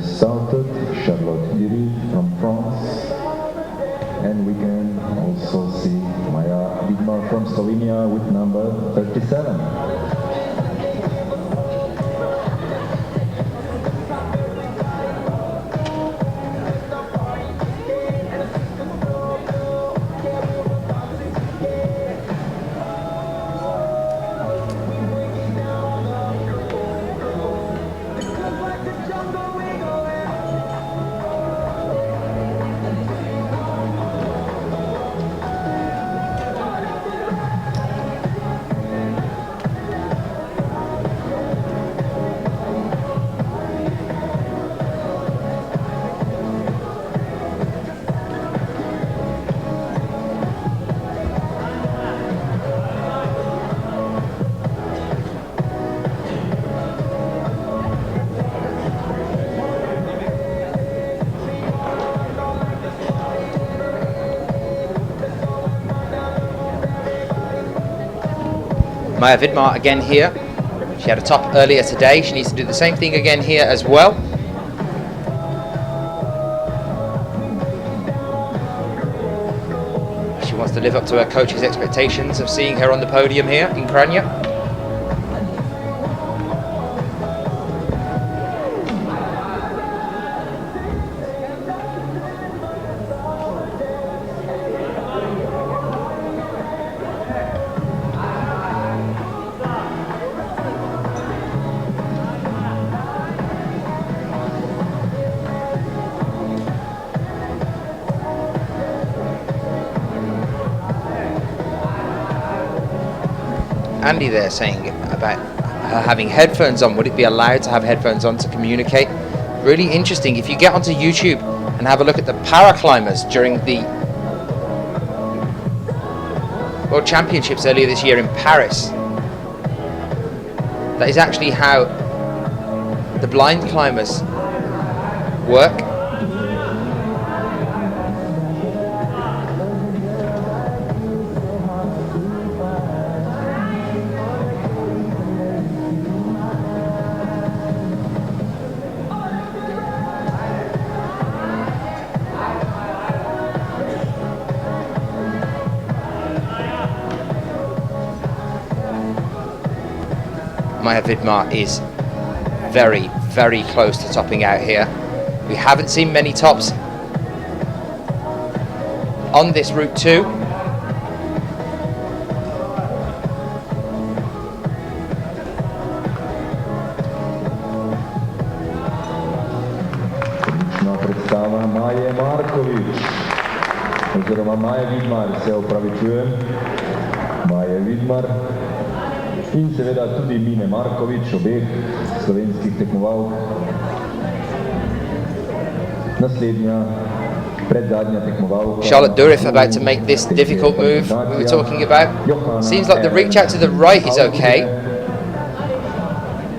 [SPEAKER 3] started, Charlotte Iri from France. And we can also see Maja Vidmar from Slovenia with number 37.
[SPEAKER 2] Maja Vidmar again here. She had a top earlier today. She needs to do the same thing again here as well. She wants to live up to her coach's expectations of seeing her on the podium here in Kranj. Andy there saying about her having headphones on. Would it be allowed to have headphones on to communicate? Really interesting. If you get onto YouTube and have a look at the para climbers during the World Championships earlier this year in Paris, that is actually how the blind climbers work. Maja Vidmar is very, very close to topping out here. We haven't seen many tops on this Route 2.
[SPEAKER 3] Odlična predstava Maje Markovič, oziroma Maje Vidmar, se opravičujem. Maje Vidmar. In seveda tudi Mine Markovič, obeh slovenskih tekmovalk. Naslednja, predzadnja tekmovalka.
[SPEAKER 2] Charlotte Durif about to make this difficult move we were talking about. Seems like the reach out to the right is okay,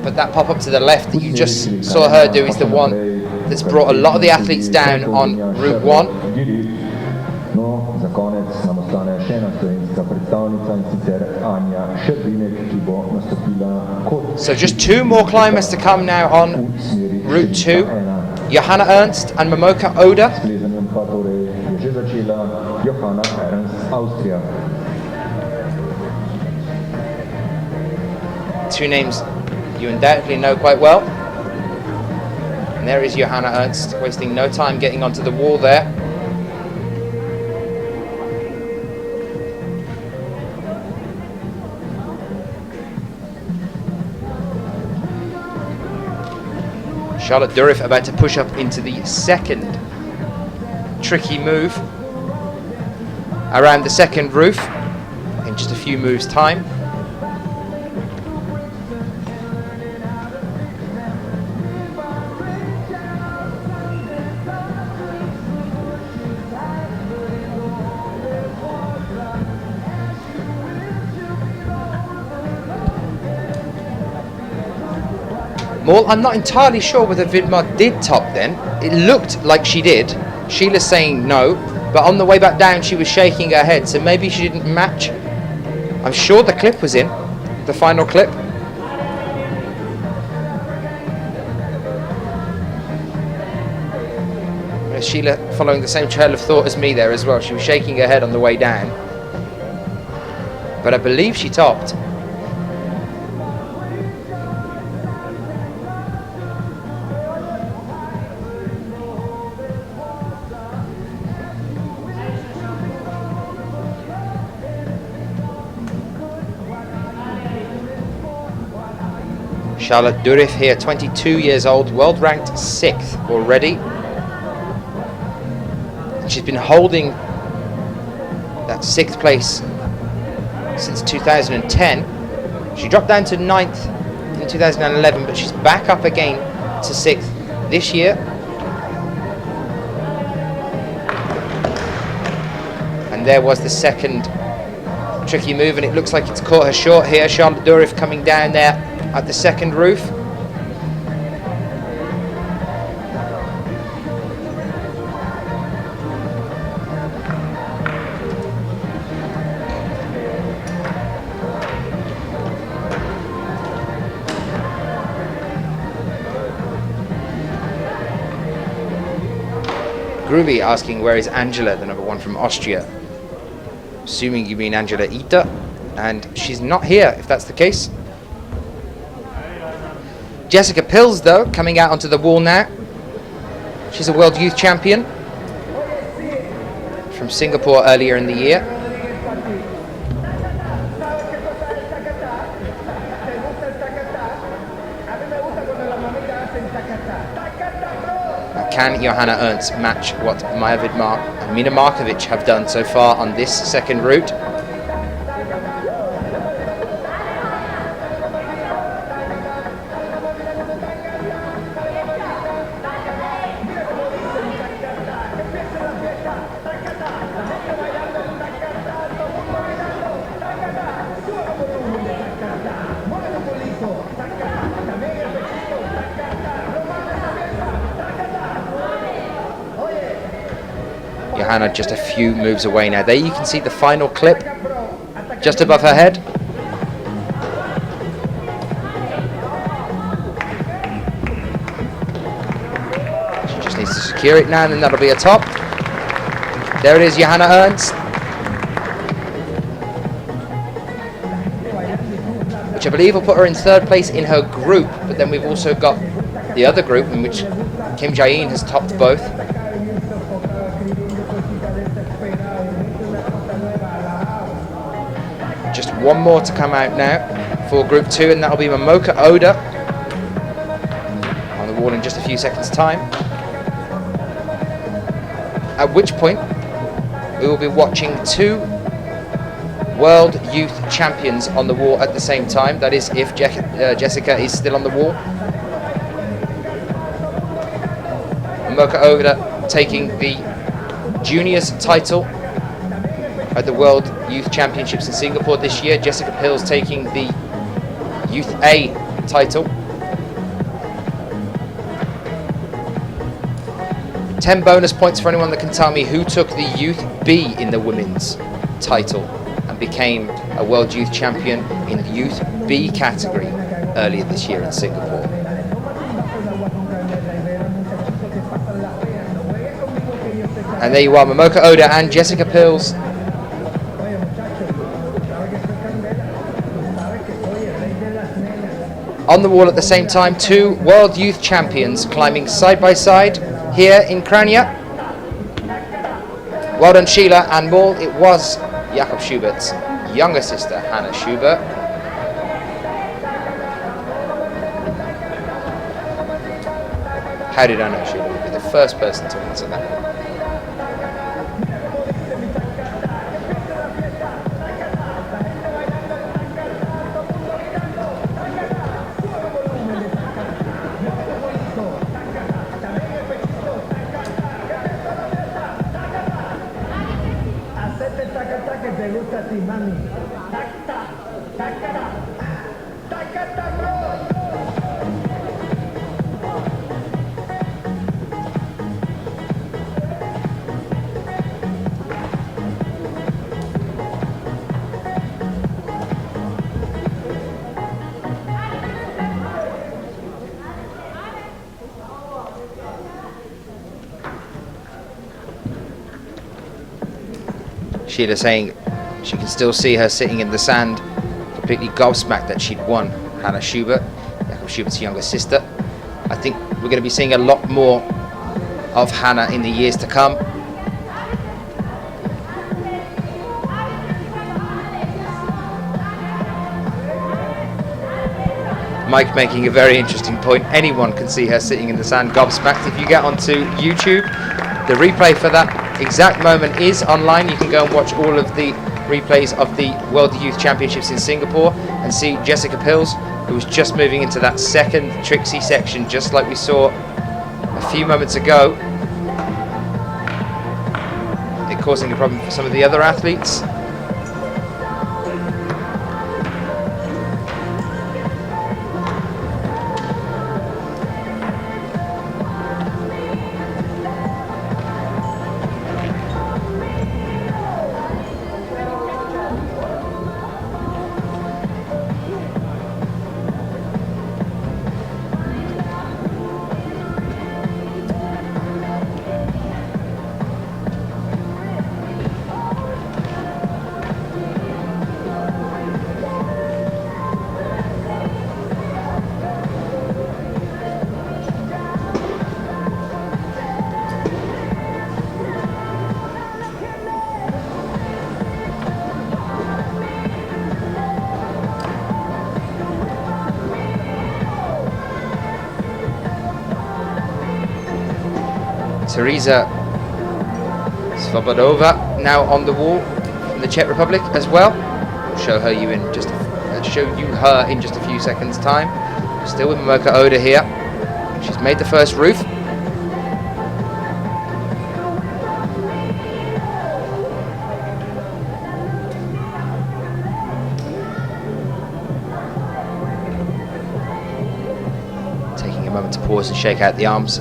[SPEAKER 2] but that pop up to the left that you just saw her do is the one that's brought a lot of the athletes down on Route 1.
[SPEAKER 3] No, za konec nam ostane še ena slovenska predstavnica, in sicer Anja Šerbinek, ki bo nastopila kot...
[SPEAKER 2] So just two more climbers to come now on Route 2. Johanna Ernst and Momoka Oda.
[SPEAKER 3] S plezanjem pa torej je že začela Johanna Ernst, Avstrija.
[SPEAKER 2] Two names you undoubtedly know quite well. And there is Johanna Ernst, wasting no time getting onto the wall there. Charlotte Durif about to push up into the second tricky move around the second roof in just a few moves' time. Well, I'm not entirely sure whether Vidmar did top then. It looked like she did. Sheila's saying no, but on the way back down she was shaking her head, so maybe she didn't match. I'm sure the clip was in, the final clip. Sheila following the same trail of thought as me there as well. She was shaking her head on the way down. But I believe she topped. Charlotte Durif here, 22 years old, world ranked 6th already. She's been holding that 6th place since 2010. She dropped down to 9th in 2011, but she's back up again to 6th this year. And there was the second tricky move, and it looks like it's caught her short here. Charlotte Durif coming down there at the second roof. Groovy asking where is Angela, the number 1 from Austria. Assuming you mean Angela Ita, and she's not here if that's the case. Jessica Pills, though, coming out onto the wall now. She's a World Youth Champion from Singapore earlier in the year. Can Johanna Ernst match what Maja Vidmar and Mina Markovic have done so far on this second route? Johanna just a few moves away now. There you can see the final clip just above her head. She just needs to secure it now, and then that'll be a top. There it is, Johanna Ernst, which I believe will put her in 3rd place in her group, but then we've also got the other group in which Kim Jae-in has topped both. Just one more to come out now for Group 2, and that'll be Momoka Oda on the wall in just a few seconds' time. At which point, we will be watching 2 World Youth Champions on the wall at the same time. That is, if Jessica is still on the wall. Momoka Oda taking the Juniors title at the World Youth Championships in Singapore this year. Jessica Pills taking the Youth A title. 10 bonus points for anyone that can tell me who took the Youth B in the women's title and became a World Youth Champion in the Youth B category earlier this year in Singapore. And there you are, Momoka Oda and Jessica Pills on the wall at the same time. 2 World Youth Champions climbing side by side here in Kranj. Well done, Sheila, and more. It was Jakob Schubert's younger sister, Hannah Schubert. How did I know Sheila would be the first person to answer that? Sheila saying she can still see her sitting in the sand, completely gobsmacked that she'd won. Hannah Schubert, Jakob Schubert's younger sister. I think we're going to be seeing a lot more of Hannah in the years to come. Mike making a very interesting point. Anyone can see her sitting in the sand gobsmacked. If you get onto YouTube, the replay for that exact moment is online. You can go and watch all of the replays of the World Youth Championships in Singapore and see Jessica Pills, who was just moving into that second Trixie section, just like we saw a few moments ago. It causing a problem for some of the other athletes. Teresa Svobodova now on the wall from the Czech Republic as well. We'll show her in just a few seconds' time. Still with Momoka Oda here. She's made the first roof. Taking a moment to pause and shake out the arms.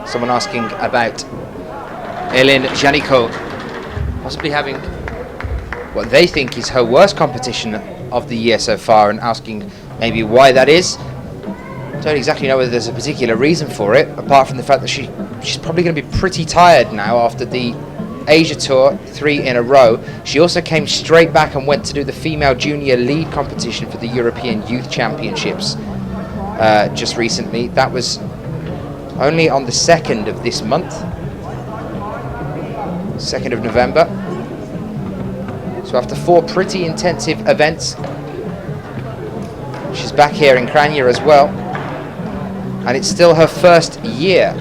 [SPEAKER 2] Someone asking about Elin Janiko possibly having what they think is her worst competition of the year so far, and asking maybe why that is. Don't exactly know whether there's a particular reason for it, apart from the fact that she's probably going to be pretty tired now after the Asia Tour 3 in a row. She also came straight back and went to do the female junior lead competition for the European Youth Championships just recently. That was only on the 2nd of this month, 2nd of November. So after 4 pretty intensive events, she's back here in Kranj as well, and it's still her first year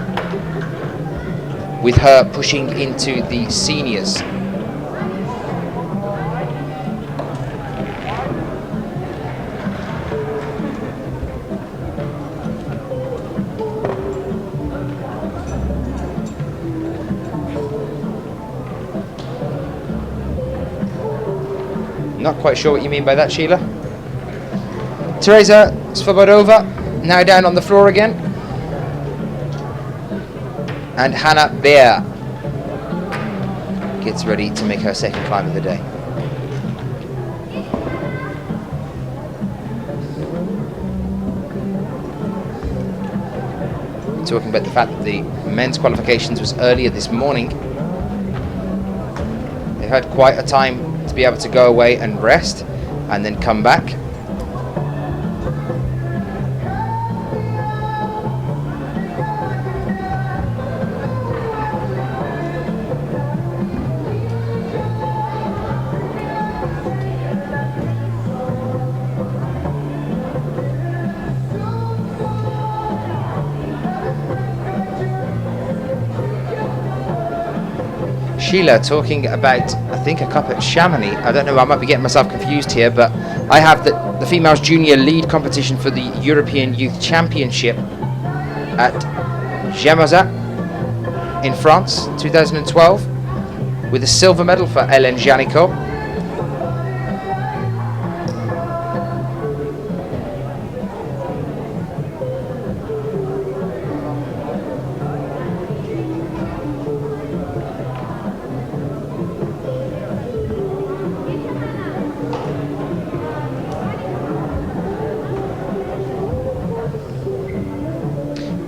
[SPEAKER 2] with her pushing into the seniors. Not quite sure what you mean by that, Sheila. Teresa Svobodova now down on the floor again. And Hannah Beer gets ready to make her second climb of the day. talking about the fact that the men's qualifications was earlier this morning. They've had quite a time to be able to go away and rest and then come back. Sheila talking about, I think, a cup at Chamonix. I don't know, I might be getting myself confused here, but I have the females junior lead competition for the European Youth Championship at Jamazat in France, 2012, with a silver medal for Hélène Janicot.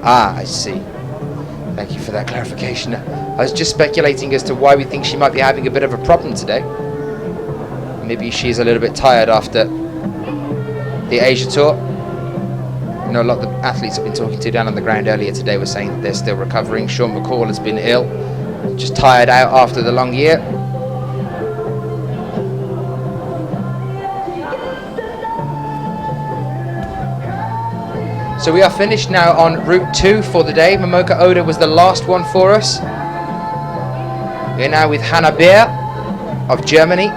[SPEAKER 2] Ah, I see. Thank you for that clarification. I was just speculating as to why we think she might be having a bit of a problem today. Maybe she's a little bit tired after the Asia Tour. You know, a lot of the athletes I've been talking to down on the ground earlier today were saying that they're still recovering. Sean McCall has been ill, just tired out after the long year. So we are finished now on Route 2 for the day. Momoka Oda was the last one for us. We're now with Hannah Beer of Germany.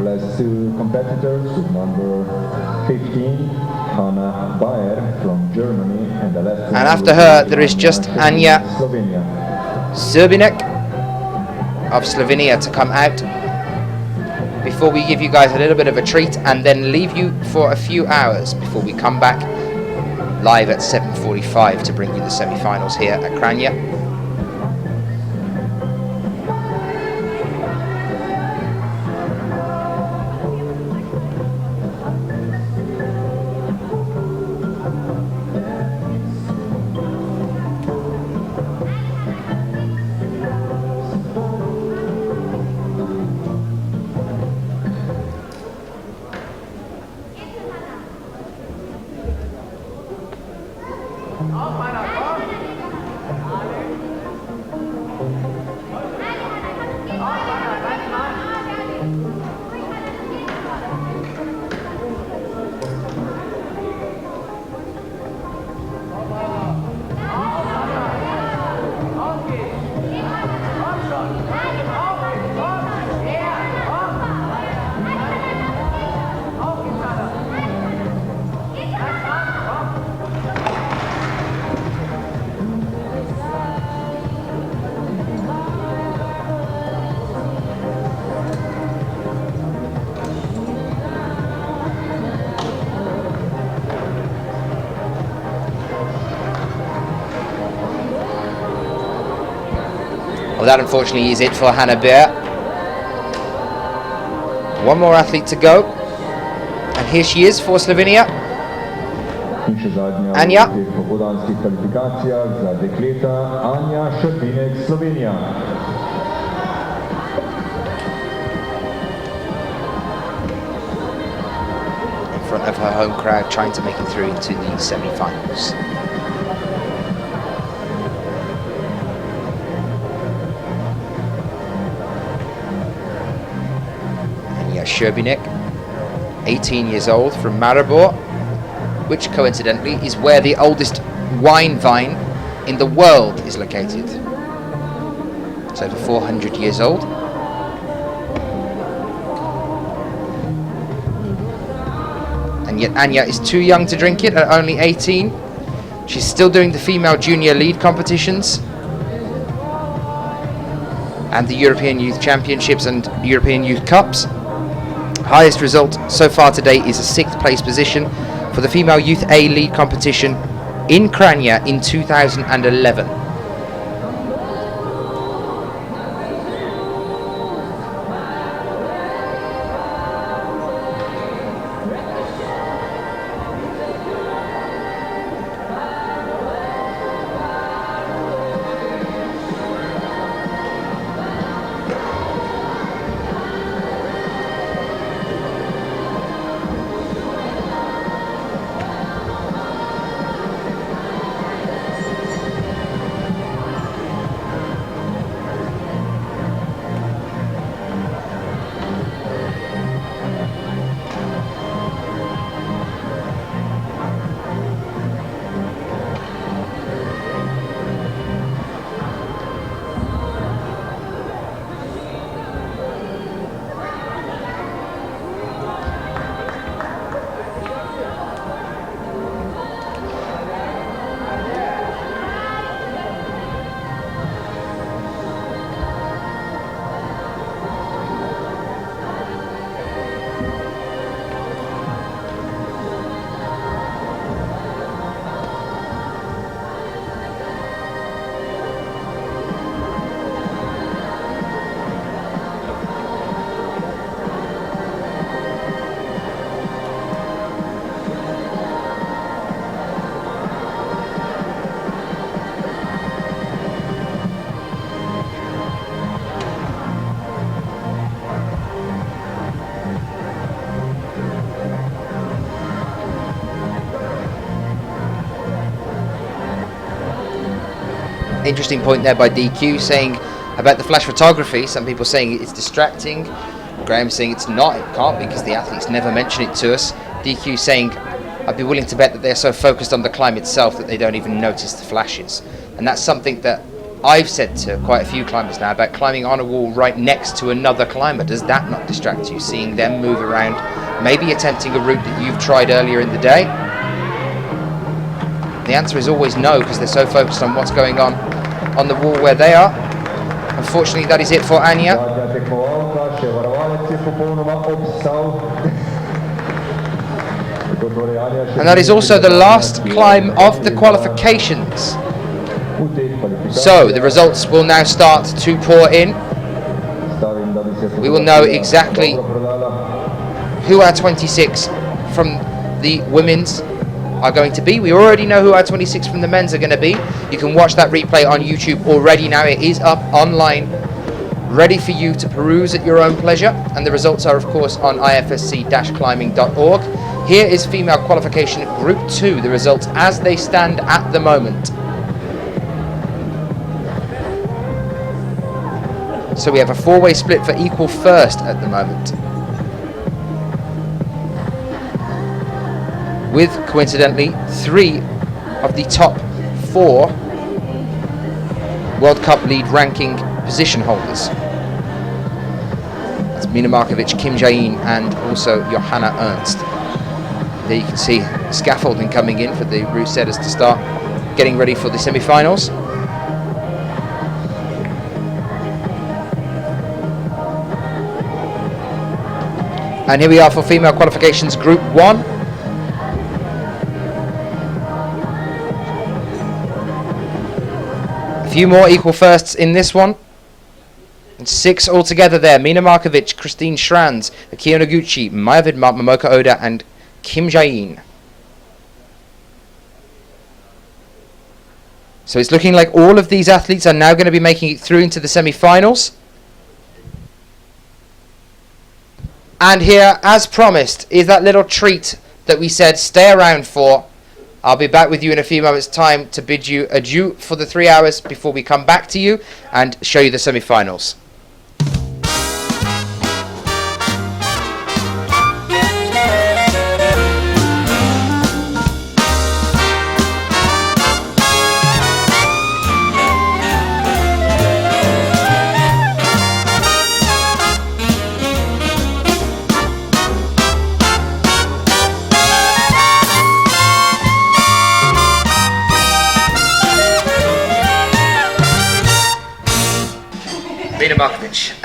[SPEAKER 3] Last two competitors, number 15, Hannah Bayer from Germany, and the last
[SPEAKER 2] And after her, there is just Anja Srbinek of Slovenia to come out, before we give you guys a little bit of a treat and then leave you for a few hours before we come back live at 7:45 to bring you the semi-finals here at Kranj. Well, that unfortunately is it for Hannah Beer. One more athlete to go. And here she is for Slovenia. Anja. In front of her home crowd, trying to make it through into the semi-finals. Srbinek, 18 years old, from Maribor, which coincidentally is where the oldest wine vine in the world is located. It's over 400 years old. And yet Anja is too young to drink it at only 18. She's still doing the female junior lead competitions and the European Youth Championships and European Youth Cups. Highest result so far today is a 6th place position for the female Youth A lead competition in Kranj in 2011. Interesting point there by DQ saying about the flash photography. Some people saying it's distracting. Graham saying it's not, it can't be because the athletes never mention it to us. DQ saying I'd be willing to bet that they're so focused on the climb itself that they don't even notice the flashes. And that's something that I've said to quite a few climbers now about climbing on a wall right next to another climber. Does that not distract you, seeing them move around, maybe attempting a route that you've tried earlier in the day? The answer is always no, because they're so focused on what's going on the wall where they are. Unfortunately, that is it for Anja. And that is also the last climb of the qualifications. So the results will now start to pour in. We will know exactly who our 26 from the women's are going to be. We already know who our 26 from the men's are going to be. You can watch that replay on YouTube already now. It is up online, ready for you to peruse at your own pleasure. And the results are, of course, on ifsc-climbing.org. Here is female qualification Group 2, the results as they stand at the moment. So we have a four-way split for equal first at the moment, with, coincidentally, 3 of the top 4 World Cup lead ranking position holders. That's Mina Markovic, Kim Jae-in, and also Johanna Ernst. There you can see scaffolding coming in for the route setters to start getting ready for the semi-finals. And here we are for female qualifications Group 1. A few more equal firsts in this one. And 6 altogether there. Mina Markovic, Christine Schranz, Akio Noguchi, Maya Vidmar, Momoka Oda, and Kim Jae-in. So it's looking like all of these athletes are now going to be making it through into the semi-finals. And here, as promised, is that little treat that we said stay around for. I'll be back with you in a few moments' time to bid you adieu for the 3 hours before we come back to you and show you the semi-finals. Mina Markovic,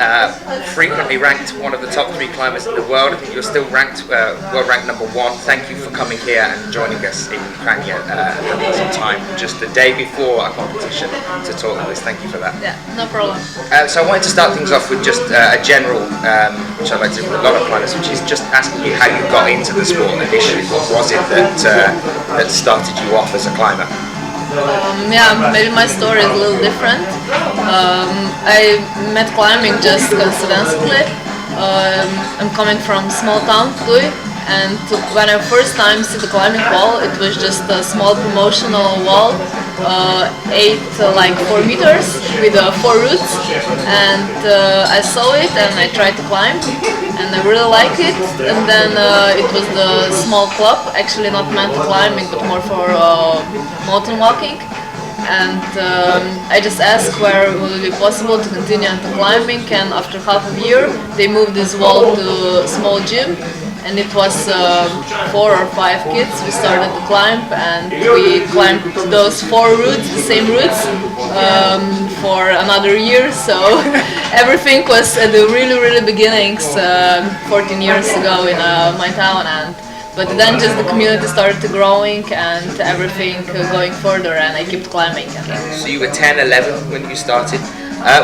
[SPEAKER 2] frequently ranked one of the top 3 climbers in the world. I think you're still ranked, world ranked number 1. Thank you for coming here and joining us in Kranj some time just the day before our competition to talk about this. Thank you for that.
[SPEAKER 4] Yeah, no problem.
[SPEAKER 2] So I wanted to start things off with just a general, which I like to do with a lot of climbers, which is just asking you how you got into the sport initially. What was it that started you off as a climber?
[SPEAKER 4] Yeah, maybe my story is a little different. I met climbing just coincidentally. I'm coming from small town, Tui, and when I first time see the climbing wall, it was just a small promotional wall, 4 meters with 4 routes, and I saw it and I tried to climb, and I really liked it. And then it was the small club, actually not meant to climbing, but more for mountain walking. And I just asked where would it be possible to continue into climbing, and after half a year they moved this wall to a small gym, and it was 4 or 5 kids. We started to climb, and we climbed those 4 routes, the same routes, for another year. So everything was at the really beginnings 14 years ago in my town. But then just the community started to growing and everything going further, and I kept climbing.
[SPEAKER 2] So you were 10, 11 when you started.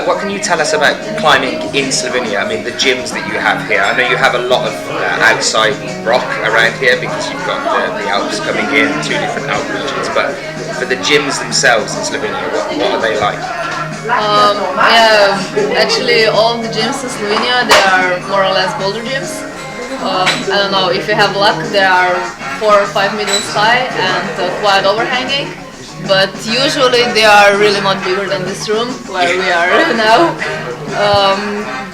[SPEAKER 2] What can you tell us about climbing in Slovenia? I mean, the gyms that you have here. I know you have a lot of outside rock around here because you've got the Alps coming in, 2 different Alp regions. But for the gyms themselves in Slovenia, what are they like?
[SPEAKER 4] Yeah, actually all the gyms in Slovenia, they are more or less boulder gyms. I don't know, if you have luck, they are 4 or 5 meters high and quite overhanging. but usually they are really not bigger than this room where we are now.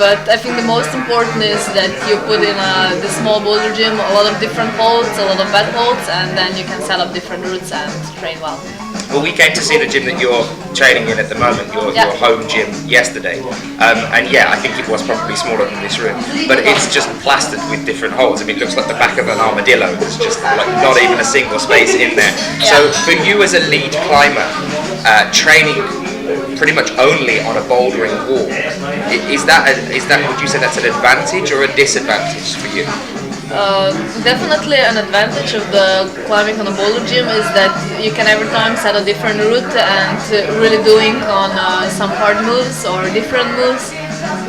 [SPEAKER 4] But I think the most important is that you put in the small boulder gym a lot of different holds, a lot of bad holds, and then you can set up different routes and train well.
[SPEAKER 5] Well, we came to see the gym that you're training in at the moment, your home gym, yesterday. And yeah, I think it was probably smaller than this room, but it's just plastered with different holes. I mean, it looks like the back of an armadillo. There's just like not even a single space in there. So for you as a lead climber, training pretty much only on a bouldering wall, is that would you say that's an advantage or a disadvantage for you?
[SPEAKER 4] Definitely an advantage of the climbing on a boulder gym is that you can every time set a different route and really doing on some hard moves or different moves,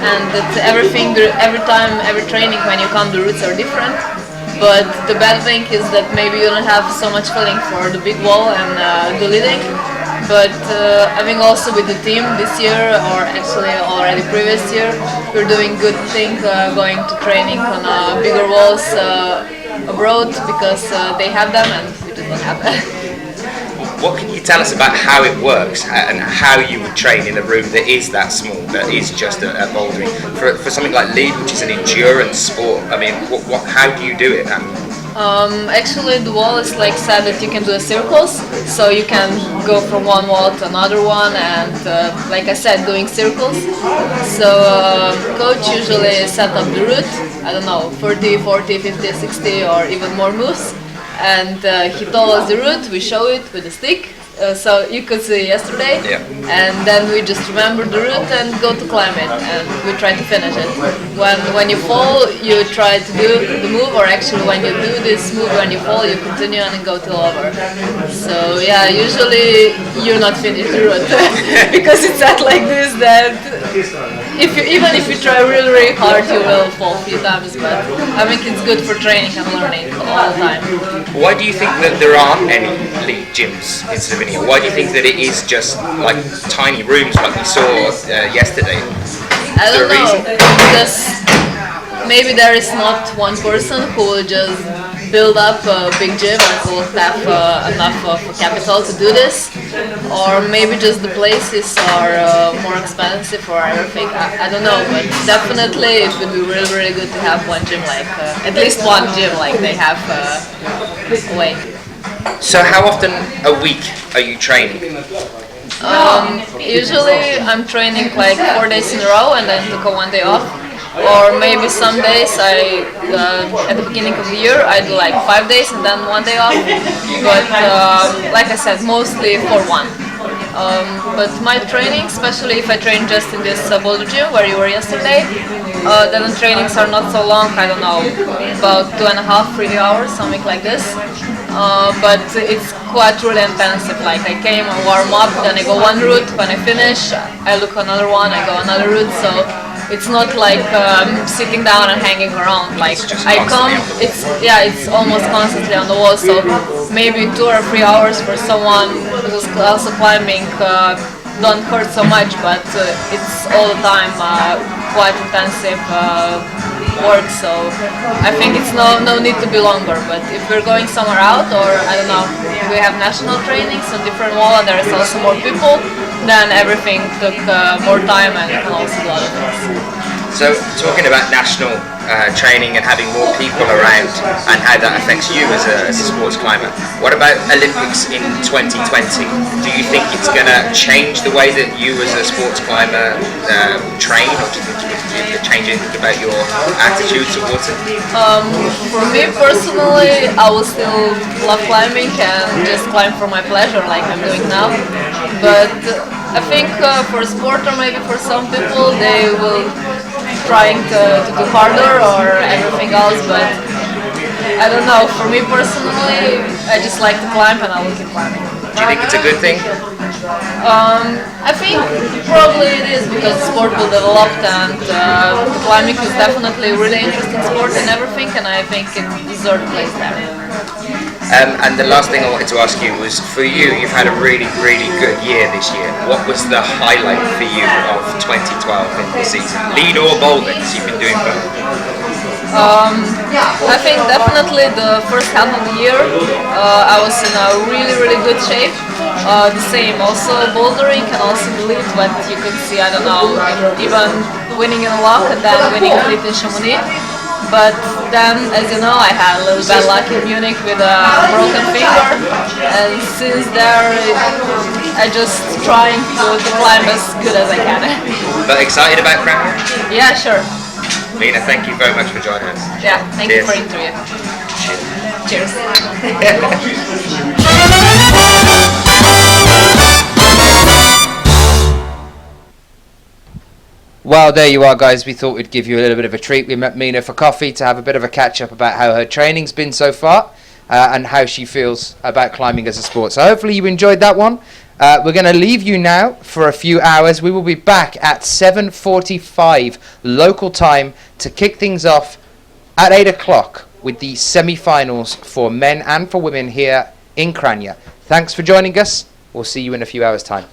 [SPEAKER 4] and that every time, every training when you come, the routes are different. But the bad thing is that maybe you don't have so much feeling for the big wall and the leading. But I think also with the team this year, or actually already previous year, we're doing good thing going to training on bigger walls abroad because they have them and we do not have them.
[SPEAKER 5] What can you tell us about how it works and how you would train in a room that is that small, that is just a bouldering? For something like lead, which is an endurance sport, I mean, how do you do it?
[SPEAKER 4] Actually, the wall is like said that you can do circles, so you can go from one wall to another one, and like I said, doing circles. So coach usually set up the route, I don't know, 30, 40, 50, 60 or even more moves, and he told us the route, we show it with a stick. So you could see yesterday, and then we just remember the route and go to climb it, and we try to finish it. When you fall, you try to do the move, or actually when you do this move, when you fall, you continue and go till over. So yeah, usually you're not finished the route because it's not like this that even if you try really, really hard, you will fall a few times. But I think it's good for training and learning all the time.
[SPEAKER 5] Why do you think that there aren't any lead gyms in Slovenia? Why do you think that it is just like tiny rooms like we saw yesterday?
[SPEAKER 4] I don't know, because maybe there is not one person who will just build up a big gym and who will have enough of capital to do this, or maybe just the places are more expensive or everything. I don't know, but definitely it would be really, really good to have one gym, like at least one gym like they have away.
[SPEAKER 5] So how often a week are you training?
[SPEAKER 4] Usually I'm training like 4 days in a row and then took a 1 day off. Or maybe some days at the beginning of the year I do like 5 days and then 1 day off. But like I said, mostly for one. But my training, especially if I train just in this boulder gym where you were yesterday, then the trainings are not so long, I don't know, about 2.5, 3 hours, something like this. But it's quite really intensive, like I came and warm up, then I go one route, when I finish I look another one, I go another route, so it's not like sitting down and hanging around. Like I come, it's almost constantly on the wall. So maybe 2 or 3 hours for someone who's also climbing don't hurt so much, but it's all the time quite intensive work. So I think it's no need to be longer. But if we're going somewhere out, or I don't know, we have national trainings on different wall and there is also more people, then everything took more time and you can also do other things.
[SPEAKER 5] So talking about national training and having more people around and how that affects you as a sports climber, what about Olympics in 2020? Do you think it's going to change the way that you as a sports climber train, or do you think it change anything about your attitude towards it?
[SPEAKER 4] For me personally, I will still love climbing and just climb for my pleasure like I'm doing now. But I think for sport, or maybe for some people, they will trying to do harder or everything else, but I don't know, for me personally, I just like to climb and I will keep climbing.
[SPEAKER 5] Do you think it's a good thing?
[SPEAKER 4] I think probably it is, because the sport will develop, and climbing is definitely a really interesting sport and everything, and I think it deserves a place there.
[SPEAKER 5] And the last thing I wanted to ask you was, for you, you've had a really, really good year this year. What was the highlight for you of 2012 in the season? Lead or bouldering? You've been doing both.
[SPEAKER 4] I think definitely the first half of the year I was in a really, really good shape. the same. Also, bouldering can also be lit, but you could see, I don't know, even winning in Lock and then winning a lit in Chamonix. But then, as you know, I had a little bad luck in Munich with a broken finger, and since there, I just trying to climb as good as I can.
[SPEAKER 5] But excited about Kranj?
[SPEAKER 4] Yeah, sure.
[SPEAKER 5] Lena, thank you very much for joining us.
[SPEAKER 4] Yeah, thank you
[SPEAKER 5] Cheers.
[SPEAKER 4] for the interview. Cheers.
[SPEAKER 2] Well, there you are, guys. We thought we'd give you a little bit of a treat. We met Mina for coffee to have a bit of a catch-up about how her training's been so far and how she feels about climbing as a sport. So hopefully you enjoyed that one. We're going to leave you now for a few hours. We will be back at 7:45 local time to kick things off at 8 o'clock with the semi-finals for men and for women here in Kranj. Thanks for joining us. We'll see you in a few hours' time.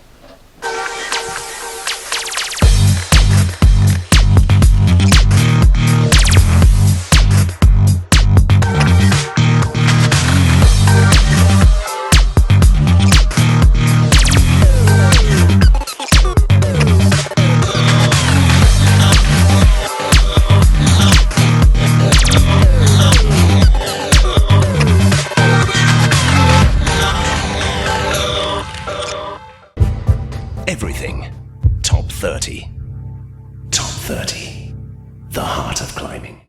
[SPEAKER 1] Everything top 30. Top 30. The heart of climbing.